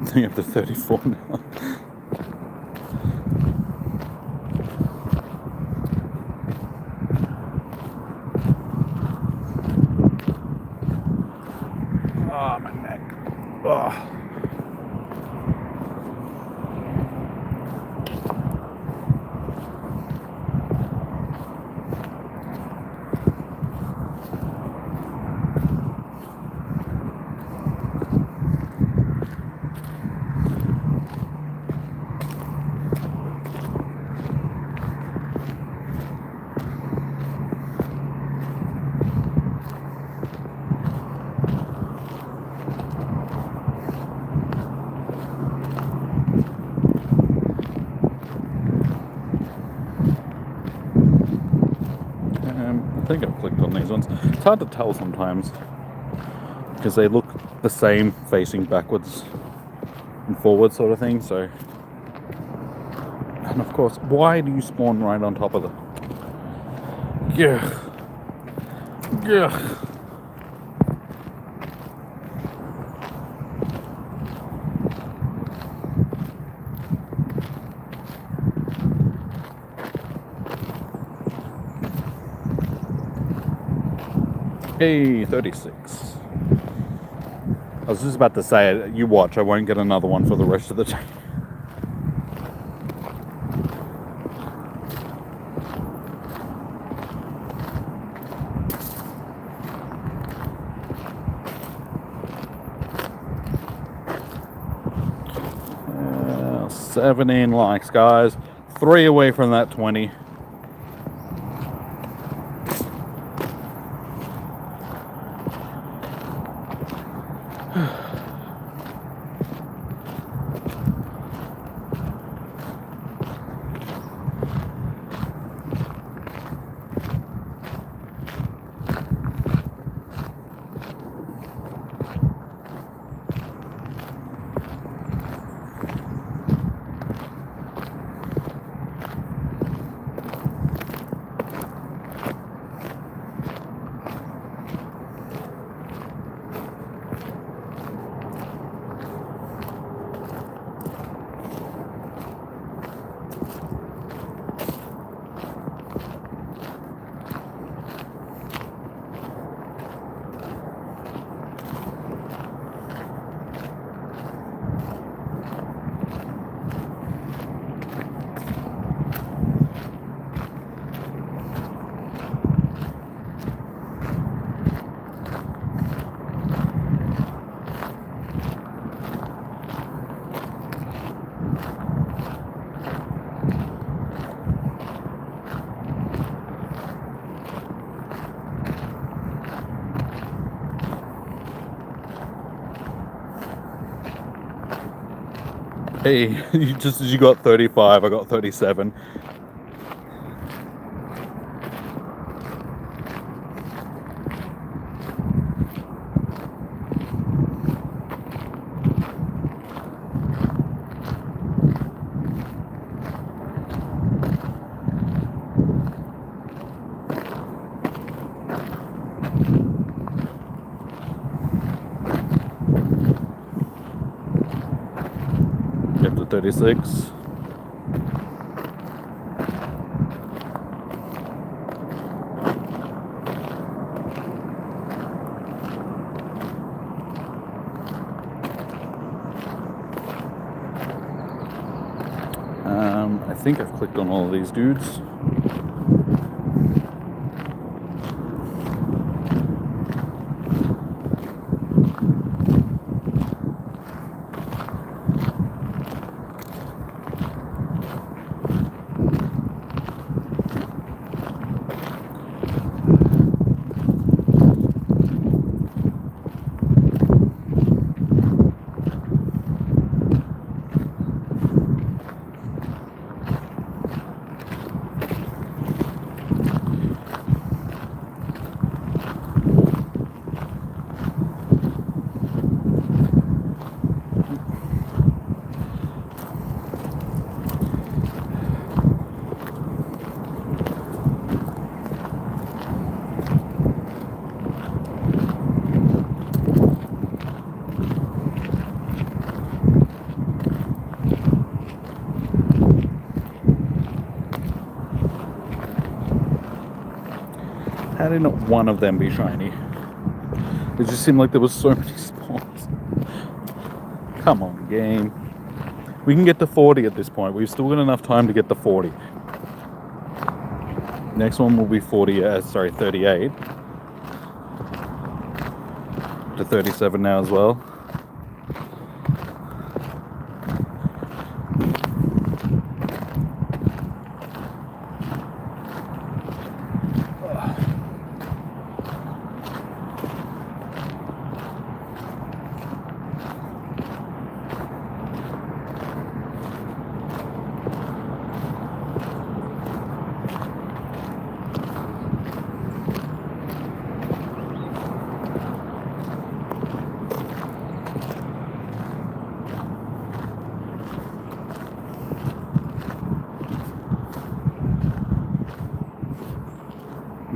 I think up to 34 now. I think I've clicked on these ones. It's hard to tell sometimes because they look the same facing backwards and forwards sort of thing. So, and of course, why do you spawn right on top of the... Yeah. Yeah. Hey, 36. I was just about to say, you watch, I won't get another one for the rest of the day. Yeah, 17 likes, guys. 3 away from that 20. Hey, you got 35, I got 37. Get to 36. I think I've clicked on all of these dudes. How did not one of them be shiny? It just seemed like there was so many spawns. Come on, game. We can get to 40 at this point. We've still got enough time to get to 40. Next one will be 38. To 37 now as well.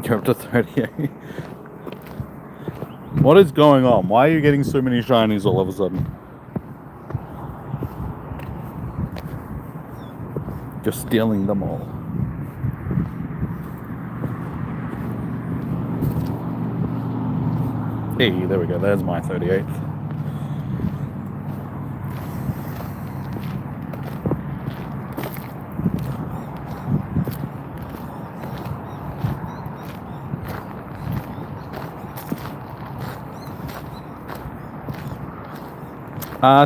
You're up to 38. What is going on? Why are you getting so many shinies all of a sudden? Just stealing them all. Hey, there we go. There's my 38th.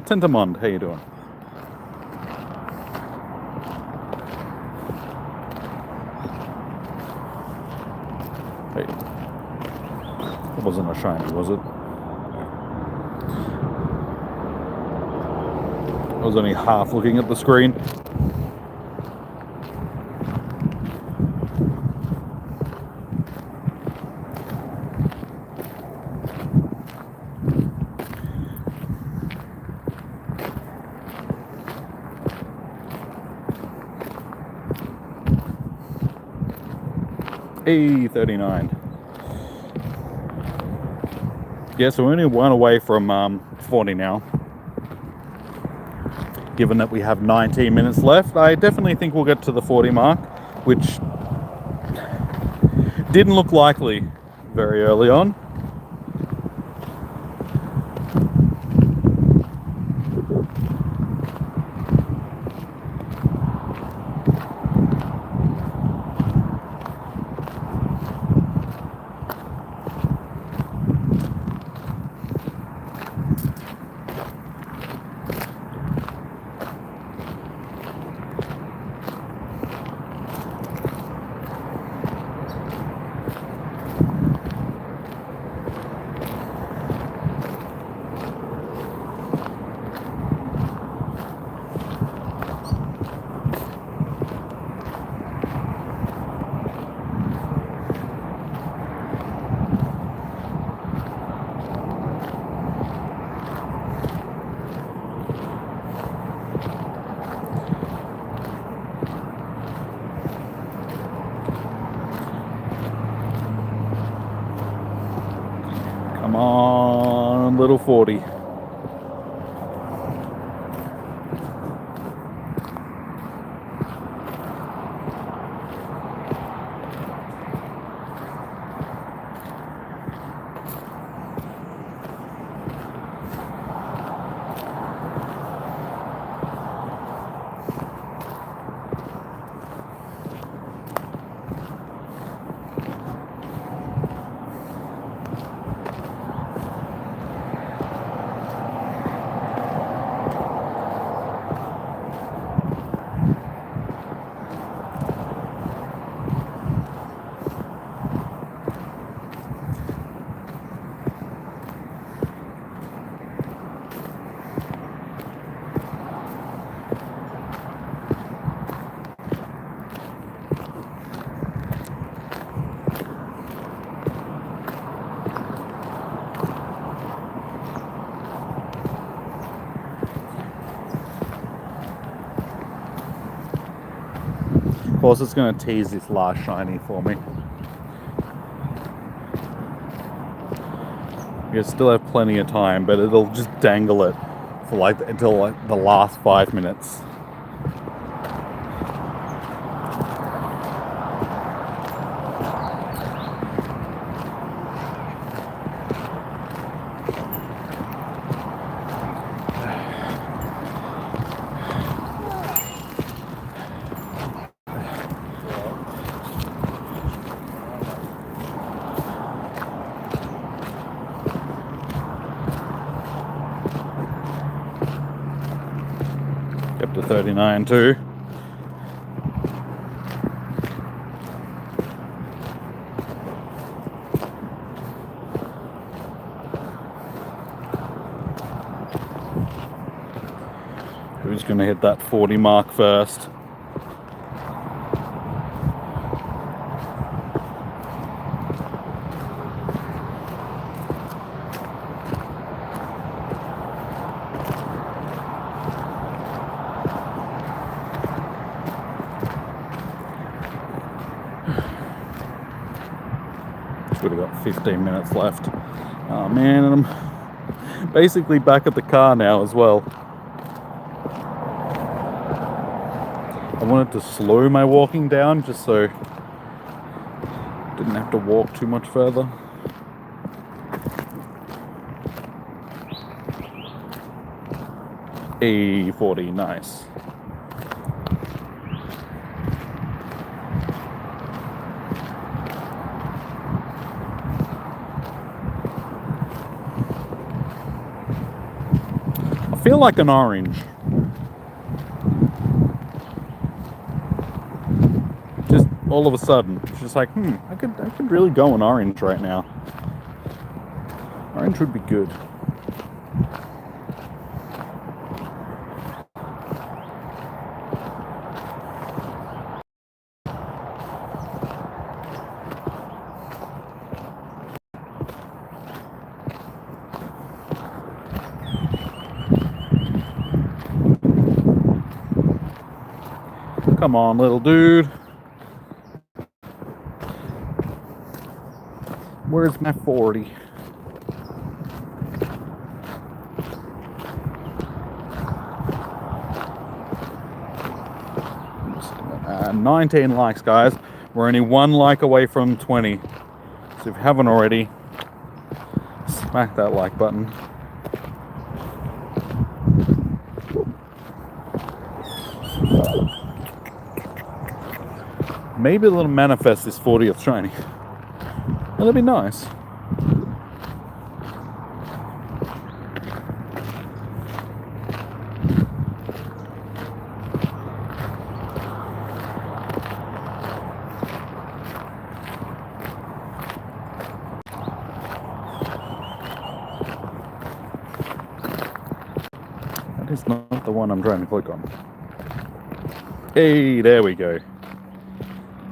Tentamond, how you doing? Hey. It wasn't a shiny, was it? I was only half looking at the screen. Hey, 39. Yeah, so we're only one away from 40 now. Given that we have 19 minutes left, I definitely think we'll get to the 40 mark, which didn't look likely very early on. Come on, little 40. Of course, it's going to tease this last shiny for me. You still have plenty of time, but it'll just dangle it for until the last 5 minutes. Up to 39 too. Who's going to hit that 40 mark first? 15 minutes left. Oh man, and I'm basically back at the car now as well. I wanted to slow my walking down just so I didn't have to walk too much further. A40, nice. I feel like an orange. Just all of a sudden, it's just like, I could really go an orange right now. Orange would be good. Come on, little dude. Where's my 40? Uh, 19 likes, guys. We're only 1 like away from 20. So if you haven't already, smack that like button. Maybe a little manifest this 40th shiny. That'd be nice. That is not the one I'm trying to click on. Hey, there we go.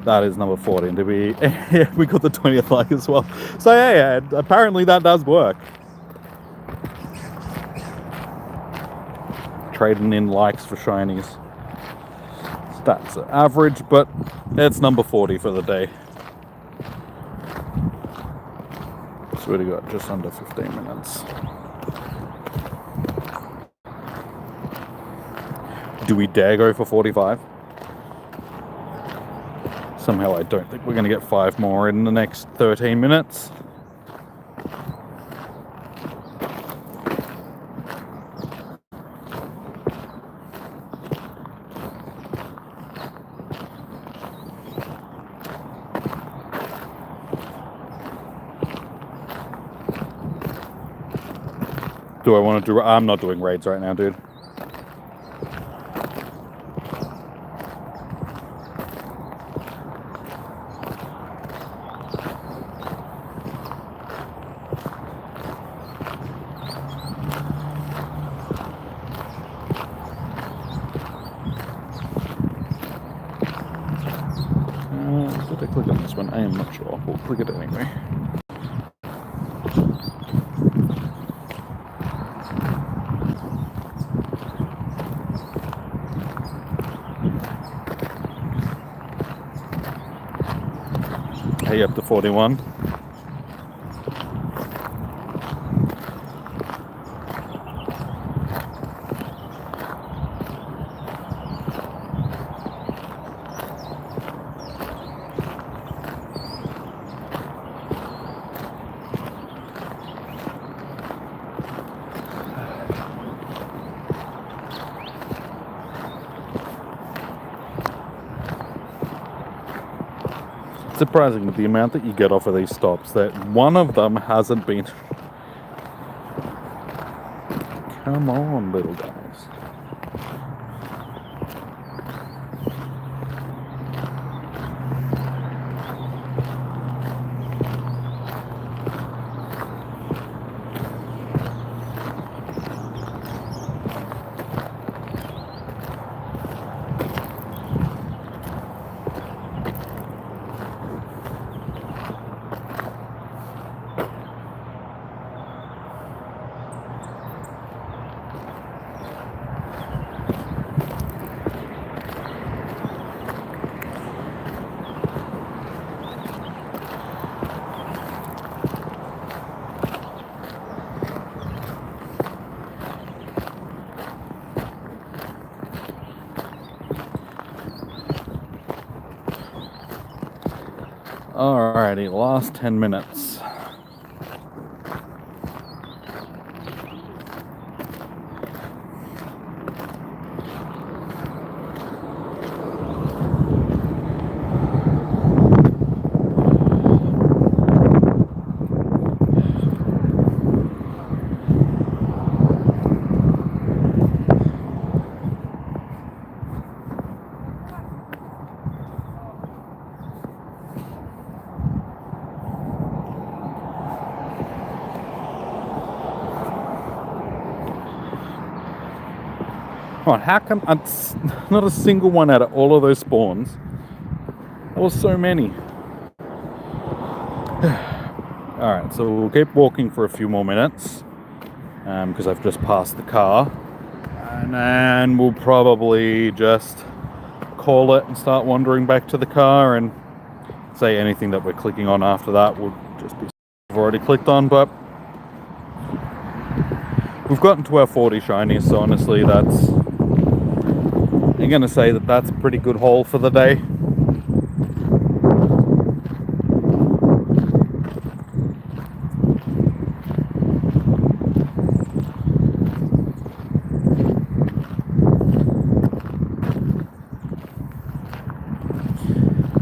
That is number 14 to be. Yeah, we got the 20th like as well. So yeah, apparently that does work. Trading in likes for shinies. Stats are average, but it's number 40 for the day. So we got just under 15 minutes. Do we dare go for 45? Somehow I don't think we're going to get 5 more in the next 13 minutes. Do I want to do... I'm not doing raids right now, dude. Did I click on this one? I am not sure. We'll click it anyway. Hey, up to 41. Surprising the amount that you get off of these stops, that one of them hasn't been. Come on, little guys. Alrighty, last 10 minutes. Come on, how come not a single one out of all of those spawns? There was so many. Alright, so we'll keep walking for a few more minutes because I've just passed the car, and then we'll probably just call it and start wandering back to the car, and say anything that we're clicking on after that will just be we've already clicked on. But we've gotten to our 40 shinies, so honestly I'm going to say that that's a pretty good haul for the day.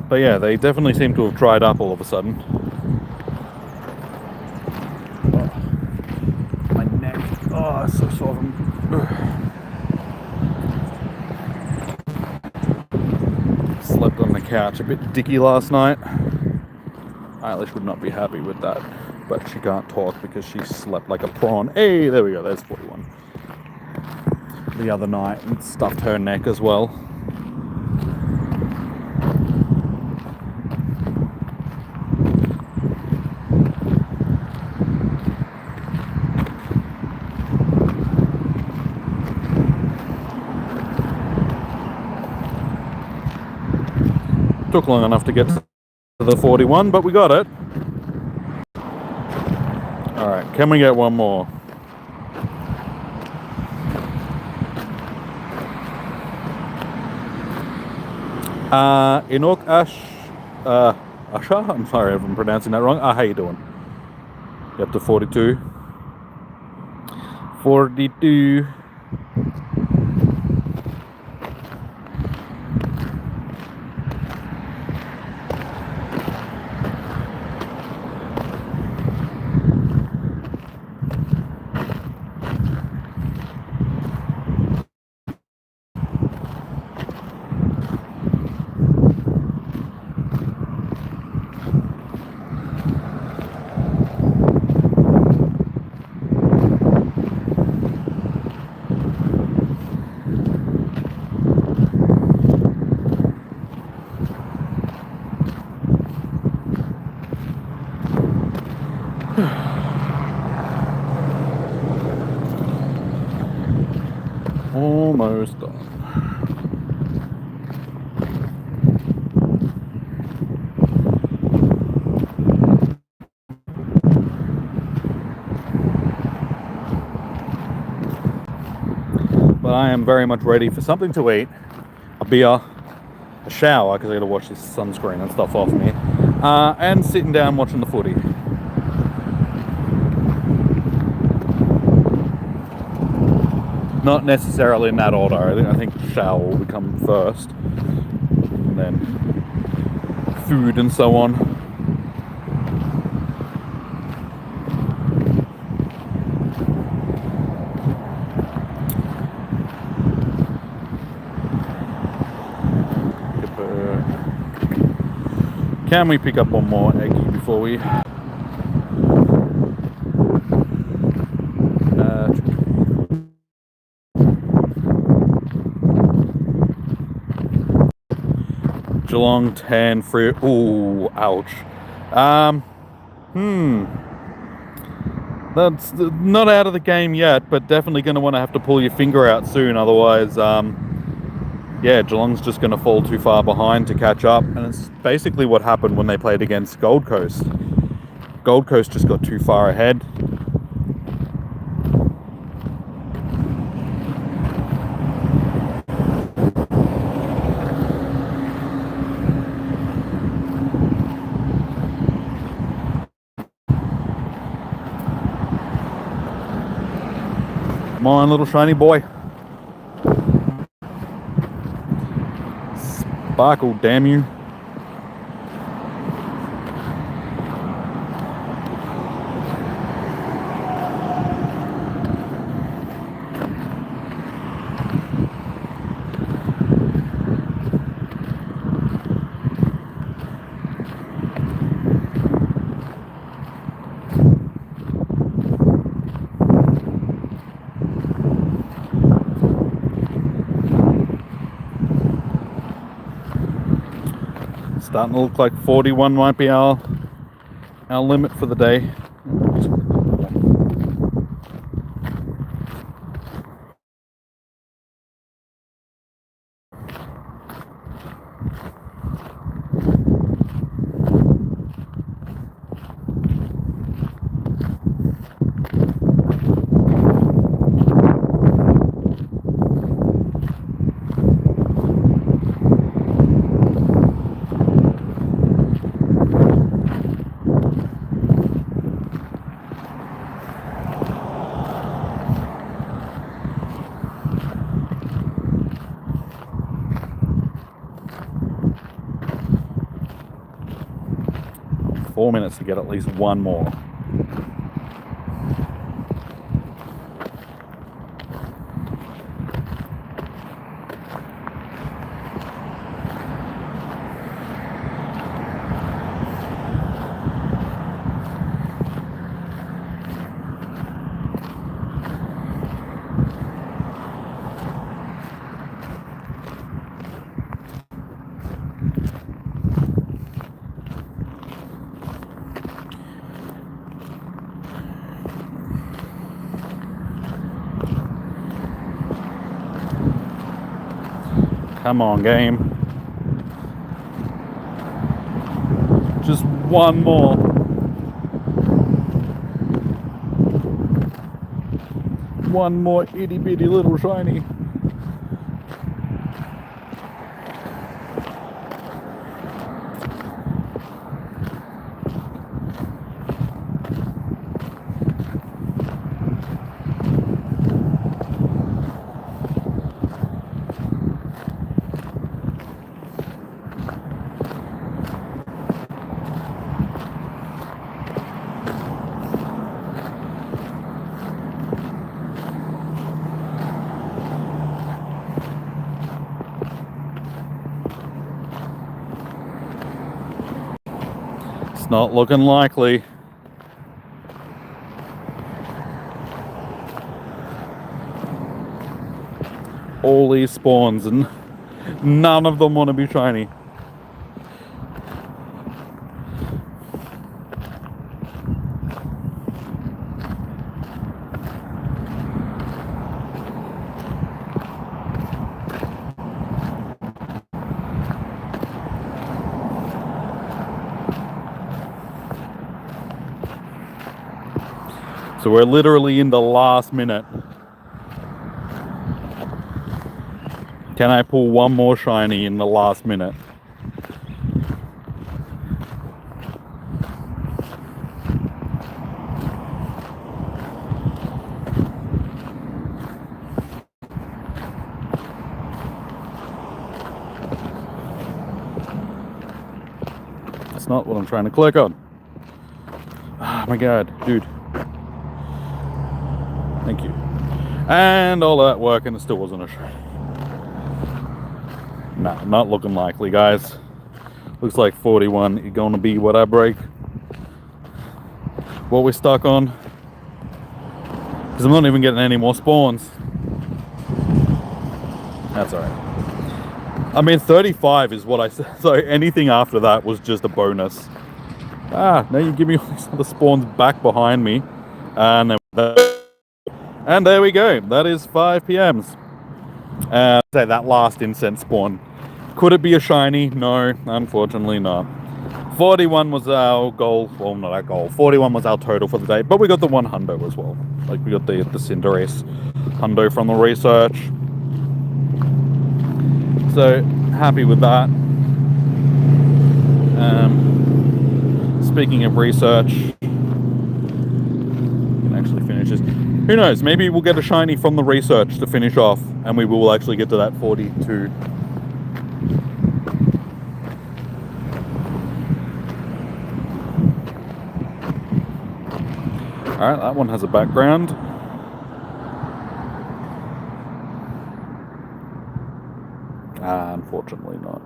But yeah, they definitely seem to have dried up all of a sudden. Oh, my neck. Oh, so sore. Slept on the couch a bit dicky last night. Eilish would not be happy with that, but she can't talk because she slept like a prawn. Hey, there we go, there's 41. The other night, and stuffed her neck as well. Took long enough to get to the 41, but we got it. Alright, can we get one more? Inok Asha? I'm sorry if I'm pronouncing that wrong. How you doing? You up to 42? 42. Almost done. But I am very much ready for something to eat, a beer, a shower, because I gotta wash this sunscreen and stuff off me, and sitting down watching the footy. Not necessarily in that order. I think shower will come first, and then food and so on. Can we pick up one more eggie before we... Geelong 10 free. Ooh, ouch. That's not out of the game yet, but definitely going to want to have to pull your finger out soon. Otherwise, yeah, Geelong's just going to fall too far behind to catch up. And it's basically what happened when they played against Gold Coast. Gold Coast just got too far ahead. on, little shiny boy. Sparkle, damn you. Starting to look like 41 might be our limit for the day. 4 minutes to get at least one more. Come on, game. Just one more. One more itty bitty little shiny. Not looking likely. All these spawns and none of them want to be shiny. So we're literally in the last minute. Can I pull one more shiny in the last minute? That's not what I'm trying to click on. Oh my god, dude. Thank you. And all that work and it still wasn't a shiny. Nah, not looking likely, guys. Looks like 41 is gonna be what I break. What we're stuck on. Because I'm not even getting any more spawns. That's alright. I mean, 35 is what I said. So anything after that was just a bonus. Ah, now you give me all these other spawns back behind me. And there we go. That is 5 PMs. Say that last incense spawn. Could it be a shiny? No, unfortunately not. 41 was our goal. Well, not our goal. 41 was our total for the day. But we got the one hundo as well. Like, we got the Cinderace hundo from the research. So, happy with that. Speaking of research, I can actually finish this. Who knows? Maybe we'll get a shiny from the research to finish off, and we will actually get to that 42. Alright, that one has a background. Unfortunately not.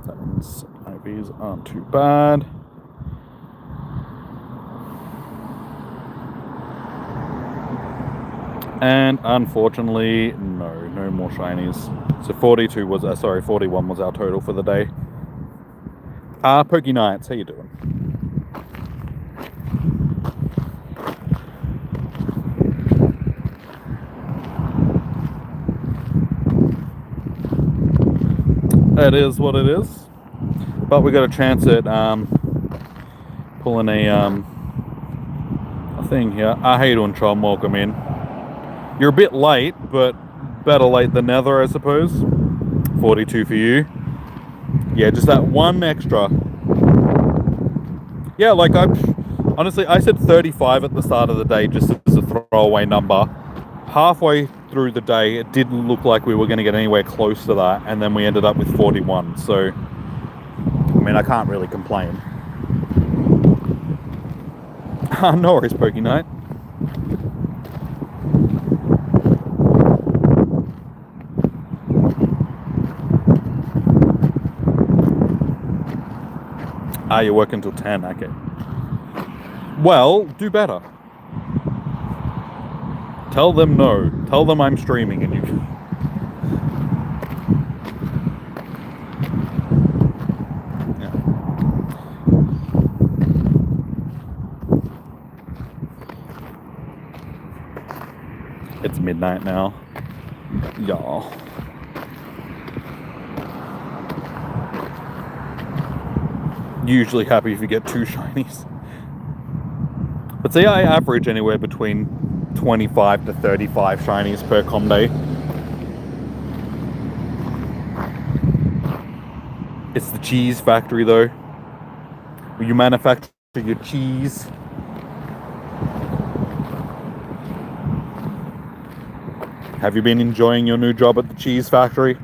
Those IVs aren't too bad. And unfortunately, no more shinies. So 42 was, 41 was our total for the day. Pokey Knights, how you doing? It is what it is. But we got a chance at pulling a thing here. How you doing, Chom? Welcome in. You're a bit late, but better late than never, I suppose. 42 for you. Yeah, just that one extra. Yeah, like honestly, I said 35 at the start of the day just as a throwaway number. Halfway through the day, it didn't look like we were going to get anywhere close to that, and then we ended up with 41. So, I mean, I can't really complain. No worries, Pokey Knight. You're working till 10, okay. Well, do better. Tell them no. Tell them I'm streaming and you can... Yeah. It's midnight now. Y'all. Usually happy if you get 2 shinies. But see, I average anywhere between 25 to 35 shinies per com day. It's the cheese factory though. Where you manufacture your cheese. Have you been enjoying your new job at the cheese factory?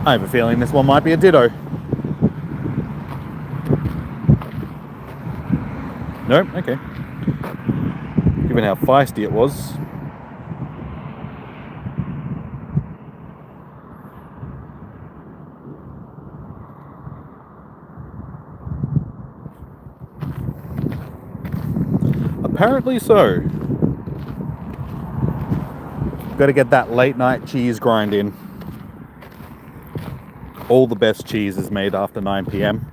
I have a feeling this one might be a ditto. Nope, okay. Given how feisty it was. Apparently so. Got to get that late night cheese grind in. All the best cheese is made after 9 PM.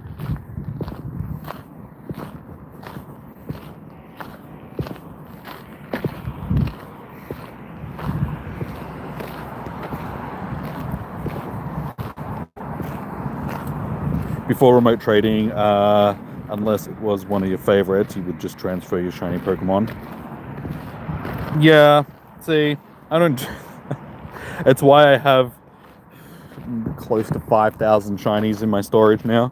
Before remote trading, unless it was one of your favorites, you would just transfer your shiny Pokemon. Yeah, see, I don't... It's why I have close to 5,000 shinies in my storage now.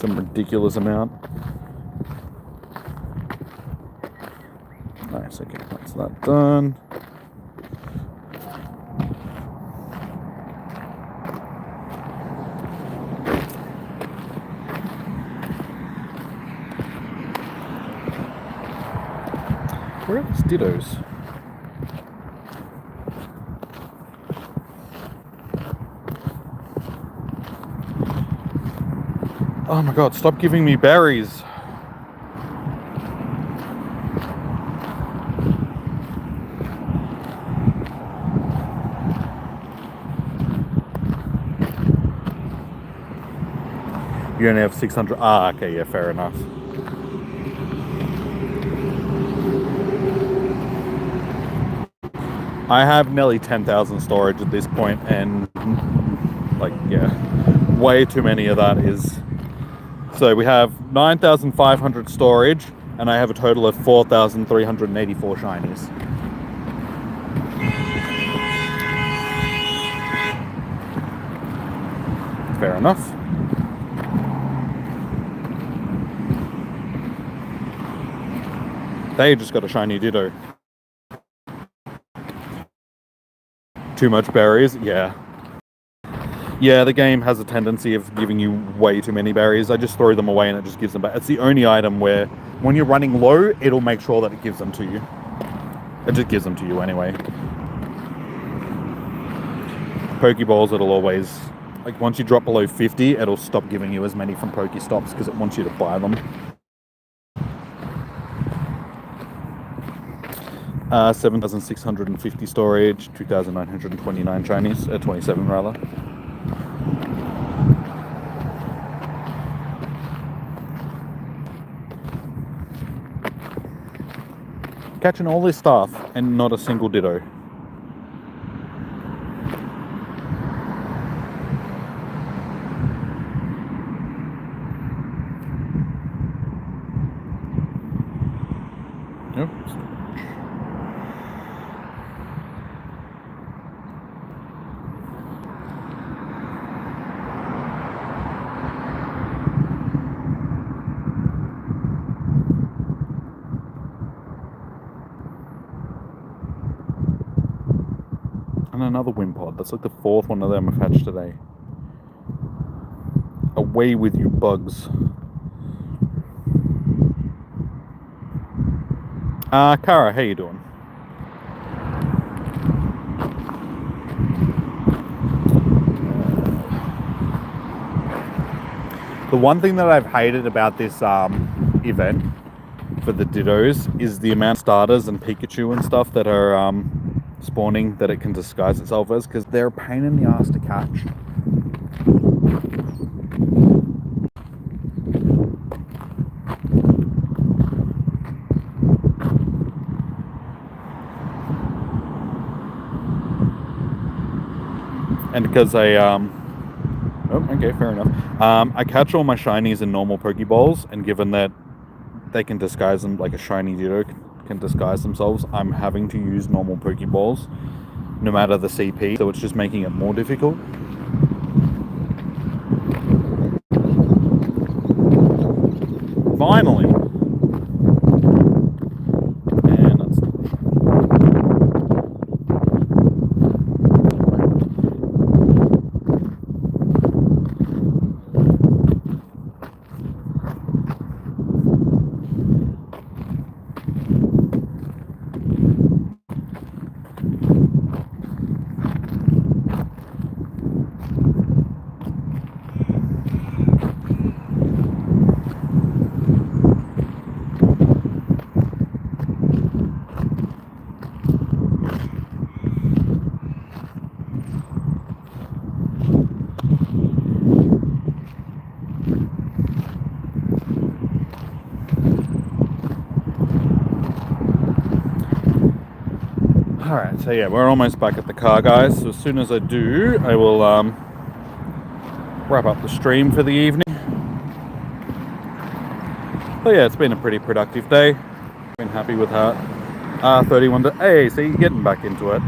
Some ridiculous amount. Nice, okay, that's that done. Where are these dittos? Oh my god, stop giving me berries. You only have 600. Okay, yeah, fair enough. I have nearly 10,000 storage at this point, and like, yeah, way too many of that is. So we have 9,500 storage, and I have a total of 4,384 shinies. Fair enough. They just got a shiny Ditto. Too much berries? Yeah. Yeah, the game has a tendency of giving you way too many berries. I just throw them away and it just gives them back. It's the only item where when you're running low, it'll make sure that it gives them to you. It just gives them to you anyway. Pokeballs, it'll always... Like, once you drop below 50, it'll stop giving you as many from Pokestops because it wants you to buy them. 7,650 storage, 2,929 shinies, 27 rather. Catching all this stuff and not a single Ditto. Yep. And another Wimpod. That's like the fourth one of them I've hatched today. Away with you, bugs. Kara, how you doing? The one thing that I've hated about this event for the Dittos is the amount of starters and Pikachu and stuff that are spawning that it can disguise itself as, because they're a pain in the ass to catch. And because I oh, okay, fair enough. I catch all my shinies in normal Pokeballs, and given that they can disguise them, like a shiny Ditto can disguise themselves, I'm having to use normal Pokeballs no matter the CP, so it's just making it more difficult. Finally! And that's... Alright, so yeah, we're almost back at the car, guys. So as soon as I do, I will wrap up the stream for the evening. So yeah, it's been a pretty productive day. Been happy with that. 31 to... Hey, so you're getting back into it.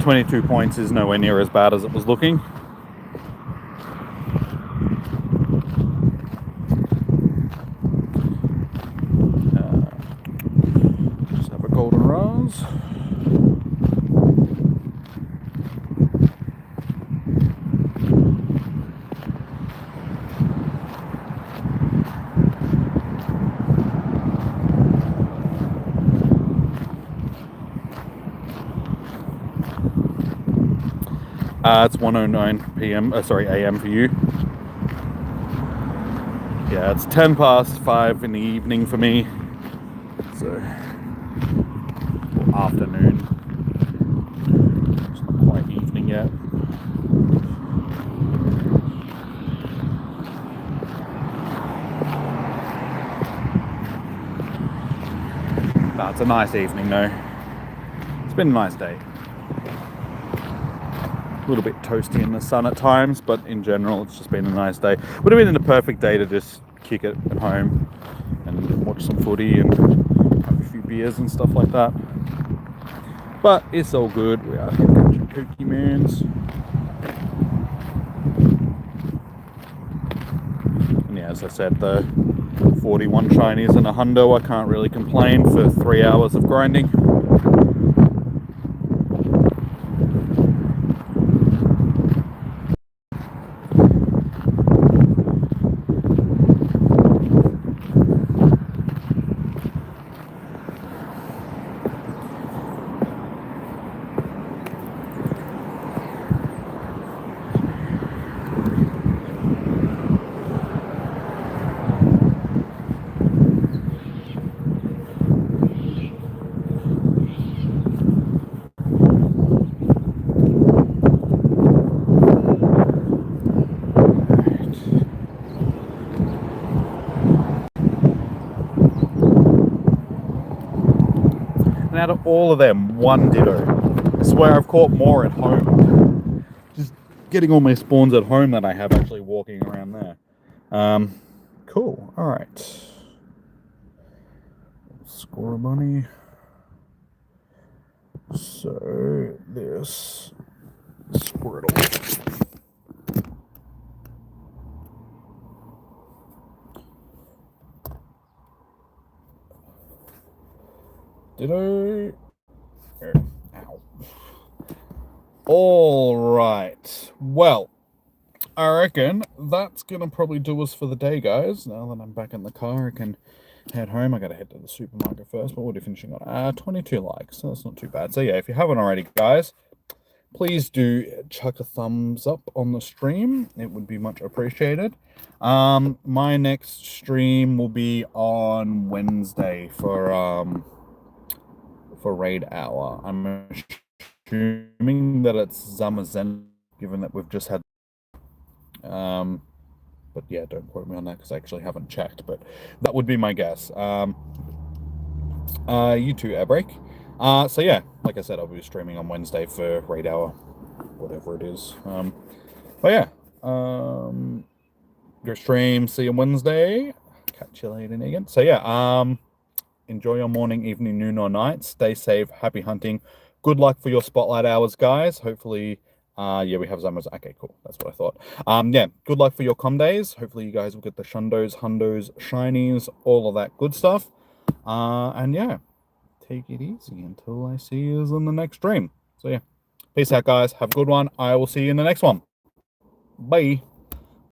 22 points is nowhere near as bad as it was looking. It's 1:09 p.m. Sorry, a.m. for you. Yeah, it's 10 past 5 in the evening for me. So, or afternoon. It's not quite evening yet. About it's a nice evening though. It's been a nice day. A little bit toasty in the sun at times, but in general it's just been a nice day. Would have been a perfect day to just kick it at home and watch some footy and have a few beers and stuff like that. But it's all good. We are catching Pokemons. And yeah, as I said, the 41 shinies and a hundo, I can't really complain for 3 hours of grinding. And out of all of them, one ditto. I swear I've caught more at home. Just getting all my spawns at home than I have actually walking around there. Cool. Alright. Scorbunny. So, this Squirtle. Ditto. Ow. Alright. Well, I reckon that's gonna probably do us for the day, guys. Now that I'm back in the car, I can head home. I gotta head to the supermarket first, but what are you finishing on? 22 likes, so that's not too bad. So yeah, if you haven't already, guys, please do chuck a thumbs up on the stream. It would be much appreciated. My next stream will be on Wednesday for raid hour. I'm assuming that it's Zamazen, given that we've just had but yeah, don't quote me on that because I actually haven't checked, but that would be my guess. You too, Airbreak. So yeah, like I said, I'll be streaming on Wednesday for raid hour, whatever it is. But yeah, your stream, see you Wednesday. Catch you later, Negan. So yeah, enjoy your morning, evening, noon, or night. Stay safe. Happy hunting. Good luck for your spotlight hours, guys. Hopefully, yeah, we have Zamos. Okay, cool. That's what I thought. Yeah, good luck for your com days. Hopefully, you guys will get the shundos, hundos, shinies, all of that good stuff. And yeah, take it easy until I see you in the next stream. So yeah, peace out, guys. Have a good one. I will see you in the next one. Bye.